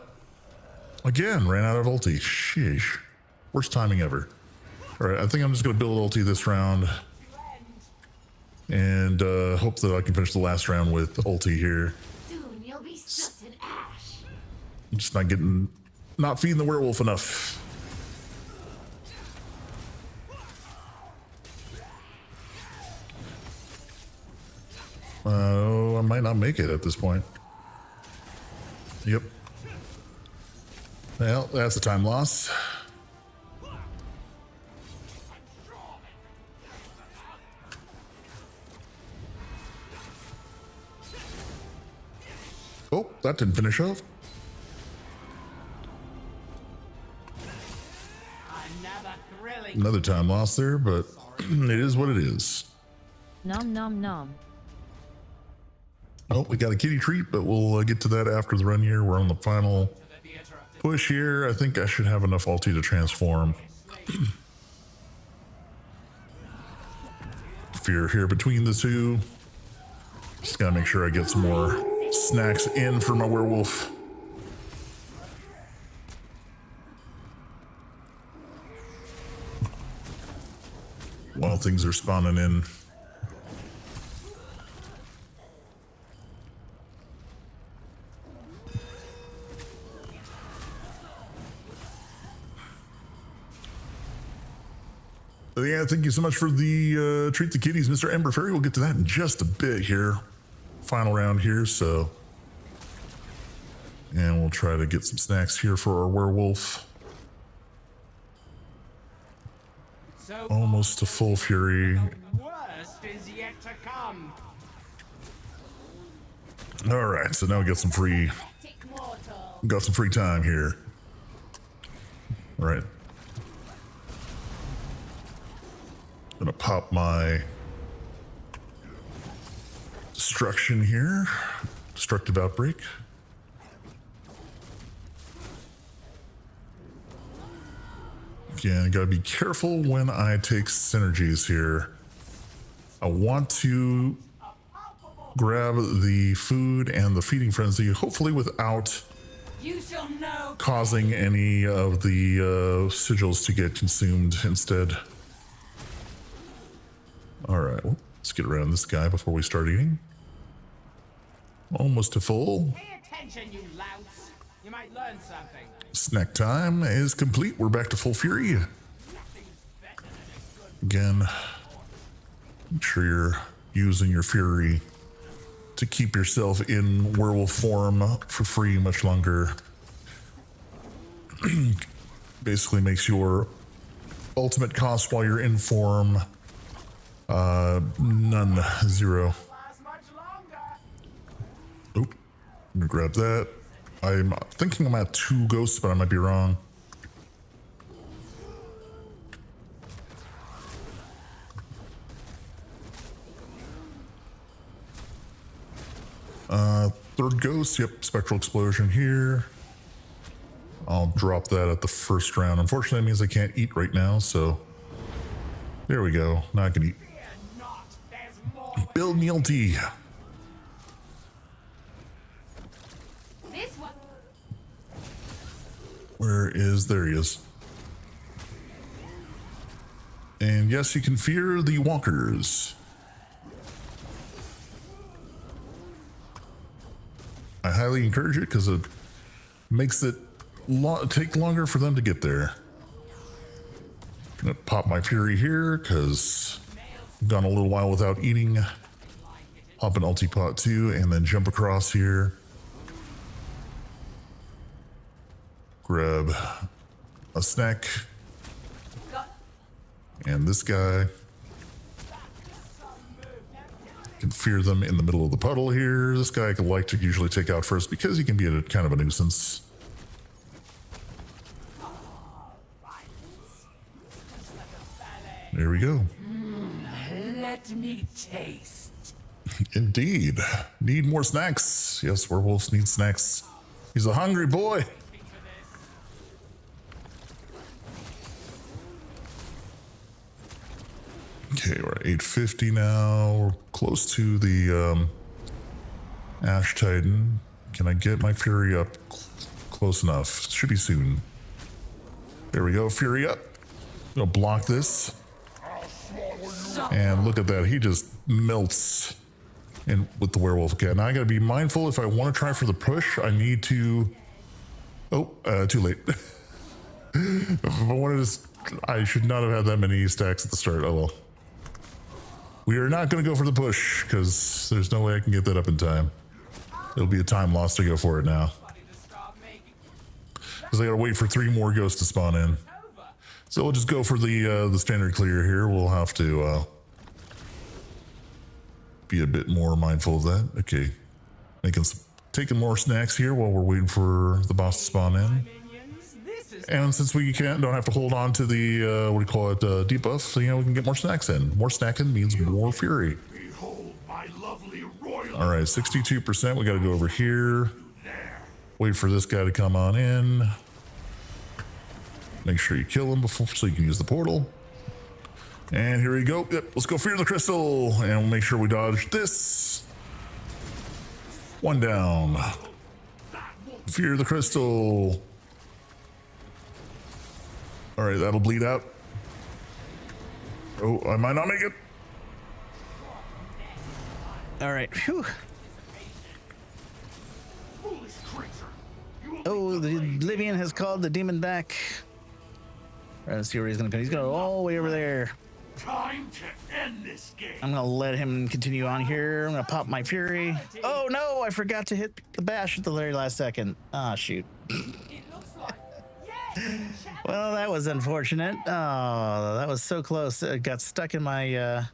again, ran out of ulti. Sheesh. Worst timing ever. All right, I think I'm just gonna build ulti this round. And hope that I can finish the last round with ulti here. Soon you'll be soot and ash. I'm just not feeding the werewolf enough. I might not make it at this point. Yep. Well, that's a time loss. Oh, that didn't finish off. Another time loss there, but it is what it is. Nom nom nom. Oh, we got a kitty treat, but we'll get to that after the run here. We're on the final push here. I think I should have enough ulti to transform. Fear here between the two. Just gotta make sure I get some more snacks in for my werewolf. While things are spawning in. Yeah, thank you so much for the treat the kitties, Mr. Ember Fairy. We'll get to that in just a bit here. Final round here, so. And we'll try to get some snacks here for our werewolf. So almost to full fury. the worst is yet to come. All right, so now we got some free time here. All right. Gonna pop my destruction here. Destructive outbreak. Again, gotta be careful when I take synergies here. I want to grab the food and the feeding frenzy, hopefully without causing any of the sigils to get consumed instead. All right, well, let's get around this guy before we start eating. Almost to full. Pay attention, you louts. You might learn something. Snack time is complete. We're back to full fury. Again, make sure you're using your fury to keep yourself in werewolf form for free much longer. Basically makes your ultimate cost while you're in form none, 0. Oop, I'm gonna grab that. I'm thinking I'm at 2 ghosts, but I might be wrong. Third ghost, yep, spectral explosion here. I'll drop that at the first round. Unfortunately, that means I can't eat right now, so there we go. Now I can eat. Build meal tea. Where is, there he is. And yes, you can fear the walkers. I highly encourage it because it makes it take longer for them to get there. Gonna pop my fury here because I've gone a little while without eating. Pop an ulti pot too, and then jump across here. grab a snack. And this guy. Can fear them in the middle of the puddle here. This guy I could like to usually take out first because he can be a kind of a nuisance. There we go. Let me taste. Indeed. Need more snacks. Yes, werewolves need snacks. He's a hungry boy. Okay, we're at 850 now. We're close to the Ash Titan. Can I get my Fury up close enough? Should be soon. There we go, Fury up. Gonna block this. And look at that, he just melts in with the werewolf again. Now I gotta be mindful if I want to try for the push, I need to... Oh, too late. If I wanted to... I should not have had that many stacks at the start, oh well. We are not going to go for the push because there's no way I can get that up in time. It'll be a time loss to go for it now. Because I got to wait for 3 more ghosts to spawn in. So we'll just go for the standard clear here. We'll have to be a bit more mindful of that. Okay, taking more snacks here while we're waiting for the boss to spawn in. And since we don't have to hold on to the, what do you call it, debuff, so, you know, we can get more snacks in. More snacking means more fury. All right, 62%. We got to go over here. Wait for this guy to come on in. Make sure you kill him before, so you can use the portal. And here we go. Yep, let's go fear the crystal. And we'll make sure we dodge this. 1 down. Fear the crystal. All right, that'll bleed out. Oh, I might not make it. All right. Whew. Oh, the Oblivion has called the demon back. All right, let's see where he's gonna go. He's gonna go all the way over there. Time to end this game. I'm gonna let him continue on here. I'm gonna pop my fury. Oh no, I forgot to hit the bash at the very last second. Ah, shoot. Well, that was unfortunate. Oh, that was so close. It got stuck in my,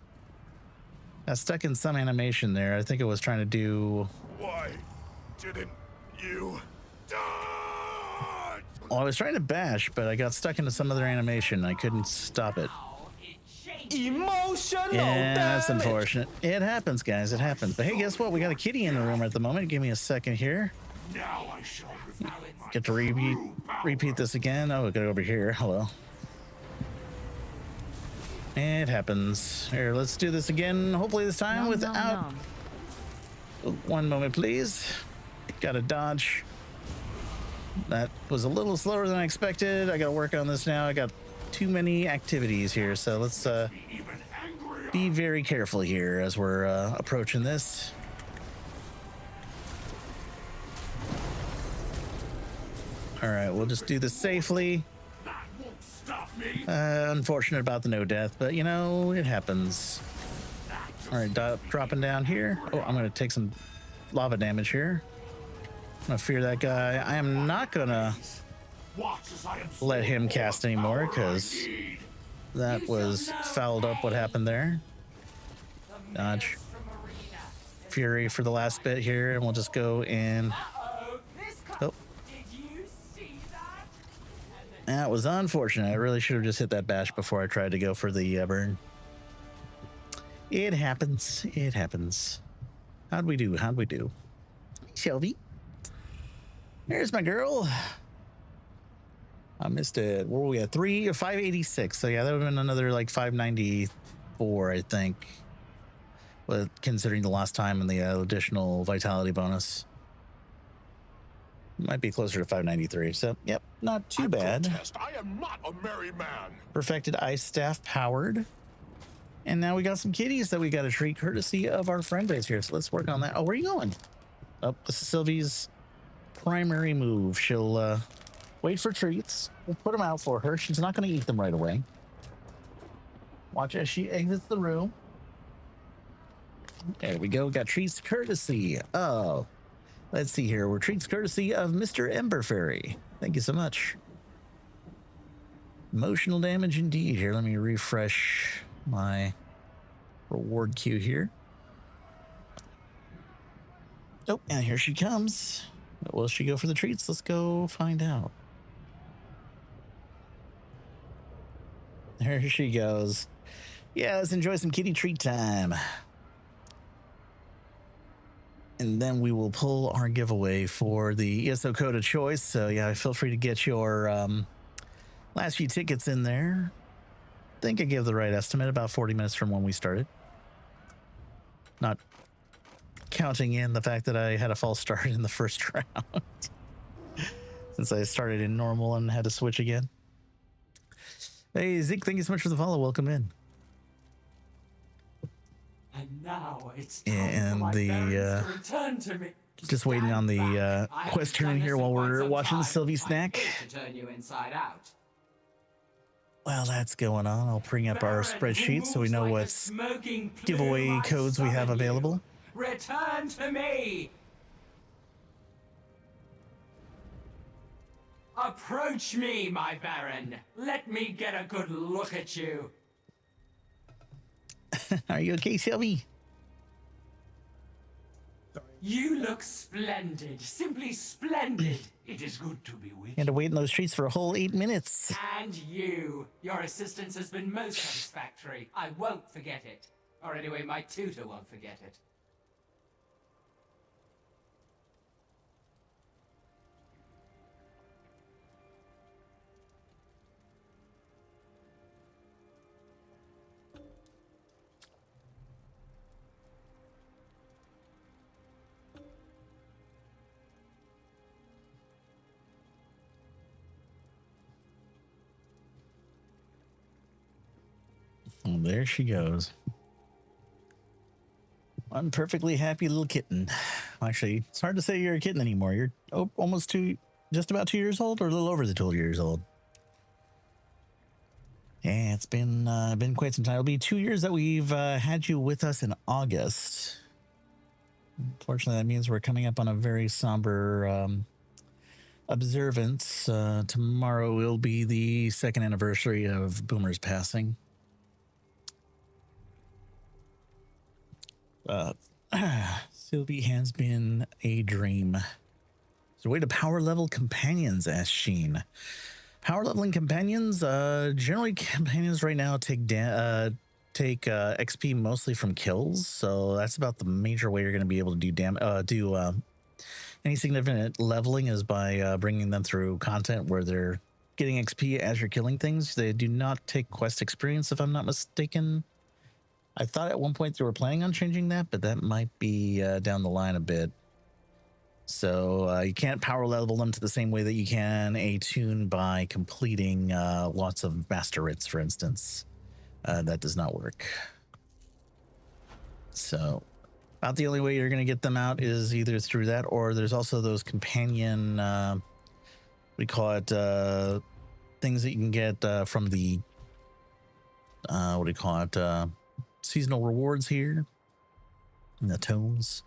got stuck in some animation there. I think it was trying to do... Why didn't you die? Well, I was trying to bash, but I got stuck into some other animation. I couldn't stop it. Emotional Yeah, that's damage. unfortunate. It happens, guys. It happens. But hey, guess what? We got a kitty in the room at the moment. Give me a second here. Now I shall reveal my Get to repeat this again. Oh, we gotta go over here. Hello. It happens. Here, let's do this again. Hopefully this time Nom, without... nom, nom. One moment, please. Gotta dodge. That was a little slower than I expected. I gotta work on this now. I got too many activities here, so let's be very careful here as we're approaching this. All right, we'll just do this safely. Unfortunate about the no death, but you know, it happens. All right, dropping down here. Oh, I'm gonna take some lava damage here. I'm gonna fear that guy. I am not gonna let him cast anymore because that was fouled up what happened there. Dodge. Fury for the last bit here, and we'll just go in. Oh. That was unfortunate. I really should have just hit that bash before I tried to go for the burn. It happens. It happens. How'd we do? How'd we do? Shelby. There's my girl. I missed it. Where were we at? 586. So yeah, that would have been another like 594, I think. Well, considering the last time and the additional vitality bonus. Might be closer to 593. So, yep, not too bad. I am not a merry man. Perfected ice staff powered. And now we got some kitties that we got to treat courtesy of our friend base here. So let's work on that. Oh, where are you going? Oh, this is Sylvie's primary move. She'll wait for treats. We'll put them out for her. She's not going to eat them right away. Watch as she exits the room. There we go. Got treats courtesy of Let's see here. Retreats courtesy of Mr. Ember Fairy. Thank you so much. Emotional damage indeed. Here, let me refresh my reward queue here. Oh, and here she comes. Will she go for the treats? Let's go find out. There she goes. Yeah, let's enjoy some kitty treat time. And then we will pull our giveaway for the ESO code of choice. So yeah, feel free to get your last few tickets in there. I think I gave the right estimate, about 40 minutes from when we started. Not counting in the fact that I had a false start in the first round. Since I started in normal and had to switch again. Hey, Zeke, thank you so much for the follow. Welcome in. And now it's time And for my the, parents to return to me. Just waiting on the quest turn here while we're watching the Sylvie snack. To turn you inside out. While that's going on, I'll bring up our spreadsheet so we know what giveaway codes we have available. Return to me! Approach me, my Baron. Let me get a good look at you. Are you okay, Sylvie? You look splendid, simply splendid. It is good to be with you. Had to wait in those streets for a whole 8 minutes. And you. Your assistance has been most satisfactory. I won't forget it. Or anyway, my tutor won't forget it. Well, there she goes. One perfectly happy little kitten. Actually, it's hard to say you're a kitten anymore. You're almost just about 2 years old, or a little over the 2 years old. Yeah, it's been quite some time. It'll be 2 years that we've had you with us in August. Unfortunately, that means we're coming up on a very somber observance. Tomorrow will be the 2nd anniversary of Boomer's passing. Sylvie has been a dream. So, way to power level companions, asked Sheen. Power leveling companions, generally companions right now take XP mostly from kills, so that's about the major way you're going to be able to do any significant leveling is by bringing them through content where they're getting XP as you're killing things. They do not take quest experience, if I'm not mistaken. I thought at one point they were planning on changing that, but that might be down the line a bit. So you can't power level them to the same way that you can a tune by completing lots of master writs, for instance. That does not work. So about the only way you're going to get them out is either through that, or there's also those companion, we call it things that you can get from the, what do you call it? Seasonal rewards here in the tomes.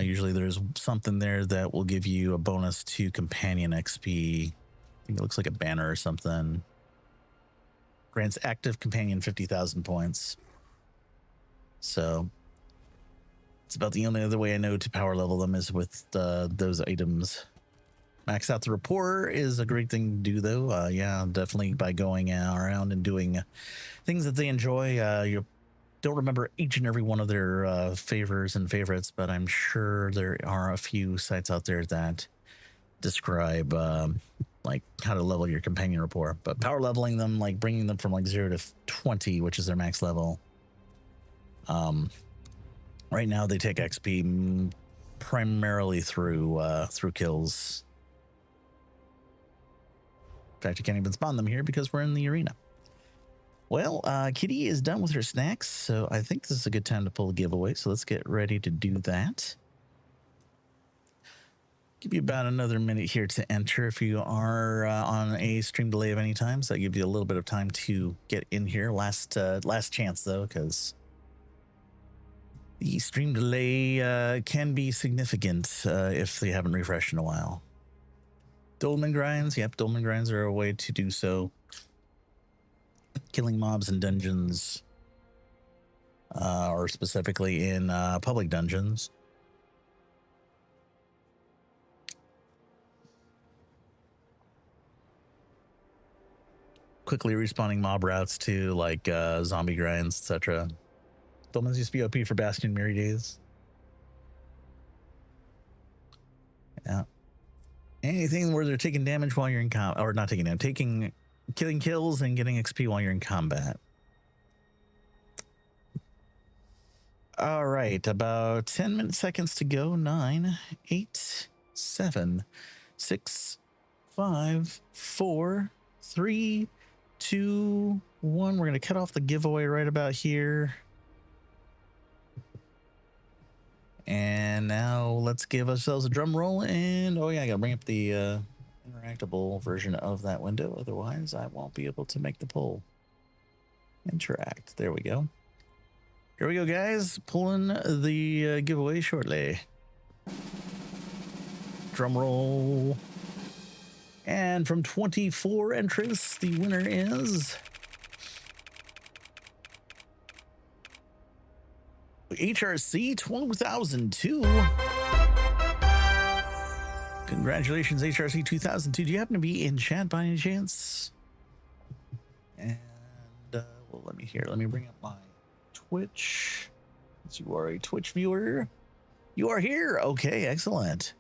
Usually there's something there that will give you a bonus to companion XP. I think it looks like a banner or something. Grants active companion 50,000 points. So it's about the only other way I know to power level them is with those items. Max out the rapport is a great thing to do, though. Yeah, definitely by going around and doing things that they enjoy. You don't remember each and every one of their favors and favorites, but I'm sure there are a few sites out there that describe like how to level your companion rapport. But power leveling them, like bringing them from like 0 to 20, which is their max level. Right now they take XP primarily through kills. In fact, you can't even spawn them here because we're in the arena. Well, Kitty is done with her snacks, so I think this is a good time to pull a giveaway. So let's get ready to do that. Give you about another minute here to enter if you are on a stream delay of any time. So that gives you a little bit of time to get in here. Last chance though, because The stream delay can be significant if they haven't refreshed in a while. Dolmen grinds, yep, dolmen grinds are a way to do so. Killing mobs in dungeons, or specifically in public dungeons. Quickly respawning mob routes to like zombie grinds, etc. Dolmens used to be OP for Bastion Mirror days. Yeah. Anything where they're taking damage while you're in combat, or not taking damage, killing kills and getting XP while you're in combat. All right, about 10 seconds to go. 9, 8, 7, 6, 5, 4, 3, 2, 1. We're going to cut off the giveaway right about here. And now let's give ourselves a drum roll. And oh yeah, I got to bring up the interactable version of that window. Otherwise, I won't be able to make the poll. Interact. There we go. Here we go, guys. Pulling the giveaway shortly. Drum roll. And from 24 entries, the winner is HRC 2002. Congratulations, HRC 2002. Do you happen to be in chat by any chance? And well, let me bring up my Twitch. Since you are a Twitch viewer, you are here. Okay, excellent.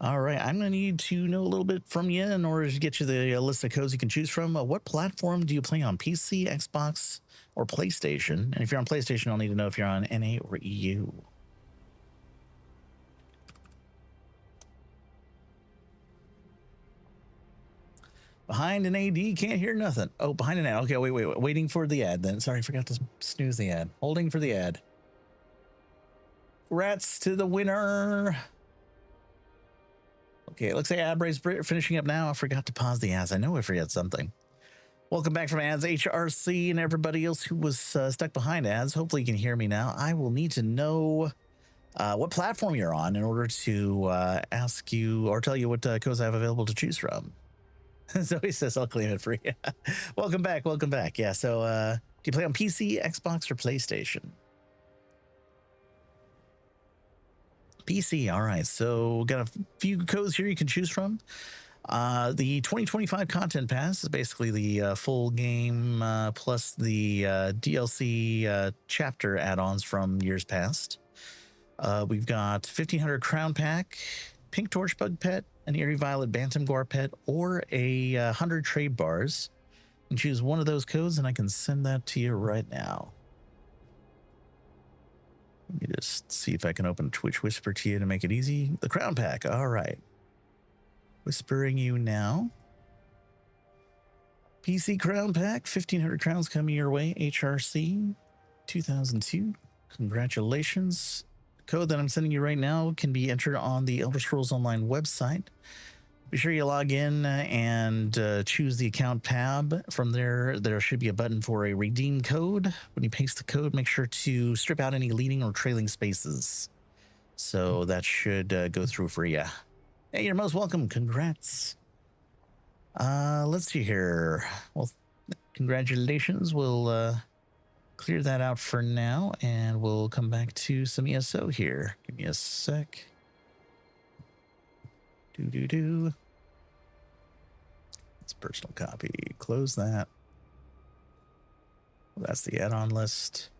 All right, I'm going to need to know a little bit from you in order to get you the list of codes you can choose from. What platform do you play on? PC, Xbox, or PlayStation? And if you're on PlayStation, I'll need to know if you're on NA or EU. Behind an AD, can't hear nothing. Oh, behind an ad. Okay, wait. Waiting for the ad then. Sorry, I forgot to snooze the ad. Holding for the ad. Congrats to the winner. Okay, it looks like ad break's finishing up now. I forgot to pause the ads. I know I forgot something. Welcome back from ads, HRC, and everybody else who was stuck behind ads. Hopefully you can hear me now. I will need to know what platform you're on in order to ask you or tell you what codes I have available to choose from. Zoe says I'll claim it free. Welcome back. Yeah, so do you play on PC, Xbox, or PlayStation? PC, all right. So got a few codes here you can choose from. The 2025 Content Pass is basically the full game plus the DLC chapter add-ons from years past. We've got 1500 Crown Pack, Pink Torch Bug Pet, an Eerie Violet Bantam Gore Pet, or a 100 trade bars. You can choose one of those codes and I can send that to you right now. Let me just see if I can open Twitch Whisper to you to make it easy. The Crown Pack, all right. Whispering you now. PC Crown Pack, 1500 crowns coming your way. HRC 2002. Congratulations. The code that I'm sending you right now can be entered on the Elder Scrolls Online website. Be sure you log in and choose the account tab. From there should be a button for a redeem code. When you paste the code, make sure to strip out any leading or trailing spaces. So that should go through for you. Hey, you're most welcome. Congrats. Let's see here. Well, congratulations. We'll clear that out for now, and we'll come back to some ESO here. Give me a sec. It's personal copy. Close that. Well, that's the add-on list.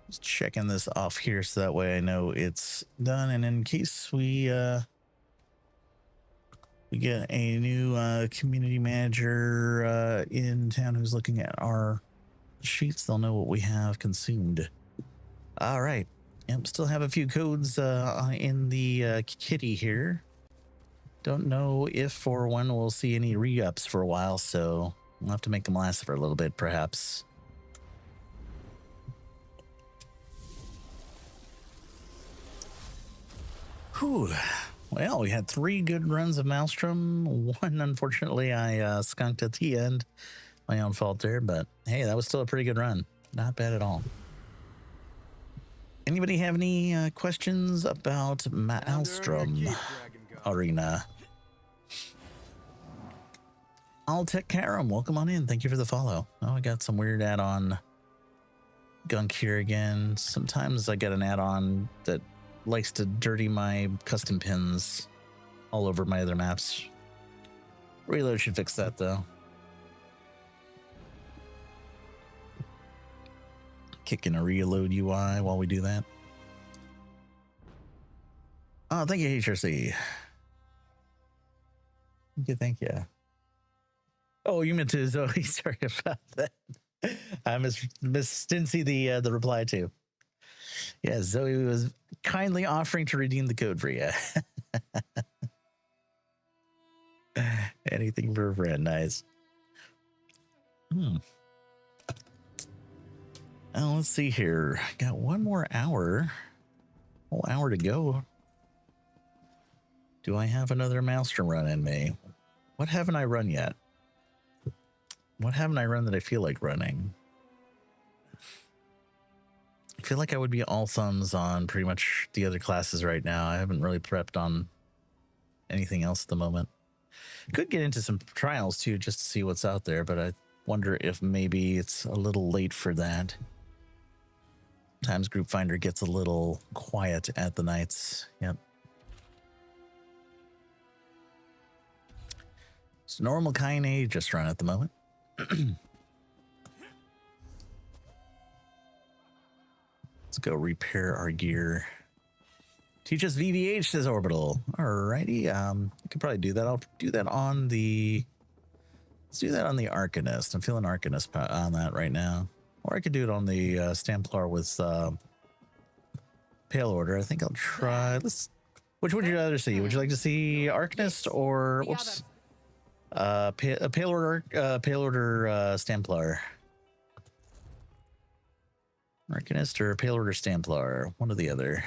Just checking this off here so that way I know it's done. And in case we get a new community manager in town who's looking at our sheets, they'll know what we have consumed. All right. Yep, still have a few codes in the kitty here. Don't know if or when we'll see any re-ups for a while, so we'll have to make them last for a little bit, perhaps. Whew. Well, we had 3 good runs of Maelstrom. One, unfortunately, I skunked at the end. My own fault there, but hey, that was still a pretty good run. Not bad at all. Anybody have any questions about Maelstrom Arena? Altec Karam, welcome on in. Thank you for the follow. Oh, I got some weird add-on gunk here again. Sometimes I get an add-on that likes to dirty my custom pins all over my other maps. Reload should fix that though. Kicking a reload UI while we do that. Oh, thank you, HRC. Thank you. Oh, you meant to Zoe. Sorry about that. I didn't see the reply to. Yeah, Zoe was kindly offering to redeem the code for you. Anything for a friend, nice. Oh, let's see here. Got one more hour. Whole hour to go. Do I have another Maelstrom run in me? What haven't I run yet? What haven't I run that I feel like running? I feel like I would be all thumbs on pretty much the other classes right now. I haven't really prepped on anything else at the moment. Could get into some trials too, just to see what's out there, but I wonder if maybe it's a little late for that. Sometimes Group Finder gets a little quiet at the nights. Yep. It's normal Kaine just run at the moment. Let's go repair our gear. Teach us VVH, says Orbital. Alrighty, I could probably do that. I'll do that on the... Let's do that on the Arcanist. I'm feeling Arcanist on that right now. Or I could do it on the Stamplar with Pale Order. I think I'll try... Which would you rather see? Would you like to see Arcanist or... Whoops. Pale Order Stamplar. Arcanist or Pale Order Stamplar. One or the other.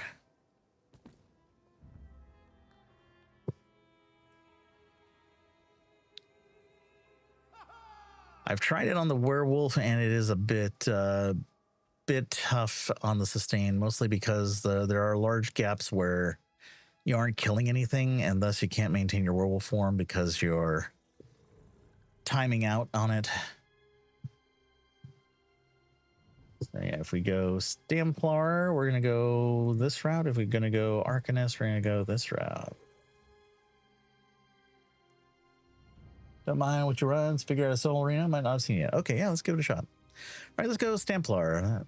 I've tried it on the werewolf and it is a bit tough on the sustain, mostly because there are large gaps where you aren't killing anything and thus you can't maintain your werewolf form because you're timing out on it. So yeah, if we go Stamplar, we're going to go this route. If we're going to go Arcanist, we're going to go this route. Don't mind what you runs. Figure out a Soul Arena. Might not have seen it yet. Okay, yeah, let's give it a shot. All right, let's go Stamplar.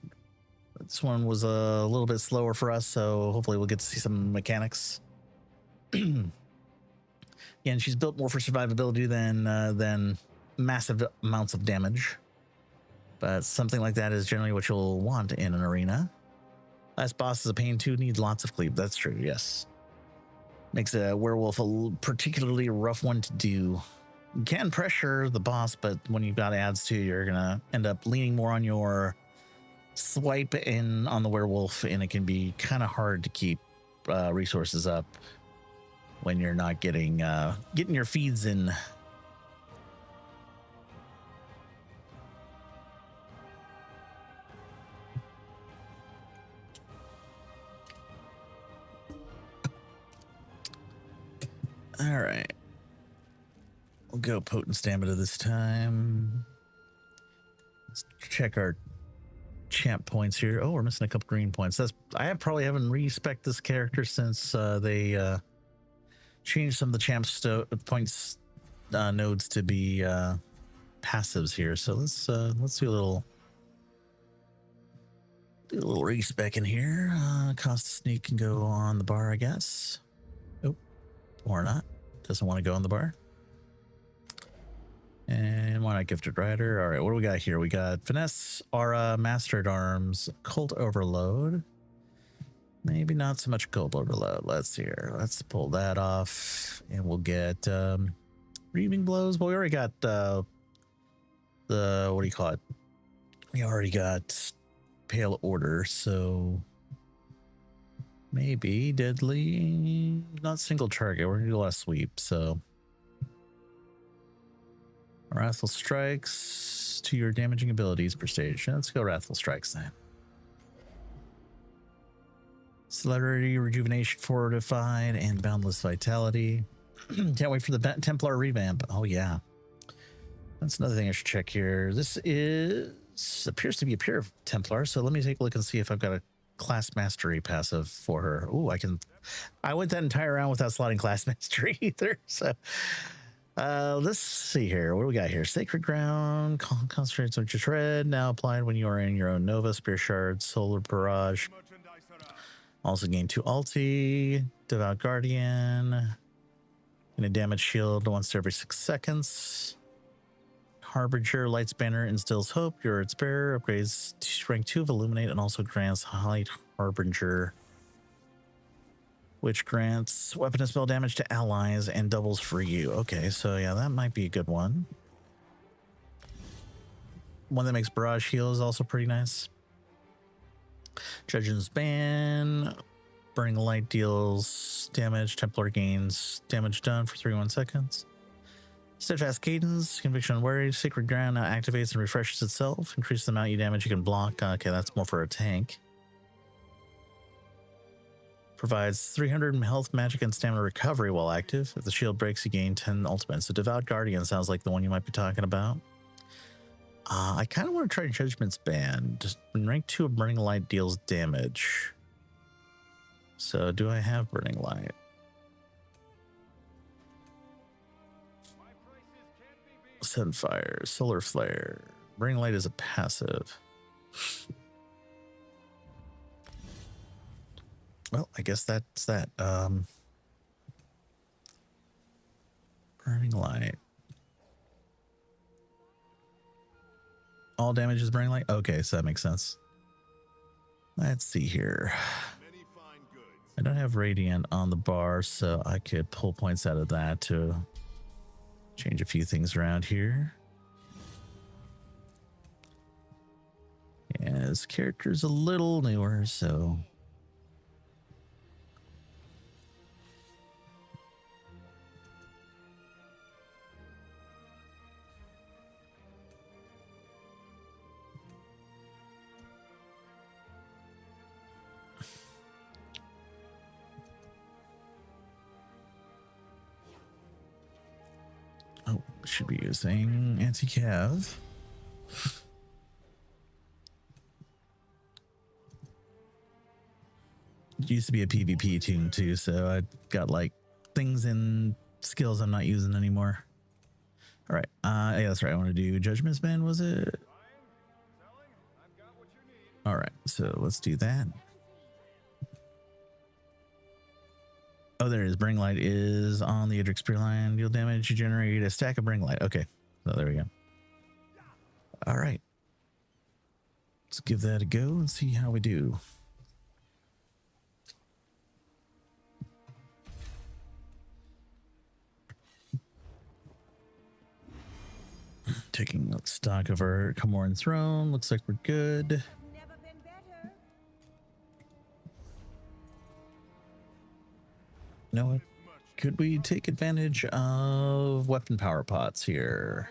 This one was a little bit slower for us, so hopefully we'll get to see some mechanics. Again, she's built more for survivability than massive amounts of damage. But something like that is generally what you'll want in an arena. Last boss is a pain too. Needs lots of cleave. That's true, yes. Makes a werewolf a particularly rough one to do. You can pressure the boss, but when you've got ads too, you're gonna end up leaning more on your swipe in on the werewolf, and it can be kind of hard to keep resources up when you're not getting your feeds in. All right. We'll go potent stamina this time. Let's check our champ points here. Oh, we're missing a couple green points. Probably haven't respec'd this character since they changed some of the champ points nodes to be passives here. So let's do a little respec in here. Cost Sneak can go on the bar, I guess. Oh, or not. Doesn't want to go on the bar. And why not Gifted Rider? All right, what do we got here? We got Finesse, Aura, Master at Arms, Cult Overload. Maybe not so much Cult Overload. Let's see here. Let's pull that off. And we'll get Reaving Blows. Well, we already got what do you call it? We already got Pale Order, so maybe Deadly. Not single target. We're going to do a lot of sweep, so... Wrathful Strikes. bonus to your damaging abilities per stage. Let's go Wrathful Strikes then. Celerity, Rejuvenation, Fortified, and Boundless Vitality. Can't wait for the Templar revamp. Oh yeah. That's another thing I should check here. This appears to be a pure Templar, so let me take a look and see if I've got a class mastery passive for her. Ooh, I went that entire round without slotting class mastery either. So let's see here. What do we got here? Sacred Ground, concentrates on your tread, now applied when you are in your own Nova, Spear Shard, Solar Barrage. Also gain 2 ulti, Devout Guardian, and a damage shield once every 6 seconds. Harbinger, Light Spanner instills hope. You're its bearer, upgrades to rank 2 of Illuminate, and also grants Light Harbinger, which grants weapon and spell damage to allies and doubles for you. Okay, so yeah, that might be a good one. One that makes barrage heal is also pretty nice. Judgment's Ban, Burning Light deals damage, Templar gains damage done for 31 seconds. Steadfast Cadence, Conviction Unwary, Sacred Ground now activates and refreshes itself. Increase the amount you damage you can block. Okay, that's more for a tank. Provides 300 health, magic, and stamina recovery while active. If the shield breaks, you gain 10 ultimate. So Devout Guardian sounds like the one you might be talking about. I kind of want to try Judgment's Band. When rank 2 of Burning Light deals damage. So do I have Burning Light? Sunfire, Solar Flare. Burning Light is a passive. Well, I guess that's that. Burning Light. All damage is Burning Light? Okay, so that makes sense. Let's see here. I don't have Radiant on the bar, so I could pull points out of that to change a few things around here. Yeah, this character's a little newer, so... Oh, should be using anti-cav. It used to be a PvP tune too, so I got like things and skills I'm not using anymore. All right, yeah, that's right. I want to do Judgment's Band, was it? All right, so let's do that. Oh, there it is. Bring Light is on the Idric Spear Line. Deal damage. You generate a stack of Bring Light. Okay, so there we go. All right. Let's give that a go and see how we do. Taking stock of our Comoran Throne. Looks like we're good. You know what? Could we take advantage of weapon power pots here?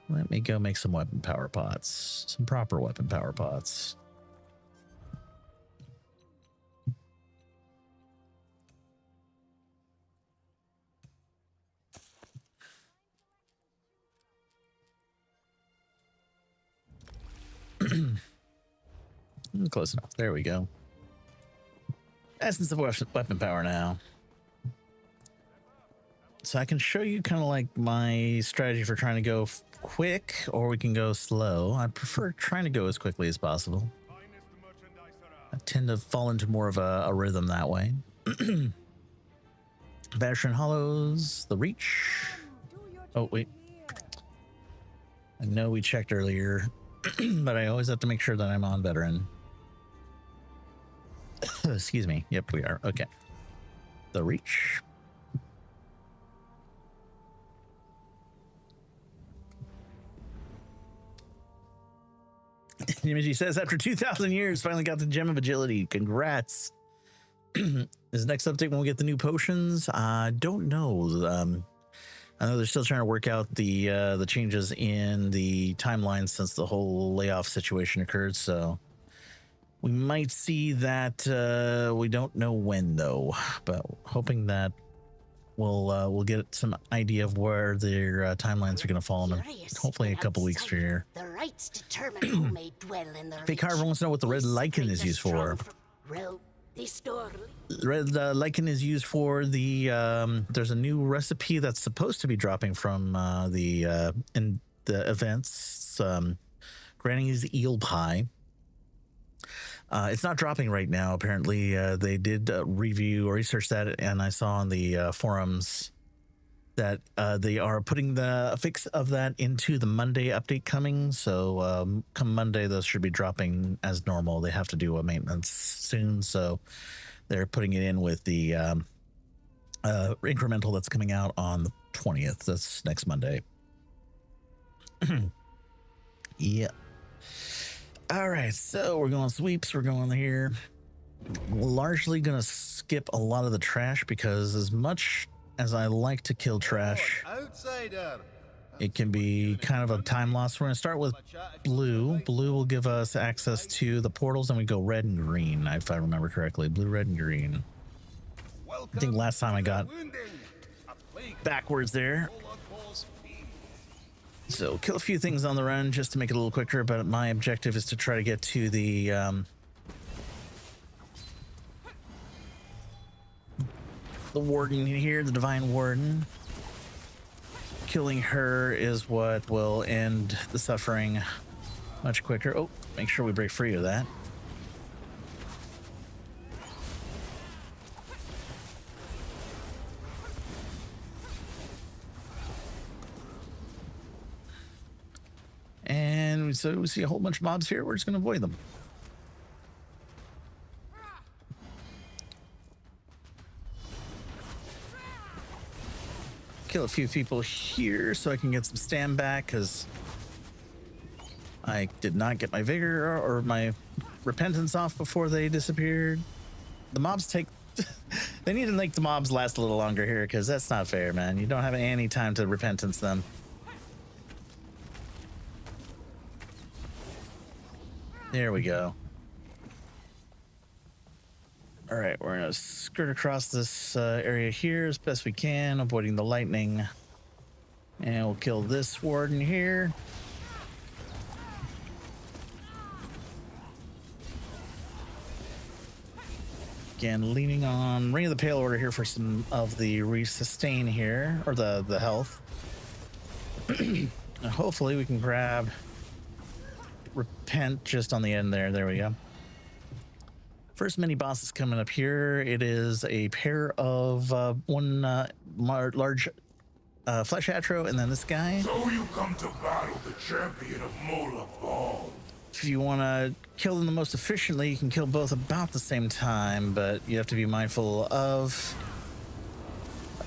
Let me go make some weapon power pots. Some proper weapon power pots. Close enough. There we go. Essence of weapon power now. So I can show you kind of like my strategy for trying to go quick, or we can go slow. I prefer trying to go as quickly as possible. I tend to fall into more of a rhythm that way. Veteran Hollows, the Reach. Oh, wait. I know we checked earlier, but I always have to make sure that I'm on Veteran. Excuse me. Yep, we are. Okay. The Reach. Imagi says, after 2,000 years, finally got the Gem of Agility. Congrats. Is next update when we get the new potions? I don't know. I know they're still trying to work out the changes in the timeline since the whole layoff situation occurred. So we might see that. We don't know when though, but hoping that we'll get some idea of where their timelines are going to fall in hopefully a couple weeks for here. The rites determine who may dwell in the Hey, Carver wants to know what the red lichen is used for. The red lichen is used for the there's a new recipe that's supposed to be dropping from the in the events, Granny's eel pie. It's not dropping right now. Apparently, they did review or research that, and I saw on the forums that they are putting the fix of that into the Monday update coming. So come Monday, those should be dropping as normal. They have to do a maintenance soon, so they're putting it in with the incremental that's coming out on the 20th. That's next Monday. Yeah. All right, so we're going sweeps. We're going here. Largely going to skip a lot of the trash because as much as I like to kill trash, it can be kind of a time loss. We're going to start with blue. Blue will give us access to the portals, and we go red and green, if I remember correctly. Blue, red, and green. I think last time I got backwards there. So kill a few things on the run just to make it a little quicker, but my objective is to try to get to the warden here, the divine warden. Killing her is what will end the suffering much quicker. Oh, make sure we break free of that. And so we see a whole bunch of mobs here. We're just going to avoid them. Kill a few people here so I can get some stam back because I did not get my vigor or my repentance off before they disappeared. The mobs take... they need to make the mobs last a little longer here because that's not fair, man. You don't have any time to repentance them. There we go. All right, we're gonna skirt across this area here as best we can, avoiding the lightning. And we'll kill this warden here. Again, leaning on Ring of the Pale Order here for some of the resustain here, or the health. And hopefully we can grab Repent just on the end there. There we go. First mini boss is coming up here. It is a pair of one large flesh atro and then this guy. So you come to battle the champion of Mola Ball. If you want to kill them the most efficiently, you can kill both about the same time, but you have to be mindful of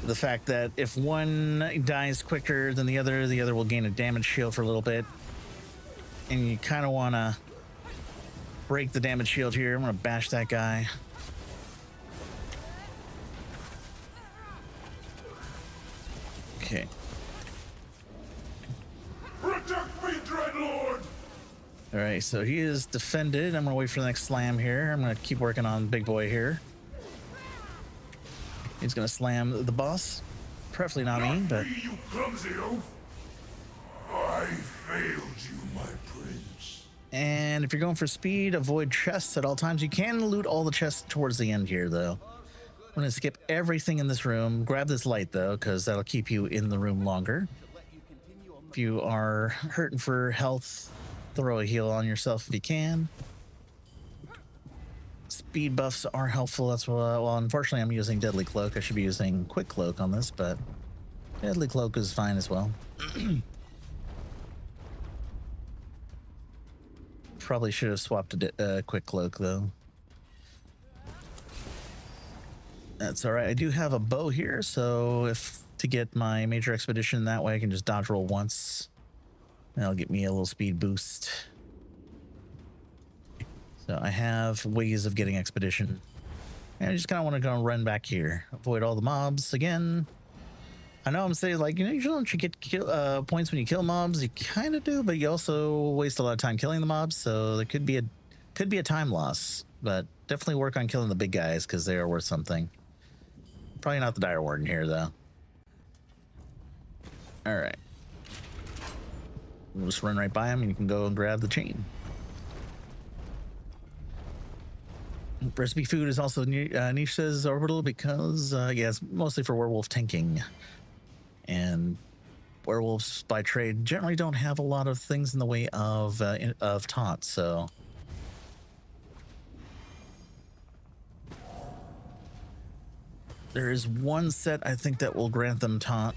the fact that if one dies quicker than the other will gain a damage shield for a little bit. And you kind of want to break the damage shield here. I'm going to bash that guy. Okay. Protect me, Dreadlord! All right, so he is defended. I'm going to wait for the next slam here. I'm going to keep working on Big Boy here. He's going to slam the boss. Preferably not me, but... You clumsy oaf! I failed you, my prince. And if you're going for speed, avoid chests at all times. You can loot all the chests towards the end here, though. I'm going to skip everything in this room. Grab this light, though, because that'll keep you in the room longer. If you are hurting for health, throw a heal on yourself if you can. Speed buffs are helpful. That's what, well, unfortunately, I'm using Deadly Cloak. I should be using Quick Cloak on this, but Deadly Cloak is fine as well. Probably should have swapped a Quick Cloak, though. That's all right. I do have a bow here, so if to get my major expedition that way, I can just dodge roll once. That'll get me a little speed boost. So I have ways of getting expedition. And I just kind of want to go and run back here. Avoid all the mobs again. I know I'm saying, like, you don't get points when you kill mobs. You kind of do, but you also waste a lot of time killing the mobs. So there could be a time loss, but definitely work on killing the big guys because they are worth something. Probably not the Dire Warden here, though. All right. We'll just run right by him and you can go and grab the chain. Recipe food is also niche, says Orbital, because, yeah, it's mostly for werewolf tanking. And werewolves by trade generally don't have a lot of things in the way of taunt, so. There is one set I think that will grant them taunt,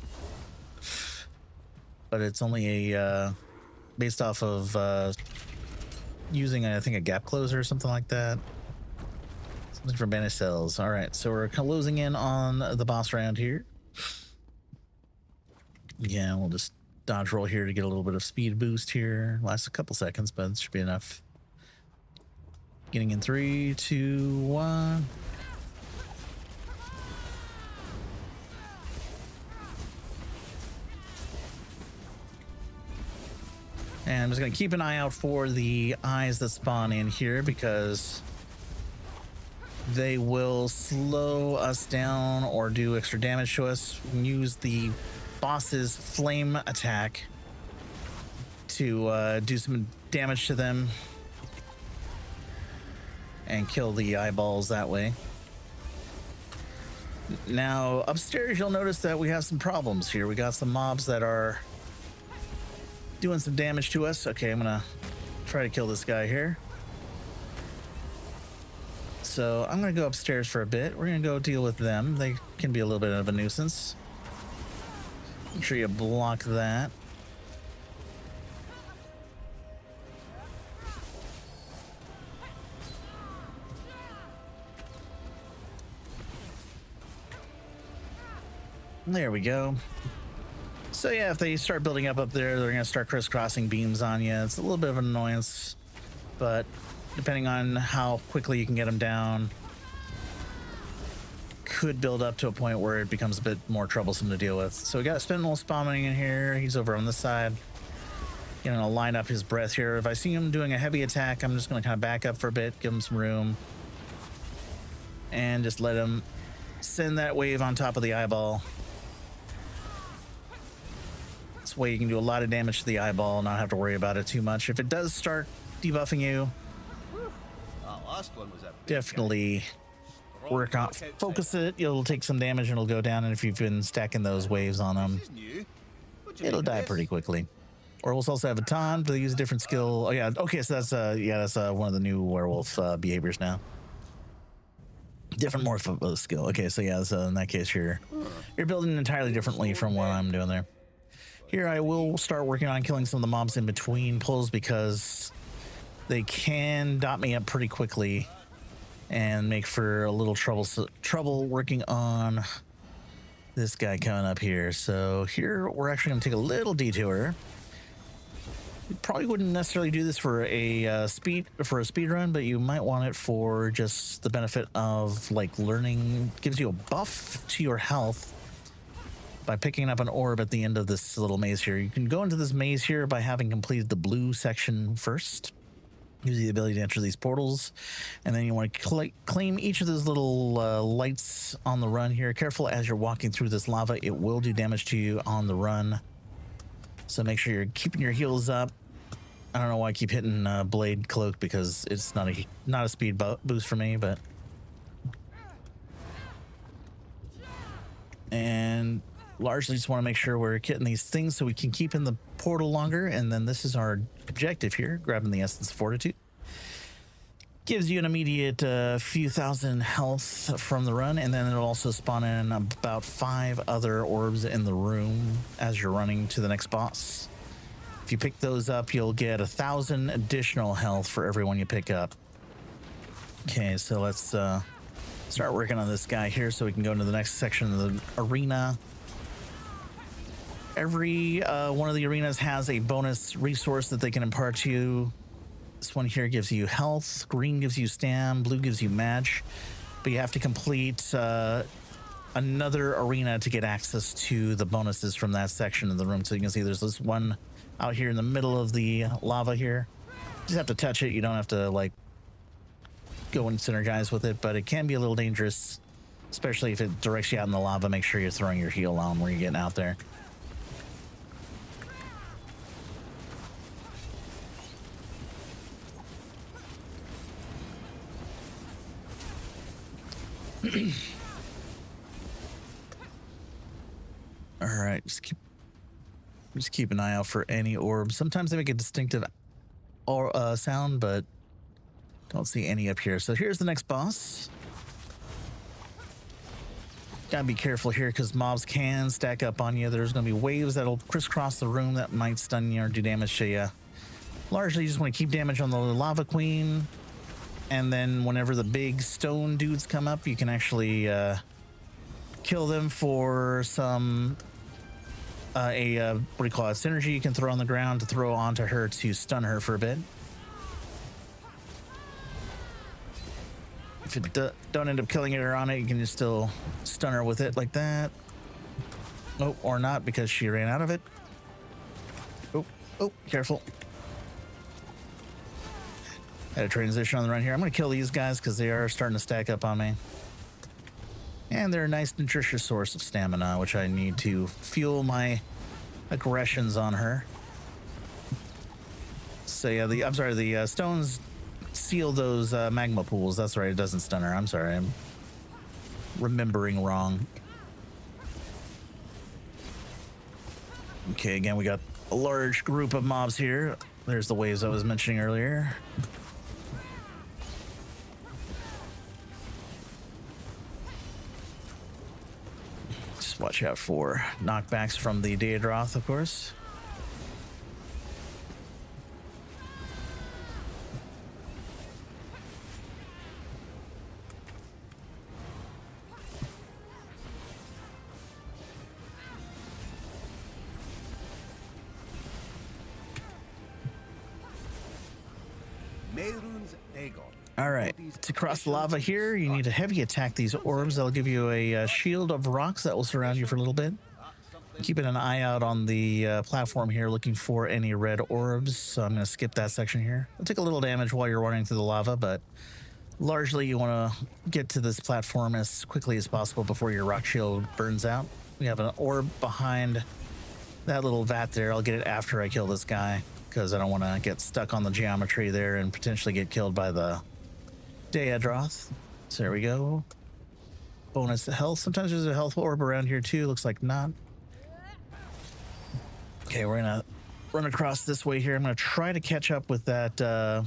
but it's only a based off of using I think a gap closer or something like that. Something for banished cells. All right, so we're closing in on the boss round here. Yeah, we'll just dodge roll here to get a little bit of speed boost here. Lasts a couple seconds, but it should be enough. Getting in 3, 2, 1. And I'm just going to keep an eye out for the eyes that spawn in here because they will slow us down or do extra damage to us. We can use the boss's flame attack to do some damage to them and kill the eyeballs that way. Now, upstairs, you'll notice that we have some problems here. We got some mobs that are doing some damage to us. Okay, I'm gonna try to kill this guy here. So I'm gonna go upstairs for a bit. We're gonna go deal with them. They can be a little bit of a nuisance. Make sure you block that. There we go. So yeah, if they start building up there, they're gonna start crisscrossing beams on you. It's a little bit of an annoyance, but depending on how quickly you can get them down, could build up to a point where it becomes a bit more troublesome to deal with. So we got Spinel spawning in here. He's over on this side. You know, line up his breath here. If I see him doing a heavy attack, I'm just gonna kind of back up for a bit, give him some room, and just let him send that wave on top of the eyeball. This way you can do a lot of damage to the eyeball, not have to worry about it too much. If it does start debuffing you, definitely work on, focus it. It'll take some damage and it'll go down. And if you've been stacking those waves on them, it'll die pretty quickly. Or we'll also have a taunt, but they use a different skill. Oh yeah, okay, so that's one of the new werewolf behaviors now. Different morph of a skill. Okay, so yeah, so in that case, you're building entirely differently from what I'm doing there. Here I will start working on killing some of the mobs in between pulls because they can dot me up pretty quickly and make for a little trouble working on this guy coming up here. So here we're actually going to take a little detour. You probably wouldn't necessarily do this for a speed run, but you might want it for just the benefit of like learning. Gives you a buff to your health by picking up an orb at the end of this little maze here. You can go into this maze here by having completed the blue section first. Gives you the ability to enter these portals, and then you want to claim each of those little lights on the run here. Careful as you're walking through this lava, it will do damage to you on the run. So make sure you're keeping your heals up. I don't know why I keep hitting Blade Cloak because it's not a speed boost for me, but. And largely just want to make sure we're getting these things so we can keep in the portal longer. And then this is our objective here, grabbing the Essence of Fortitude. Gives you an immediate few thousand health from the run, and then it'll also spawn in about 5 other orbs in the room as you're running to the next boss. If you pick those up, you'll get 1,000 additional health for every one you pick up. Okay, so let's start working on this guy here so we can go into the next section of the arena. Every one of the arenas has a bonus resource that they can impart to you. This one here gives you health, green gives you stam, blue gives you match, but you have to complete a another arena to get access to the bonuses from that section of the room. So you can see there's this one out here in the middle of the lava here. You just have to touch it. You don't have to like go and synergize with it, but it can be a little dangerous, especially if it directs you out in the lava. Make sure you're throwing your heal on where you're getting out there. All right, just keep an eye out for any orbs. Sometimes they make a distinctive or sound, but don't see any up here. So here's the next boss. Gotta be careful here because mobs can stack up on you. There's gonna be waves that'll crisscross the room that might stun you or do damage to you. Largely, you just want to keep damage on the lava queen, and then whenever the big stone dudes come up, you can actually kill them for some what do you call it, synergy you can throw on the ground to throw onto her to stun her for a bit. If you don't end up killing her on it, you can just still stun her with it like that. Oh, or not, because she ran out of it. Oh, careful. Had a transition on the run here. I'm going to kill these guys because they are starting to stack up on me. And they're a nice, nutritious source of stamina, which I need to fuel my aggressions on her. So yeah, the stones seal those magma pools. That's right, it doesn't stun her. I'm sorry, I'm remembering wrong. Okay, again, we got a large group of mobs here. There's the waves I was mentioning earlier. Just watch out for knockbacks from the Daedroth, of course. All right, to cross the lava here, you need to heavy attack these orbs. They'll give you a shield of rocks that will surround you for a little bit. Keeping an eye out on the platform here, looking for any red orbs. So I'm going to skip that section here. It'll take a little damage while you're running through the lava, but largely you want to get to this platform as quickly as possible before your rock shield burns out. We have an orb behind that little vat there. I'll get it after I kill this guy, because I don't want to get stuck on the geometry there and potentially get killed by the Daedroth. So there we go. Bonus health. Sometimes there's a health orb around here too. Looks like not. Okay, we're gonna run across this way here. I'm gonna try to catch up with that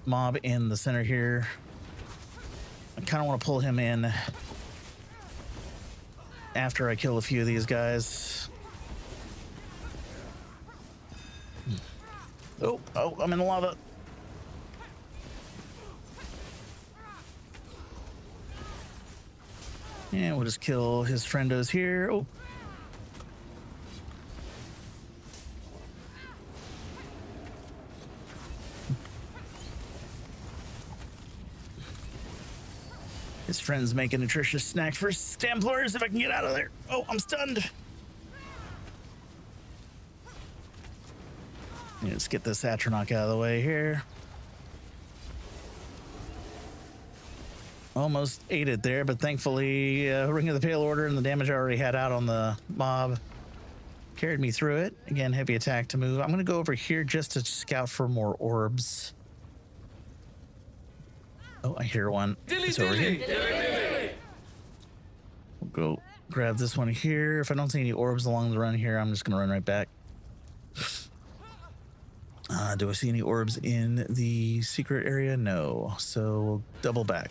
mob in the center here. I kind of want to pull him in after I kill a few of these guys. Oh, I'm in the lava. And we'll just kill his friendos here. Oh. His friend's make a nutritious snack for Stamplers if I can get out of there. Oh, I'm stunned. Let's get this Atronach out of the way here. Almost ate it there, but thankfully Ring of the Pale Order and the damage I already had out on the mob carried me through it. Again, heavy attack to move. I'm going to go over here just to scout for more orbs. Oh, I hear one. It's over here. We'll go grab this one here. If I don't see any orbs along the run here, I'm just going to run right back. Do I see any orbs in the secret area? No. So we'll double back.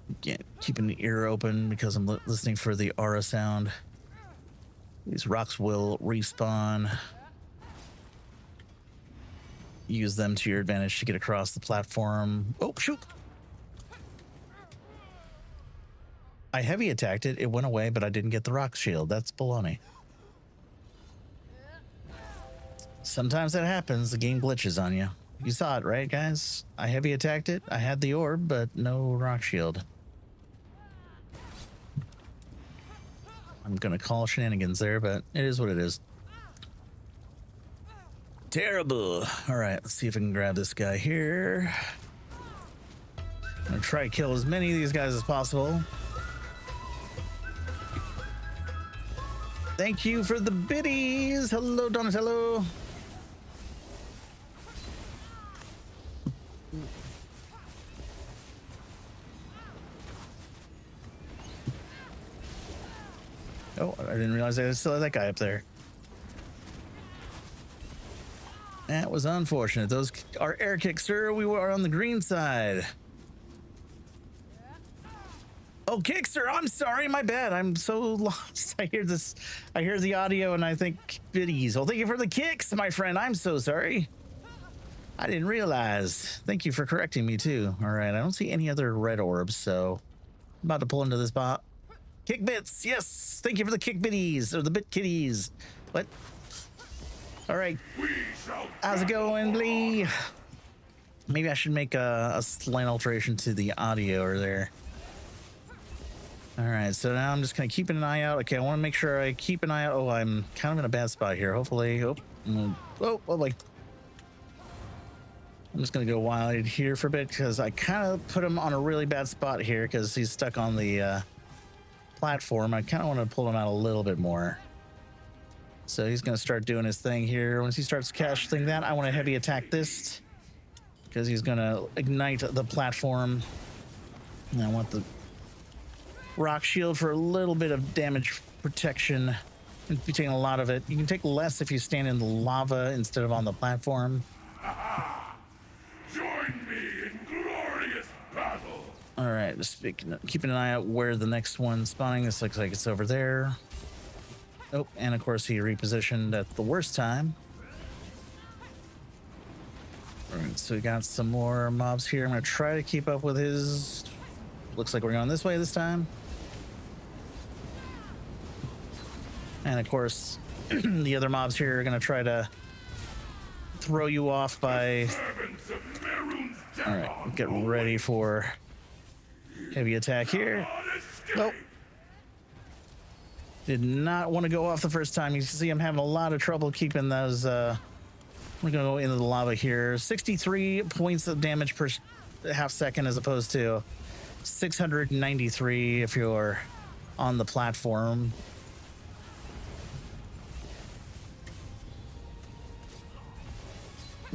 Again, keeping the ear open because I'm listening for the aura sound. These rocks will respawn. Use them to your advantage to get across the platform. Oh, shoot. I heavy attacked it. It went away, but I didn't get the rock shield. That's baloney. Sometimes that happens. The game glitches on you. You saw it, right, guys? I heavy attacked it. I had the orb, but no rock shield. I'm gonna call shenanigans there, but it is what it is. Terrible. All right, let's see if I can grab this guy here. I'm gonna try to kill as many of these guys as possible. Thank you for the biddies. Hello, Donatello. Oh, I didn't realize I still had that guy up there. That was unfortunate. Those are air kicks, sir. We were on the green side. Oh, Kickster, I'm sorry, my bad. I'm so lost. I hear this, I hear the audio and I think biddies. Well, thank you for the kicks, my friend. I'm so sorry. I didn't realize. Thank you for correcting me too. All right, I don't see any other red orbs, so I'm about to pull into this bot. Kick bits, yes. Thank you for the kick biddies, or the bit kitties. What? All right. How's it going, Blee? Maybe I should make a slight alteration to the audio or there. All right, so now I'm just gonna keep an eye out. Okay, I want to make sure I keep an eye out. Oh, I'm kind of in a bad spot here. Hopefully, oh boy. I'm just gonna go wide here for a bit because I kind of put him on a really bad spot here because he's stuck on the platform. I kind of want to pull him out a little bit more. So he's gonna start doing his thing here. Once he starts casting that, I want to heavy attack this because he's gonna ignite the platform. And I want the rock shield for a little bit of damage protection. You'll be taking a lot of it. You can take less if you stand in the lava instead of on the platform. Join me in glorious battle. All right, just keeping an eye out where the next one's spawning. This looks like it's over there. Oh, and of course he repositioned at the worst time. All right, so we got some more mobs here. I'm gonna try to keep up with his. Looks like we're going this way this time. And of course, the other mobs here are gonna try to throw you off by. All right, get ready for heavy attack here. Nope. Did not want to go off the first time. You see I'm having a lot of trouble keeping those. We're gonna go into the lava here. 63 points of damage per half second as opposed to 693 if you're on the platform.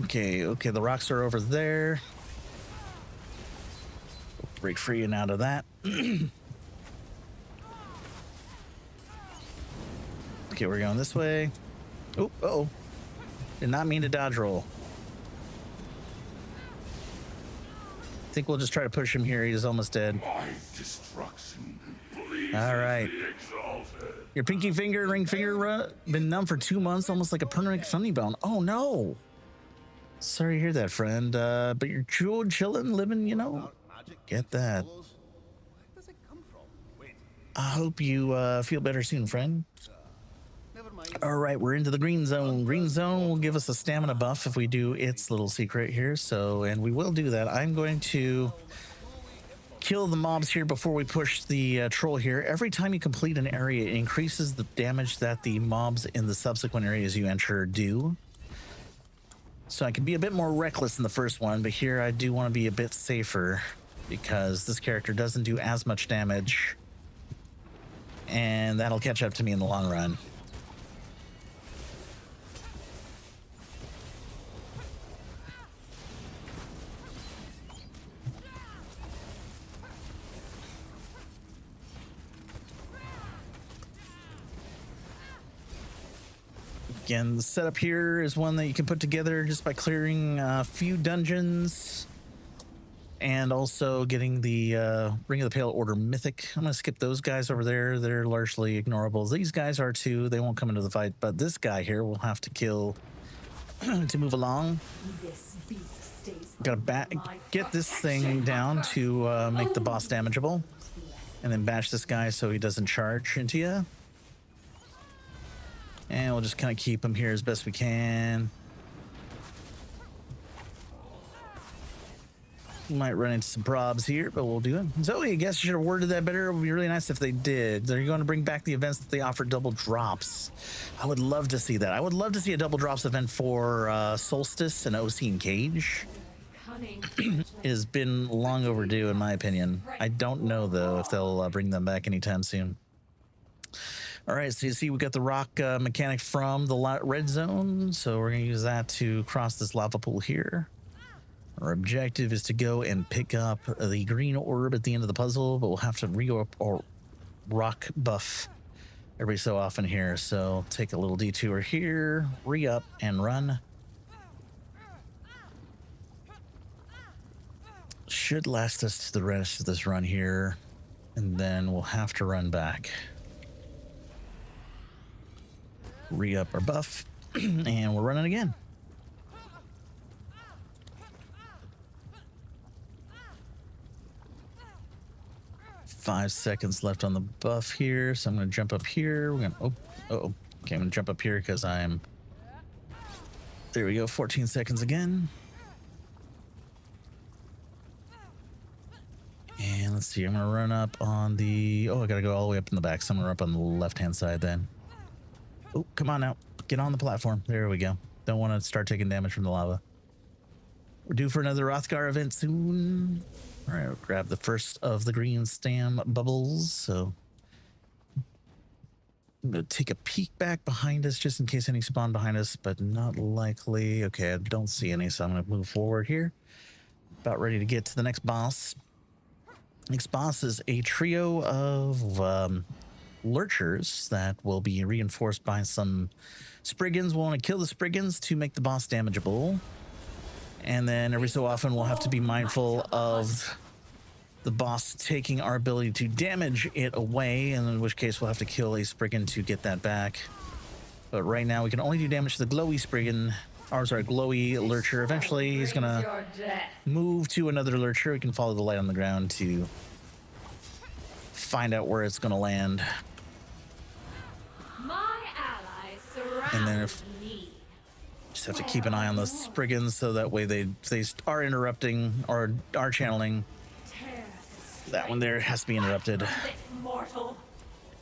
Okay, the rocks are over there. Break free and out of that. Okay, we're going this way. Oh, uh-oh. Did not mean to dodge roll. I think we'll just try to push him here. He's almost dead. My destruction. All right. Your pinky finger, ring finger, been numb for 2 months, almost like a permanent funny bone. Oh, no. Sorry to hear that, friend. But you're chilling, living, you know. Get that. I hope you feel better soon, friend. All right, we're into the green zone. Green zone will give us a stamina buff if we do its little secret here. So, and we will do that. I'm going to kill the mobs here before we push the troll here. Every time you complete an area, it increases the damage that the mobs in the subsequent areas you enter do. So I can be a bit more reckless in the first one, but here I do want to be a bit safer because this character doesn't do as much damage. And that'll catch up to me in the long run. Again, the setup here is one that you can put together just by clearing a few dungeons and also getting the Ring of the Pale Order Mythic. I'm going to skip those guys over there. They're largely ignorable. These guys are too. They won't come into the fight, but this guy here we'll have to kill to move along. Gotta get this thing down to make the boss damageable and then bash this guy so he doesn't charge into you. And we'll just kind of keep him here as best we can. Might run into some probs here, but we'll do it. Zoe, I guess you should have worded that better. It would be really nice if they did. They're going to bring back the events that they offer double drops. I would love to see that. I would love to see a double drops event for Solstice and OC and Cage. It has been long overdue, in my opinion. I don't know, though, if they'll bring them back anytime soon. All right, so you see we got the rock mechanic from the red zone, so we're going to use that to cross this lava pool here. Our objective is to go and pick up the green orb at the end of the puzzle, but we'll have to re-go up or rock buff every so often here. So take a little detour here, re-up and run. Should last us to the rest of this run here, and then we'll have to run back. Re-up our buff, and we're running again. Five seconds left on the buff here, so I'm going to jump up here. We're going to, okay, I'm going to jump up here because there we go, 14 seconds again. And let's see, I'm going to run up on I got to go all the way up in the back, so I'm going to run up on the left-hand side then. Oh, come on now, get on the platform. There we go. Don't want to start taking damage from the lava. We're due for another Rothgar event soon. All right, we'll grab the first of the green stam bubbles. So I'm going to take a peek back behind us just in case any spawn behind us, but not likely. Okay, I don't see any, so I'm going to move forward here. About ready to get to the next boss. Next boss is a trio of lurchers that will be reinforced by some Spriggans. We'll want to kill the Spriggans to make the boss damageable. And then every so often we'll have to be mindful of the boss taking our ability to damage it away, and in which case we'll have to kill a Spriggan to get that back. But right now we can only do damage to the glowy Spriggan, or sorry, glowy lurcher. Eventually he's gonna move to another lurcher. We can follow the light on the ground to find out where it's gonna land. And then if just have to keep an eye on the Spriggans so that way they are interrupting or are channeling. That one there has to be interrupted. All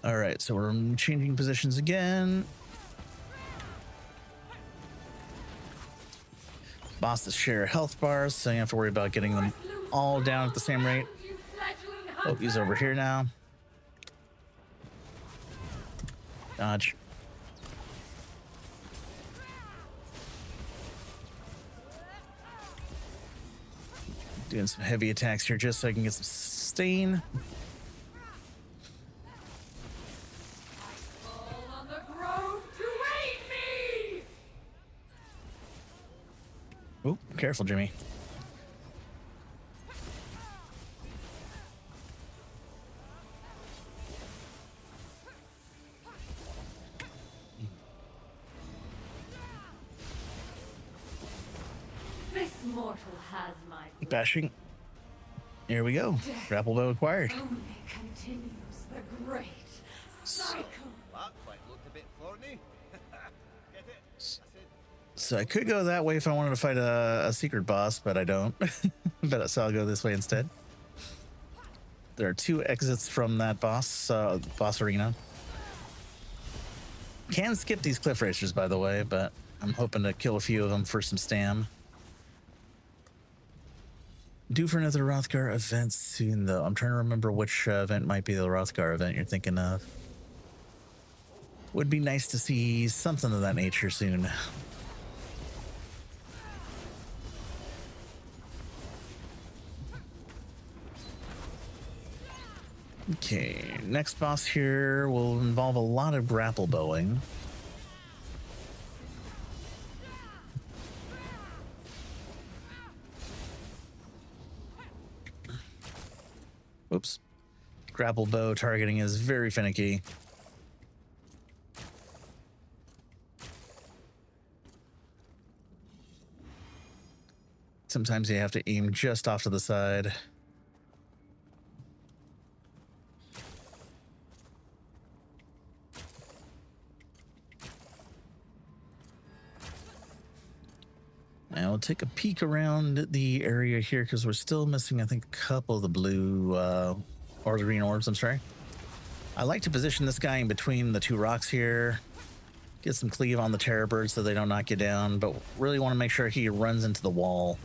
right, so we're changing positions again. Bosses share health bars, so you have to worry about getting them all down at the same rate. Oh, he's over here now. Dodge. Doing some heavy attacks here just so I can get some sustain. Oh, careful, Jimmy. This mortal has my Bashing. Here we go. Grapple bow acquired. only continues the great cycle. That fight looked a bit thorny. Get it? So I could go that way if I wanted to fight a secret boss, but I don't. So I'll go this way instead. There are two exits from that boss arena. Can skip these cliff racers, by the way, but I'm hoping to kill a few of them for some stam. Due for another Rothgar event soon, though. I'm trying to remember which event might be the Rothgar event you're thinking of. Would be nice to see something of that nature soon. Okay, next boss here will involve a lot of grapple bowing. Oops. Grapple bow targeting is very finicky. Sometimes you have to aim just off to the side. I'll take a peek around the area here because we're still missing, I think, a couple of the blue or the green orbs. I'm sorry. I like to position this guy in between the two rocks here. Get some cleave on the terror bird so they don't knock you down, but really want to make sure he runs into the wall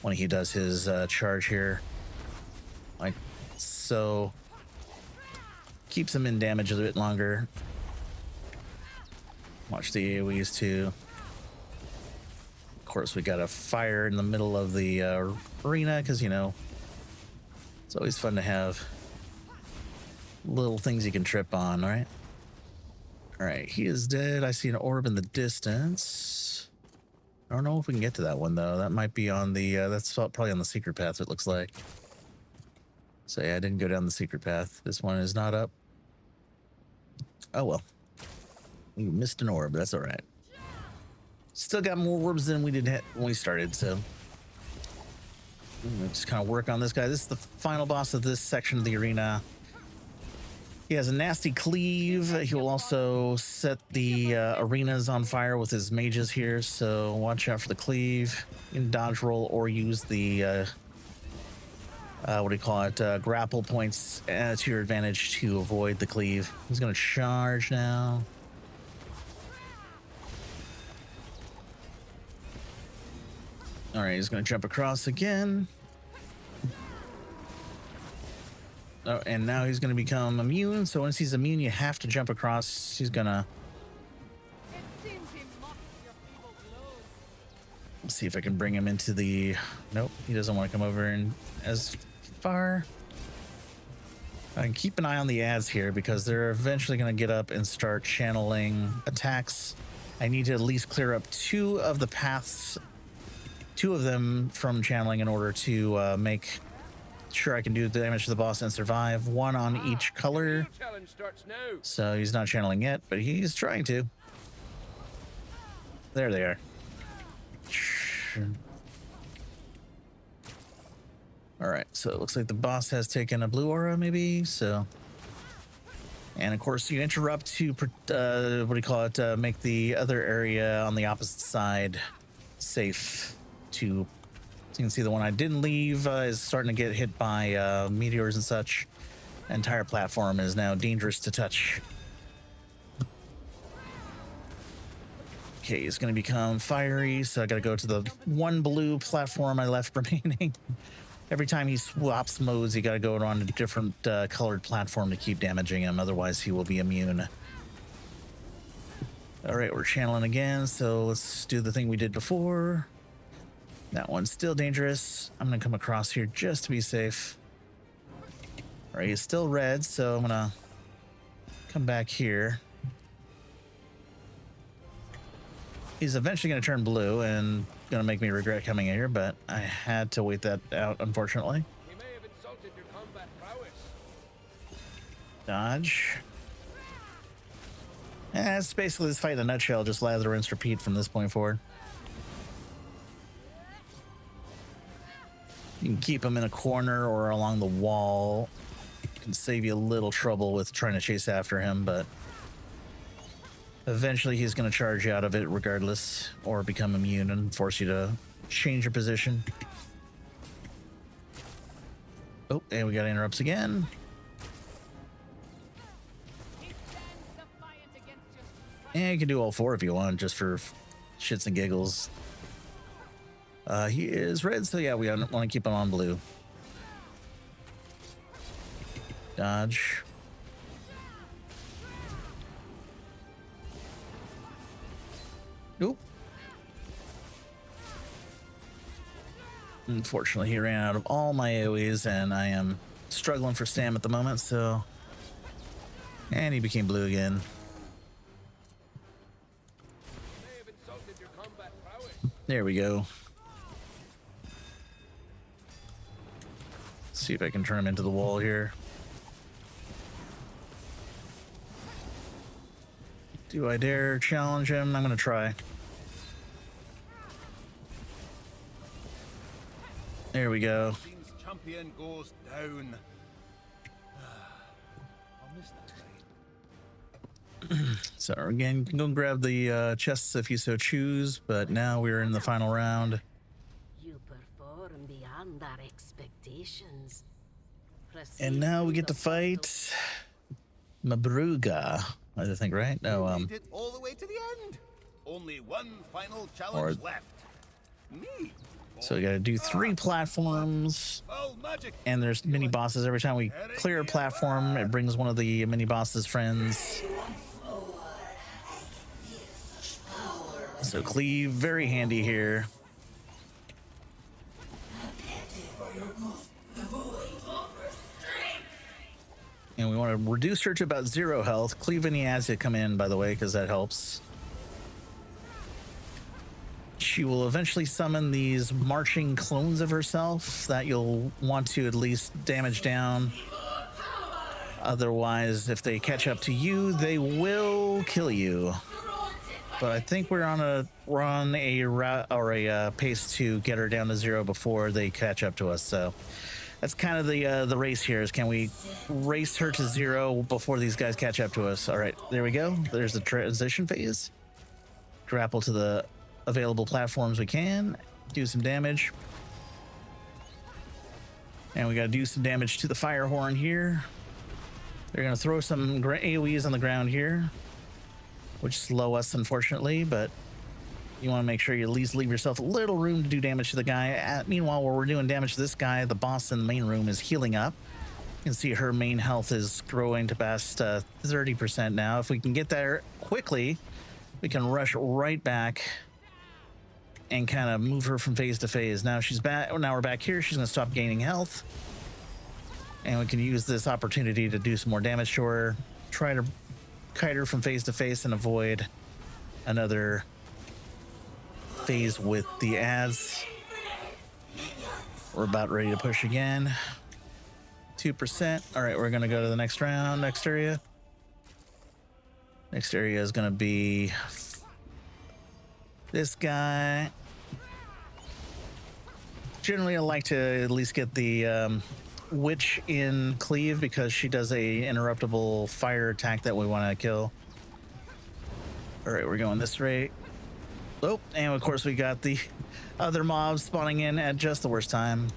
when he does his charge here. Like so. Keeps him in damage a bit longer. Watch the AoEs too. Of course, we got a fire in the middle of the arena because, you know, it's always fun to have little things you can trip on, right? All right, he is dead. I see an orb in the distance. I don't know if we can get to that one, though. That might be on the, that's probably on the secret path, it looks like. So, yeah, I didn't go down the secret path. This one is not up. Oh, well. We missed an orb. That's all right. Still got more orbs than we did when we started, so we'll just kind of work on this guy. This is the final boss of this section of the arena. He has a nasty cleave. He will also set the arenas on fire with his mages here, so watch out for the cleave. You can dodge roll or use the what do you call it, grapple points to your advantage to avoid the cleave. He's going to charge now. All right, he's going to jump across again. Oh, and now he's going to become immune. So once he's immune, you have to jump across. He's going to... Let's see if I can bring him into the... Nope, he doesn't want to come over and as far. I can keep an eye on the ads here because they're eventually going to get up and start channeling attacks. I need to at least clear up two of the paths, two of them from channeling in order to make sure I can do the damage to the boss and survive. One on each color. So he's not channeling yet, but he's trying to. There they are. All right, so it looks like the boss has taken a blue aura, maybe. So, and of course, you interrupt to what do you call it? Make the other area on the opposite side safe. So you can see the one I didn't leave is starting to get hit by meteors and such. The entire platform is now dangerous to touch. Okay, he's going to become fiery, so I got to go to the one blue platform I left remaining. Every time he swaps modes, you got to go on a different colored platform to keep damaging him, otherwise he will be immune. All right, we're channeling again, so let's do the thing we did before. That one's still dangerous. I'm going to come across here just to be safe. All right, he's still red, so I'm going to come back here. He's eventually going to turn blue and going to make me regret coming here, but I had to wait that out, unfortunately. He may have insulted your combat prowess. Dodge. That's basically this fight in a nutshell. Just lather, rinse, repeat from this point forward. You can keep him in a corner or along the wall. It can save you a little trouble with trying to chase after him, but eventually he's going to charge you out of it regardless, or become immune and force you to change your position. Oh, and we got interrupts again. And you can do all four if you want, just for shits and giggles. He is red, so yeah, we want to keep him on blue. Dodge. Nope. Unfortunately, he ran out of all my AoEs, and I am struggling for stam at the moment, so... And he became blue again. There we go. See if I can turn him into the wall here. Do I dare challenge him? I'm gonna try. There we go. Champion goes down. So again, you can go and grab the chests if you so choose, but now we're in the final round. beyond our expectations. And now we get to fight Mabruga, I think, right? No, Made it all the way to the end. Only one final challenge left. Me. so we got to do 3 platforms, Oh, magic. and there's mini bosses. Every time we clear a platform, it brings one of the mini bosses' friends. So cleave, very handy here. And we want to reduce her to about 0 health. Cleave any ads that come in, by the way, because that helps. She will eventually summon these marching clones of herself that you'll want to at least damage down. Otherwise, if they catch up to you, they will kill you. But I think we're on a route or a pace to get her down to 0 before they catch up to us. So that's kind of the race here, is can we race her to 0 before these guys catch up to us? All right, there we go. There's the transition phase. Grapple to the available platforms we can. Do some damage. And we got to do some damage to the fire horn here. They're going to throw some AoEs on the ground here, which slow us, unfortunately, but you want to make sure you at least leave yourself a little room to do damage to the guy. Meanwhile, while we're doing damage to this guy, the boss in the main room is healing up. You can see her main health is growing to past 30% now. If we can get there quickly, we can rush right back and kind of move her from phase to phase. Now she's back. Now we're back here. She's going to stop gaining health, and we can use this opportunity to do some more damage to her. Try to kite her from phase to phase and avoid another phase with the ads. We're about ready to push again. 2%. All right, we're going to go to the next round, next area. Next area is going to be this guy. Generally, I like to at least get the witch in cleave because she does a interruptible fire attack that we want to kill. All right, we're going this way. Oh, and of course we got the other mobs spawning in at just the worst time.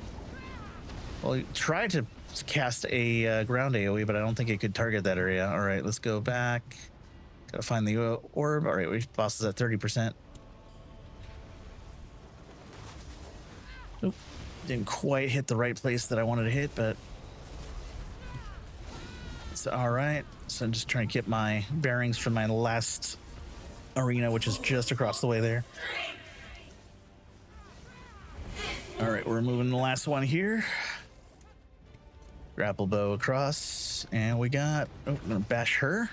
Well, we tried to cast a ground AoE, but I don't think it could target that area. All right, let's go back. Gotta find the orb. All right, we boss is at 30%. Oop, didn't quite hit the right place that I wanted to hit, but it's all right. So I'm just trying to get my bearings from my last arena, which is just across the way there. All right, we're moving the last one here. Grapple bow across, and we got, I'm gonna bash her.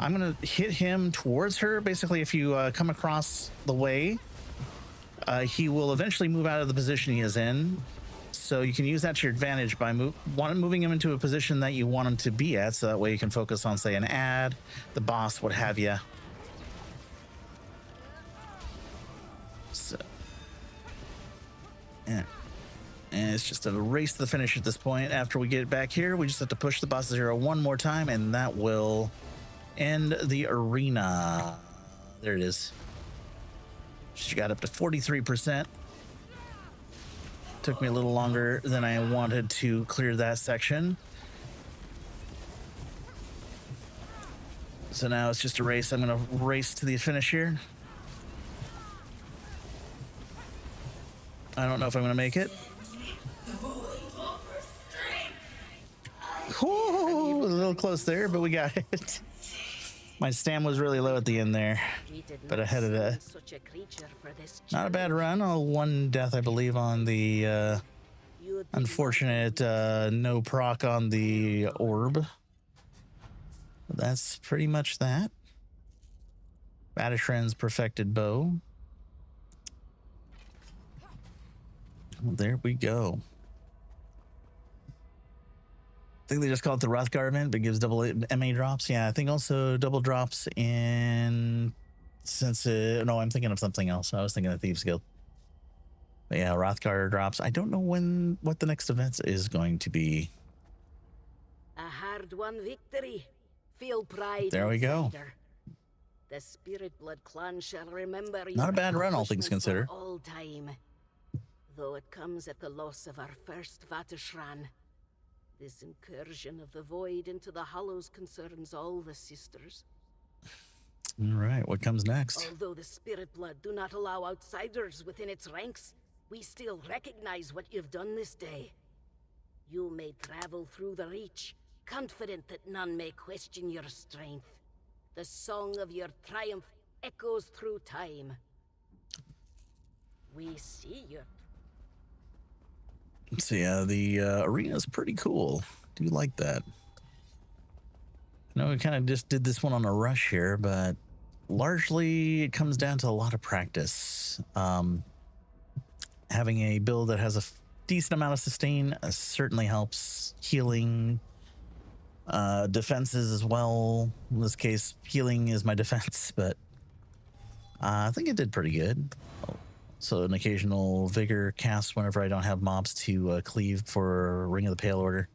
I'm gonna hit him towards her. Basically, if you come across the way, he will eventually move out of the position he is in. So you can use that to your advantage by moving him into a position that you want him to be at, so that way you can focus on, say, an ad, the boss, what have you. So, yeah. And it's just a race to the finish at this point. After we get back here, we just have to push the boss to 0 one more time, and that will end the arena. There it is. She got up to 43%. Took me a little longer than I wanted to clear that section. So now it's just a race. I'm going to race to the finish here. I don't know if I'm going to make it. Ooh, a little close there, but we got it. My stam was really low at the end there, but I had it. Not a bad run. One death, I believe, on the unfortunate no proc on the orb. But that's pretty much that. Batishren's perfected bow. Well, there we go. I think they just call it the Rothgar event, but it gives double MA drops. Yeah, I think also double drops in no, I'm thinking of something else. I was thinking of Thieves Guild. But yeah, Rothgar drops. I don't know what the next event is going to be. A hard-won victory. Feel pride. There we go. The Spirit Blood clan shall remember you. Not a bad run, all things considered. All time. though it comes at the loss of our first Vatashran. This incursion of the void into the Hollows concerns all the sisters. All right, what comes next? Although the Spirit Blood do not allow outsiders within its ranks, we still recognize what you've done this day. You may travel through the Reach, confident that none may question your strength. The song of your triumph echoes through time. We see you. So yeah, the arena is pretty cool. Do you like that? I know we kind of just did this one on a rush here, but largely it comes down to a lot of practice. Having a build that has a decent amount of sustain certainly helps. Healing, defenses as well. In this case, healing is my defense, but I think it did pretty good. So an occasional vigor cast whenever I don't have mobs to cleave for Ring of the Pale Order.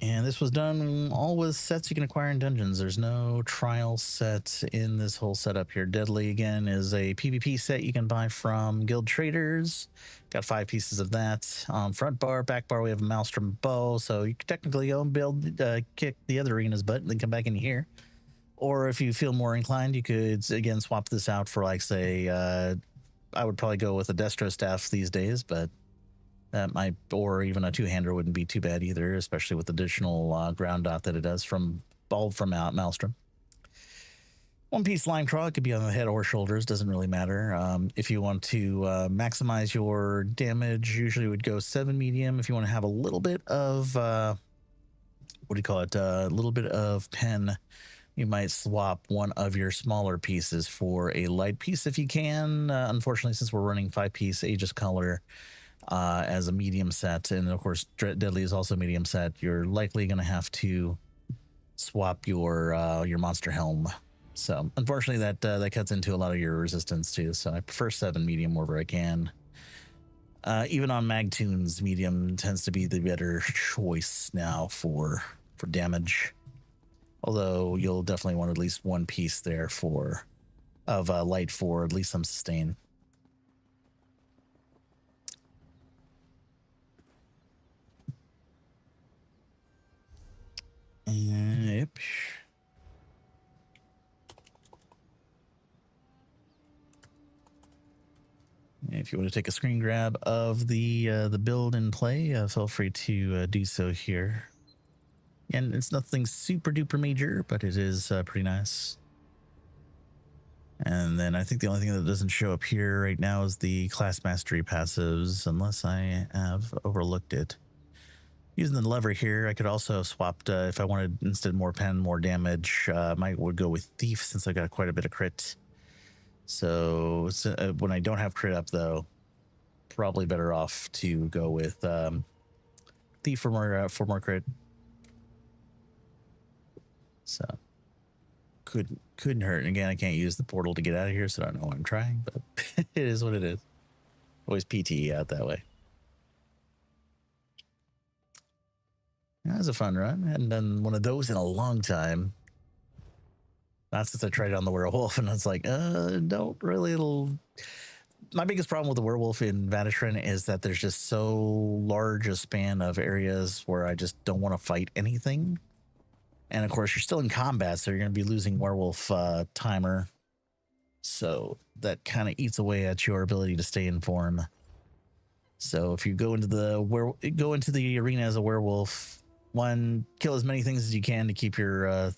And this was done all with sets you can acquire in dungeons. There's no trial set in this whole setup here. Deadly, again, is a PvP set you can buy from guild traders. Got 5 pieces of that. Front bar, back bar, we have a Maelstrom bow. So you could technically go and build, kick the other arena's butt and then come back in here. Or if you feel more inclined, you could, again, swap this out for, like, say, I would probably go with a Destro staff these days, but that might, or even a two-hander wouldn't be too bad either, especially with the additional ground dot that it does from Maelstrom. One-piece line crawl, it could be on the head or shoulders, doesn't really matter. If you want to maximize your damage, usually would go 7 medium. If you want to have a little bit of, a little bit of pen, you might swap one of your smaller pieces for a light piece if you can. Unfortunately, since we're running 5-piece Aegis Color, as a medium set, and of course Deadly is also a medium set, you're likely going to have to swap your monster helm. So unfortunately that cuts into a lot of your resistance too, so I prefer 7 medium wherever I can. Even on Magtoons, medium tends to be the better choice now for damage, although you'll definitely want at least one piece there of light for at least some sustain. Yep. If you want to take a screen grab of the build and play, feel free to do so here. And it's nothing super duper major, but it is pretty nice. And then I think the only thing that doesn't show up here right now is the class mastery passives, unless I have overlooked it. Using the lever here, I could also have swapped, if I wanted instead more pen, more damage, would go with Thief since I got quite a bit of crit. So when I don't have crit up though, probably better off to go with Thief for more crit. So couldn't hurt. And again, I can't use the portal to get out of here, so I don't know why I'm trying, but it is what it is. Always PTE out that way. That was a fun run. I hadn't done one of those in a long time. Not since I tried it on the werewolf, and I was like, don't really. My biggest problem with the werewolf in Vatashran is that there's just so large a span of areas where I just don't want to fight anything. And of course, you're still in combat, so you're going to be losing werewolf timer. So that kind of eats away at your ability to stay in form. So if you go into the arena as a werewolf, one, kill as many things as you can to keep your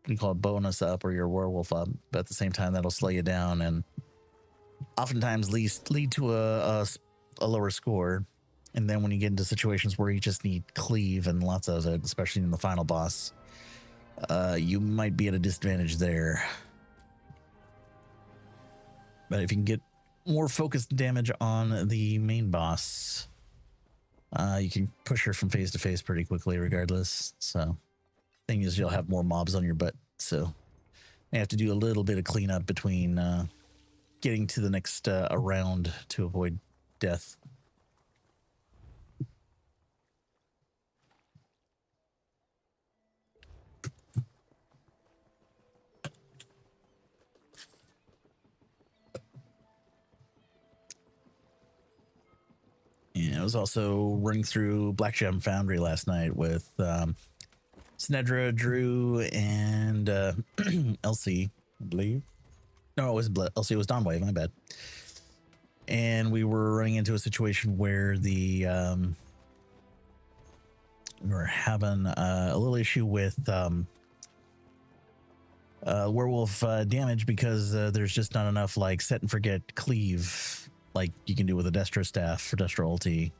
you call it bonus up or your werewolf up, but at the same time that'll slow you down and oftentimes lead to a lower score. And then when you get into situations where you just need cleave and lots of it, especially in the final boss, you might be at a disadvantage there. But if you can get more focused damage on the main boss, you can push her from phase to phase pretty quickly regardless. So thing is, you'll have more mobs on your butt, so you have to do a little bit of cleanup between getting to the next round to avoid death. was also running through Black Gem Foundry last night with Snedra, Drew, and Elsie, I believe. No, it wasn't Elsie, it was Dawnwave, my bad. And we were running into a situation where we were having a little issue with werewolf damage because there's just not enough like set and forget cleave like you can do with a Destro staff for Destro ulti.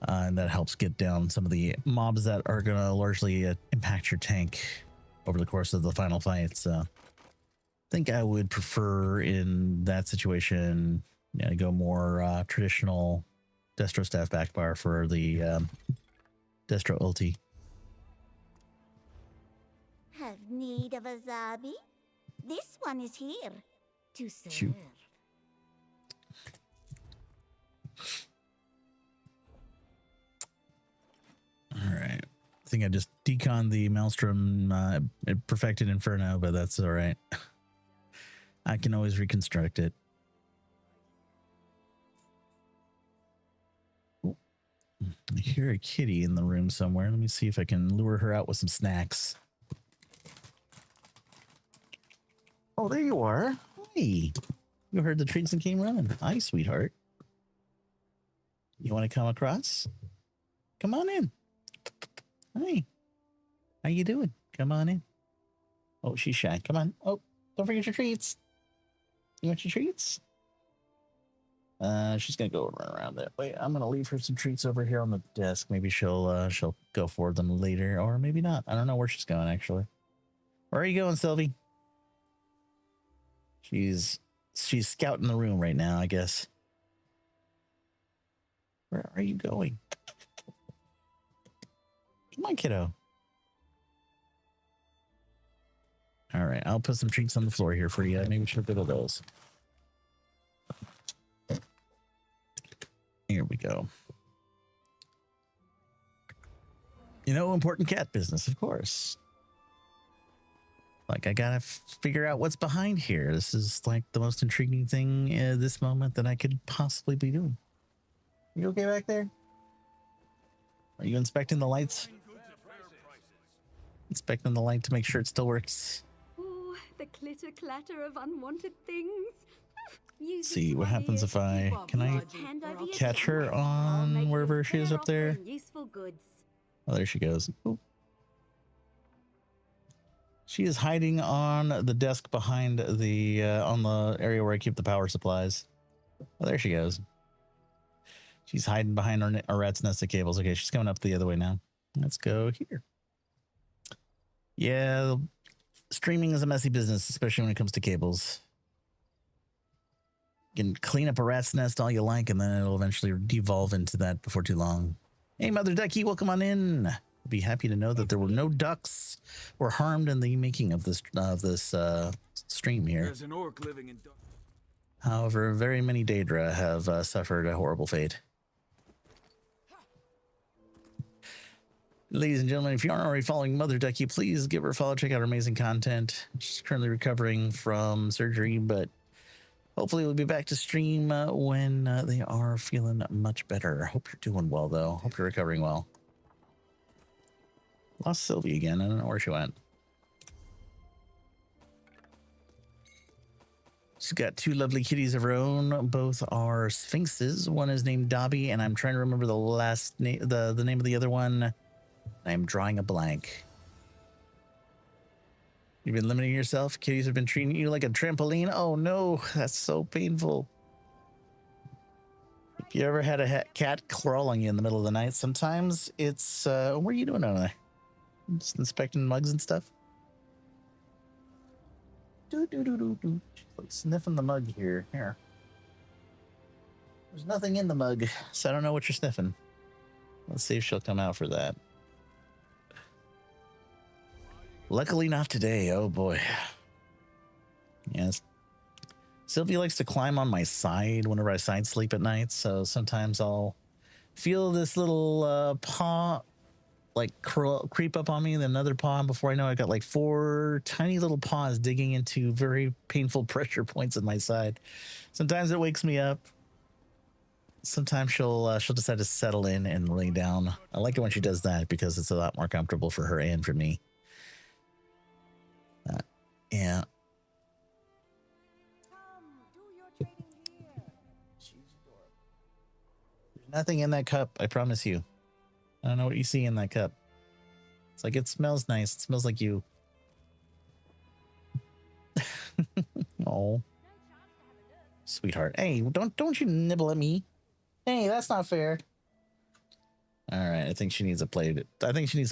And that helps get down some of the mobs that are going to largely impact your tank over the course of the final fight. So I think I would prefer in that situation, to go more traditional Destro staff backbar for the Destro ulti. Have need of a zombie? This one is here to serve. Shoot. All right. I think I just deconned the Maelstrom perfected Inferno, but that's all right. I can always reconstruct it. Ooh. I hear a kitty in the room somewhere. Let me see if I can lure her out with some snacks. Oh, there you are. Hey. You heard the treats and came running. Hi, sweetheart. You want to come across? Come on in. Hi. How you doing? Come on in. Oh, she's shy. Come on. Oh, don't forget your treats. You want your treats? She's gonna go run around that way. I'm gonna leave her some treats over here on the desk. Maybe she'll go for them later, or maybe not. I don't know where she's going actually. Where are you going, Sylvie? She's scouting the room right now, I guess. Where are you going? Come on, kiddo. All right, I'll put some treats on the floor here for you. Maybe she'll go to those. Here we go. Important cat business, of course. Like, I gotta figure out what's behind here. This is like the most intriguing thing this moment that I could possibly be doing. You okay back there? Are you inspecting the lights? Inspecting the light to make sure it still works. Oh, the clitter clatter of unwanted things. Let's see what happens if can I catch her on wherever she is up there? Useful goods. Oh, there she goes. Ooh. She is hiding on the desk behind the on the area where I keep the power supplies. Oh, there she goes. She's hiding behind our rat's nest of cables. Okay, she's coming up the other way now. Let's go here. Yeah, streaming is a messy business, especially when it comes to cables. You can clean up a rat's nest all you like, and then it'll eventually devolve into that before too long. Hey, Mother Ducky, welcome on in. I'll be happy to know that there were no ducks were harmed in the making of this stream here. There's an orc living in. However, very many Daedra have suffered a horrible fate. Ladies and gentlemen, if you aren't already following Mother Ducky, please give her a follow. Check out her amazing content. She's currently recovering from surgery, but hopefully we'll be back to stream when they are feeling much better. Hope you're doing well, though. Hope you're recovering well. Lost Sylvie again. I don't know where she went. She's got two lovely kitties of her own. Both are sphinxes. One is named Dobby, and I'm trying to remember the last name, the name of the other one. I'm drawing a blank. You've been limiting yourself. Kitties have been treating you like a trampoline. Oh no, that's so painful. If you ever had a cat crawl on you in the middle of the night, sometimes it's what are you doing over there? Just inspecting mugs and stuff. She's like sniffing the mug here. Here. There's nothing in the mug, so I don't know what you're sniffing. Let's see if she'll come out for that. Luckily not today. Oh boy. Yes. Sylvie likes to climb on my side whenever I side sleep at night, so sometimes I'll feel this little paw like creep up on me, and then another paw, and before I know it, I got like 4 tiny little paws digging into very painful pressure points in my side. Sometimes it wakes me up. Sometimes she'll decide to settle in and lay down. I like it when she does that because it's a lot more comfortable for her and for me. Yeah. There's nothing in that cup, I promise you. I don't know what you see in that cup. It's like it smells nice. It smells like you. Oh, sweetheart. Hey, don't you nibble at me. Hey, that's not fair. All right, I think she needs some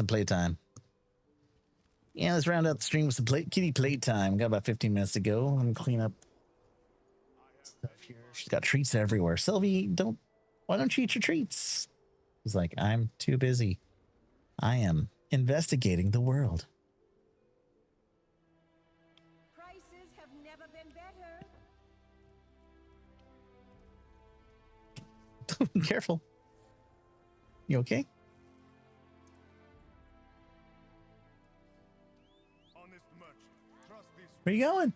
playtime. Yeah, let's round out the stream with some kitty playtime. Got about 15 minutes to go. Let me clean up stuff here. She's got treats everywhere. Sylvie, why don't you eat your treats? He's like, I'm too busy. I am investigating the world. Prices have never been better. Careful. You okay? Where you going?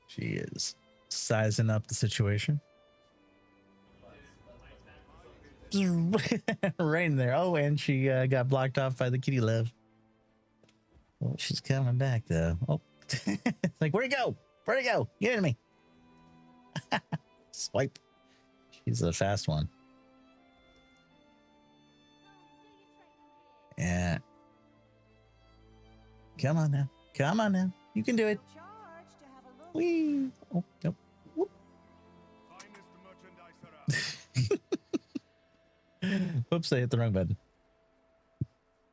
She is sizing up the situation. Right in there. Oh, and she got blocked off by the kitty love. Well, she's coming back though. Oh, like, where'd he go? Where'd he go? Get to me. Swipe. She's a fast one. Yeah. Come on now. Come on now. You can do it. Whee. Oh, nope. Whoop. Whoops, I hit the wrong button.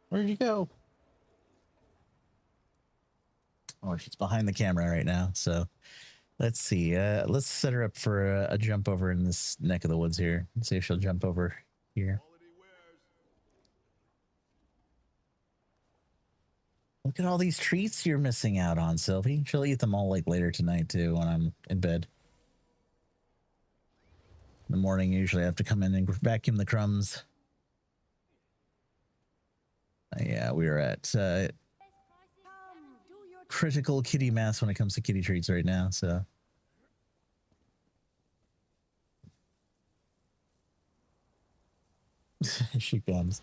Where'd you go? Oh, she's behind the camera right now. So let's see. Let's set her up for a jump over in this neck of the woods here. Let's see if she'll jump over here. Look at all these treats you're missing out on, Sylvie. She'll eat them all like later tonight too when I'm in bed. In the morning, usually I have to come in and vacuum the crumbs. Yeah, we are at critical kitty mass when it comes to kitty treats right now, so. She comes.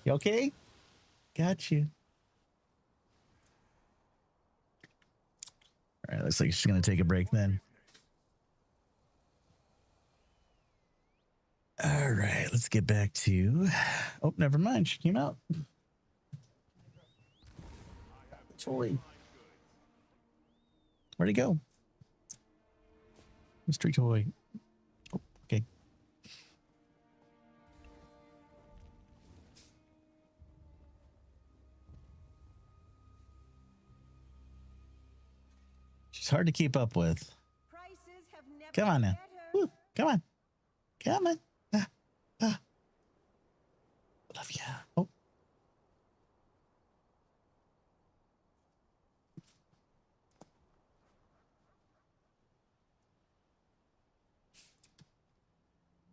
You okay? Got you. All right, looks like she's going to take a break then. All right, let's get back to... Oh, never mind. She came out. Toy. Where'd he go? Mystery toy. Oh, okay. She's hard to keep up with. Come on now. Woo, come on. Come on. Love you. Oh.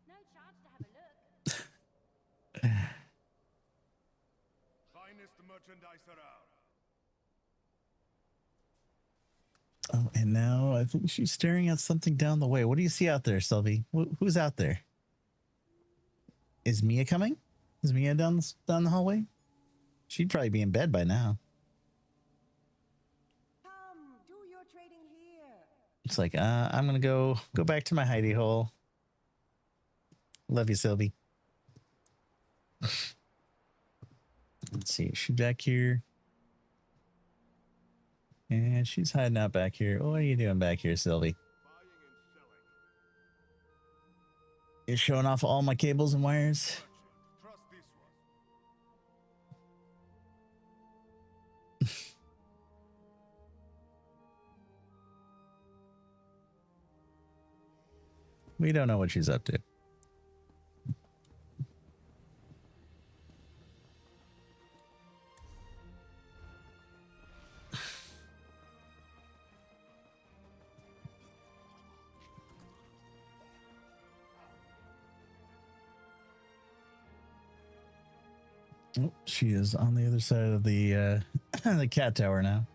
No chance to have a look. Finest merchandise around. Oh, and now I think she's staring at something down the way. What do you see out there, Sylvie? Who's out there? Is Mia coming? Is Mia down the hallway? She'd probably be in bed by now. Come, do your trading here. It's like, I'm gonna go back to my hidey hole. Love you, Sylvie. Let's see, is she back here? And she's hiding out back here. What are you doing back here, Sylvie? You're showing off all my cables and wires. We don't know what she's up to. Oh, she is on the other side of the the cat tower now.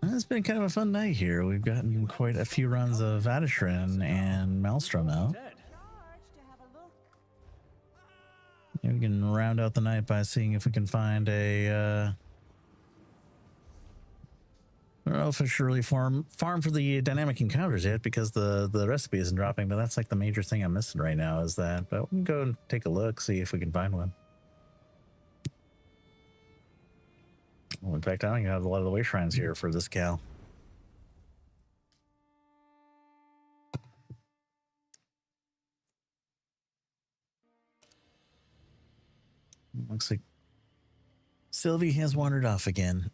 It's been kind of a fun night here. We've gotten quite a few runs of Freshmen and Maelstrom out. Yeah, we can round out the night by seeing if we can find a I don't know if I should really farm for the dynamic encounters yet because the recipe isn't dropping, but that's like the major thing I'm missing right now is that. But we can go and take a look, see if we can find one. Well, in fact, I don't even have a lot of the way shrines here for this gal. Looks like Sylvie has wandered off again.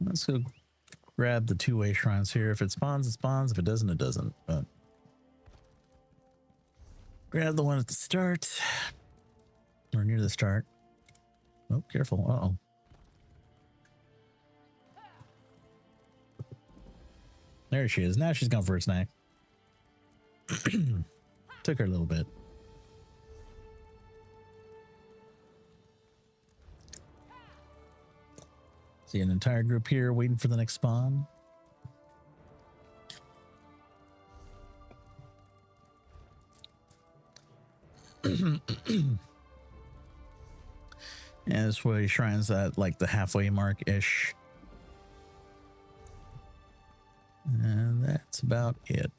Let's go grab the two-way shrines here. If it spawns, it spawns. If it doesn't, it doesn't. But grab the one at the start. Or near the start. Oh, careful. Uh-oh. There she is. Now she's gone for a snack. Took her a little bit. See an entire group here waiting for the next spawn. And this way shrines at like the halfway mark-ish. And that's about it.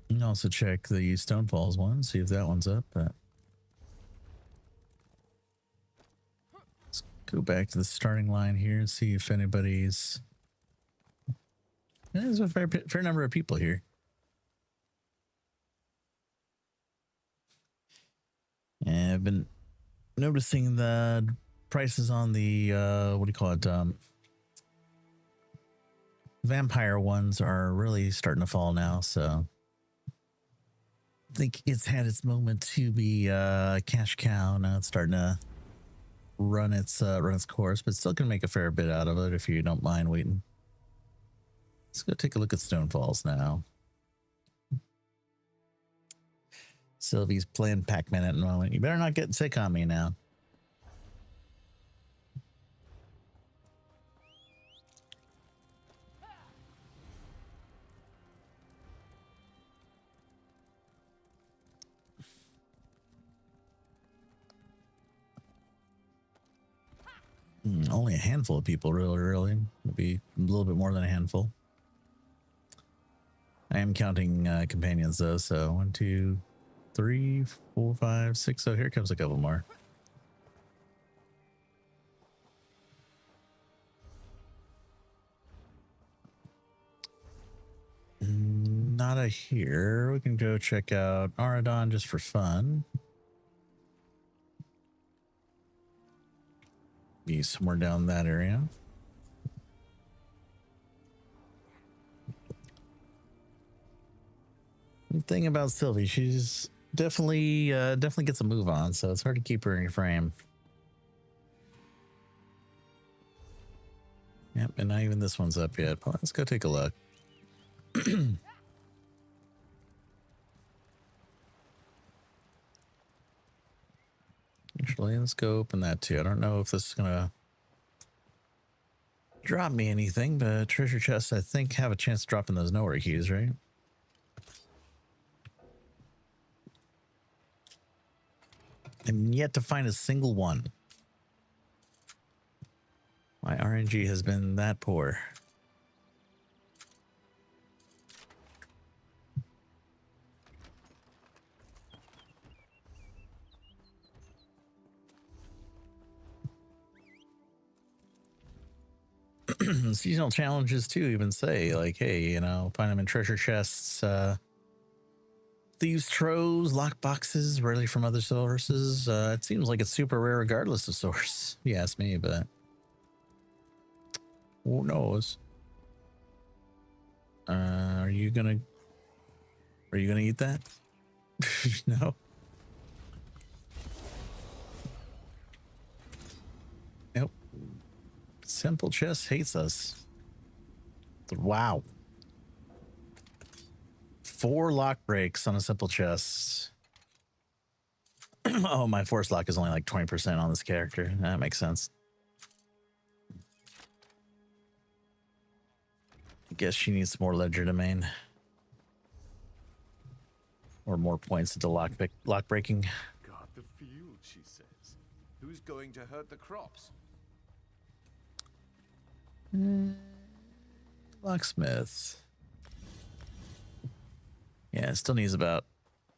You can also check the Stonefalls one, see if that one's up. But let's go back to the starting line here and see if anybody's... There's a fair number of people here. And I've been noticing the prices on the, what do you call it? Vampire ones are really starting to fall now, so... I think it's had its moment to be a cash cow. Now it's starting to run its course, but still can make a fair bit out of it if you don't mind waiting. Let's go take a look at Stonefalls now. Sylvie's playing Pac-Man at the moment. You better not get sick on me now. Only a handful of people, really. Maybe a little bit more than a handful. I am counting companions, though, so 1, 2, 3, 4, 5, 6. So here comes a couple more. Nada here. We can go check out Aradon just for fun. Be somewhere down that area. The thing about Sylvie, she's definitely gets a move on, so it's hard to keep her in your frame. Yep, and not even this one's up yet. Well, let's go take a look. Actually, let's go open that too. I don't know if this is gonna drop me anything, but treasure chests, I think, have a chance of dropping those nowhere keys, right? I'm yet to find a single one. My RNG has been that poor. Seasonal challenges too even say like, hey, you know, find them in treasure chests, thieves troves, lock boxes, rarely from other sources. It seems like it's super rare regardless of source, if you ask me, but who knows? Are you gonna eat that? No. Simple chest hates us. Wow. 4 lock breaks on a simple chest. Oh, my force lock is only like 20% on this character. That makes sense. I guess she needs more ledger domain. Or more points into lock breaking. Got the field, she says. Who's going to hurt the crops? Locksmith. Yeah, it still needs about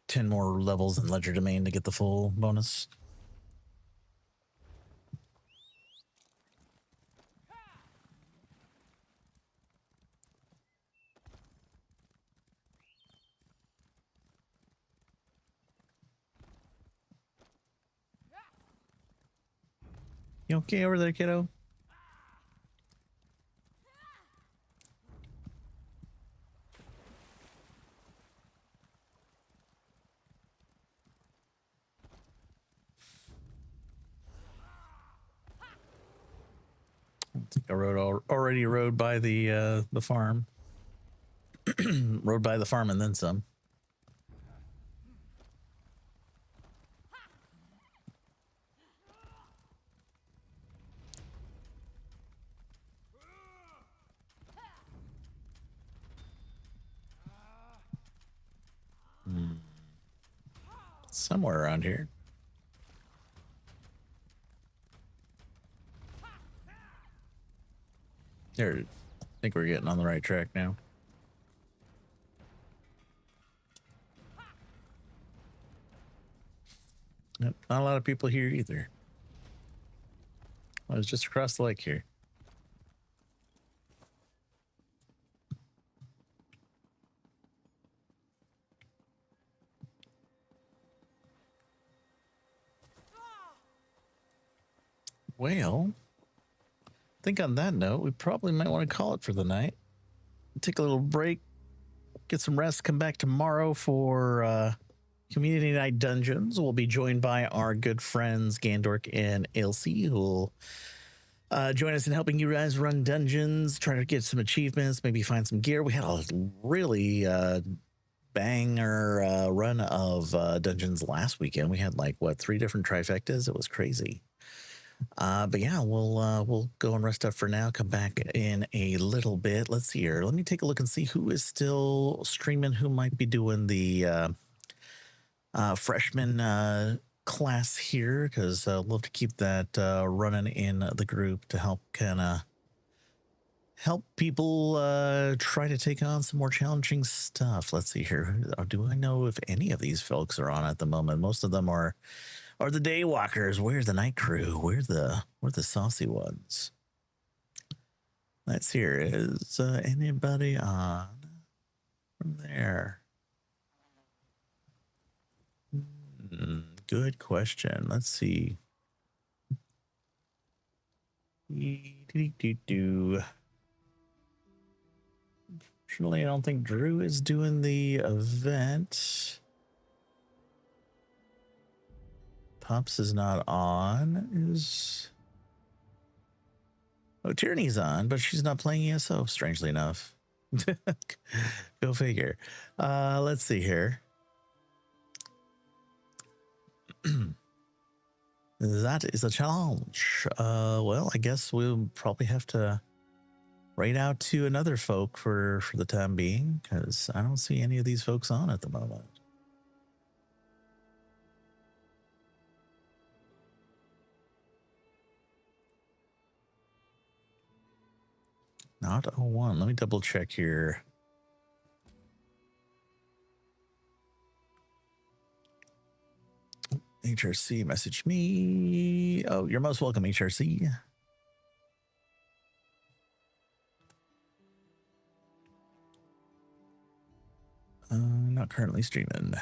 10 more levels in ledger domain to get the full bonus. You okay over there, kiddo? I already rode by the farm. Rode by the farm and then some. Somewhere around here. There, I think we're getting on the right track now. Not a lot of people here either. I was just across the lake here. Well, I think on that note, we probably might want to call it for the night. Take a little break, get some rest, come back tomorrow for Community Night Dungeons. We'll be joined by our good friends Gandork and Ailsey, who will join us in helping you guys run dungeons, try to get some achievements, maybe find some gear. We had a really banger run of dungeons last weekend. We had like, what, 3 different trifectas? It was crazy. But yeah, we'll go and rest up for now. Come back in a little bit. Let's see here. Let me take a look and see who is still streaming, who might be doing the freshman class here, because I'd love to keep that running in the group to help kind of help people try to take on some more challenging stuff. Let's see here. Do I know if any of these folks are on at the moment? Most of them are the daywalkers. We're the night crew. We're the saucy ones. Let's hear. Is anybody on from there? Good question. Let's see. Fortunately, I don't think Drew is doing the event. Pops is not on. Tierney's on, but she's not playing ESO, strangely enough. Go figure. Let's see here. That is a challenge. Well, I guess we'll probably have to raid out to another folk for the time being, because I don't see any of these folks on at the moment. Not 01. Let me double check here. HRC message me. Oh, you're most welcome, HRC. Not currently streaming.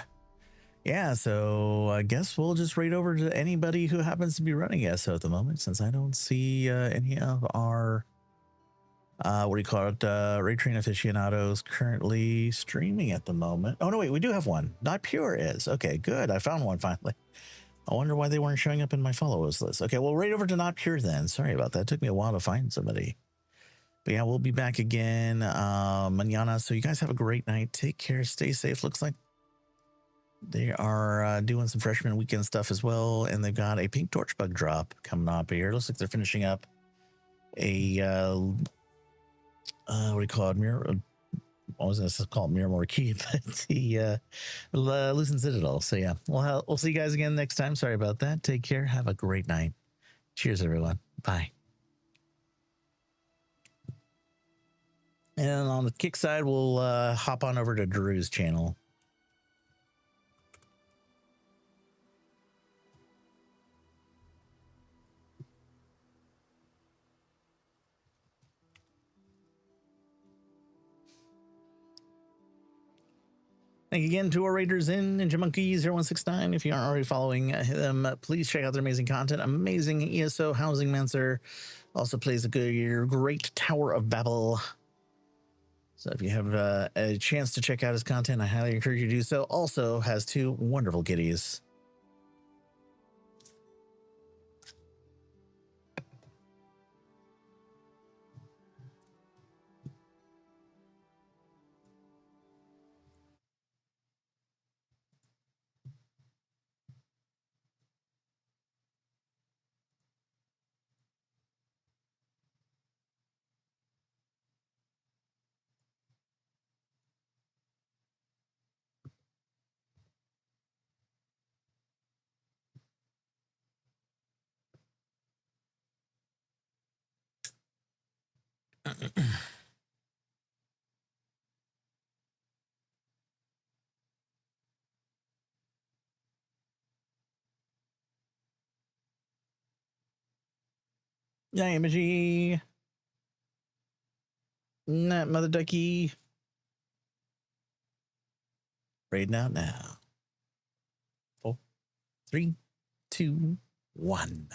Yeah, so I guess we'll just raid over to anybody who happens to be running ESO at the moment, since I don't see any of our what do you call it? Raid Train aficionados currently streaming at the moment. Oh no, wait, we do have one. Not Pure is. Okay, good. I found one finally. I wonder why they weren't showing up in my followers list. Okay, well, right over to Not Pure then. Sorry about that. It took me a while to find somebody. But yeah, we'll be back again mañana. So you guys have a great night. Take care. Stay safe. Looks like they are doing some freshman weekend stuff as well. And they've got a pink torch bug drop coming up here. Looks like they're finishing up a, what do you call it? Mirror. I was going to call it Miramore Key, but the Lucent Citadel. So yeah, we'll see you guys again next time. Sorry about that. Take care. Have a great night. Cheers, everyone. Bye. And on the kick side, we'll hop on over to Drew's channel. Thank you again to our raiders in Ninja Monkey 0169. If you aren't already following them, please check out their amazing content. Amazing ESO Housing Mancer. Also plays a great Tower of Babel. So if you have a chance to check out his content, I highly encourage you to do so. Also has 2 wonderful kitties. Yeah, Imagy. That Mother Ducky. Raiding out now. 4, 3, 2, 1.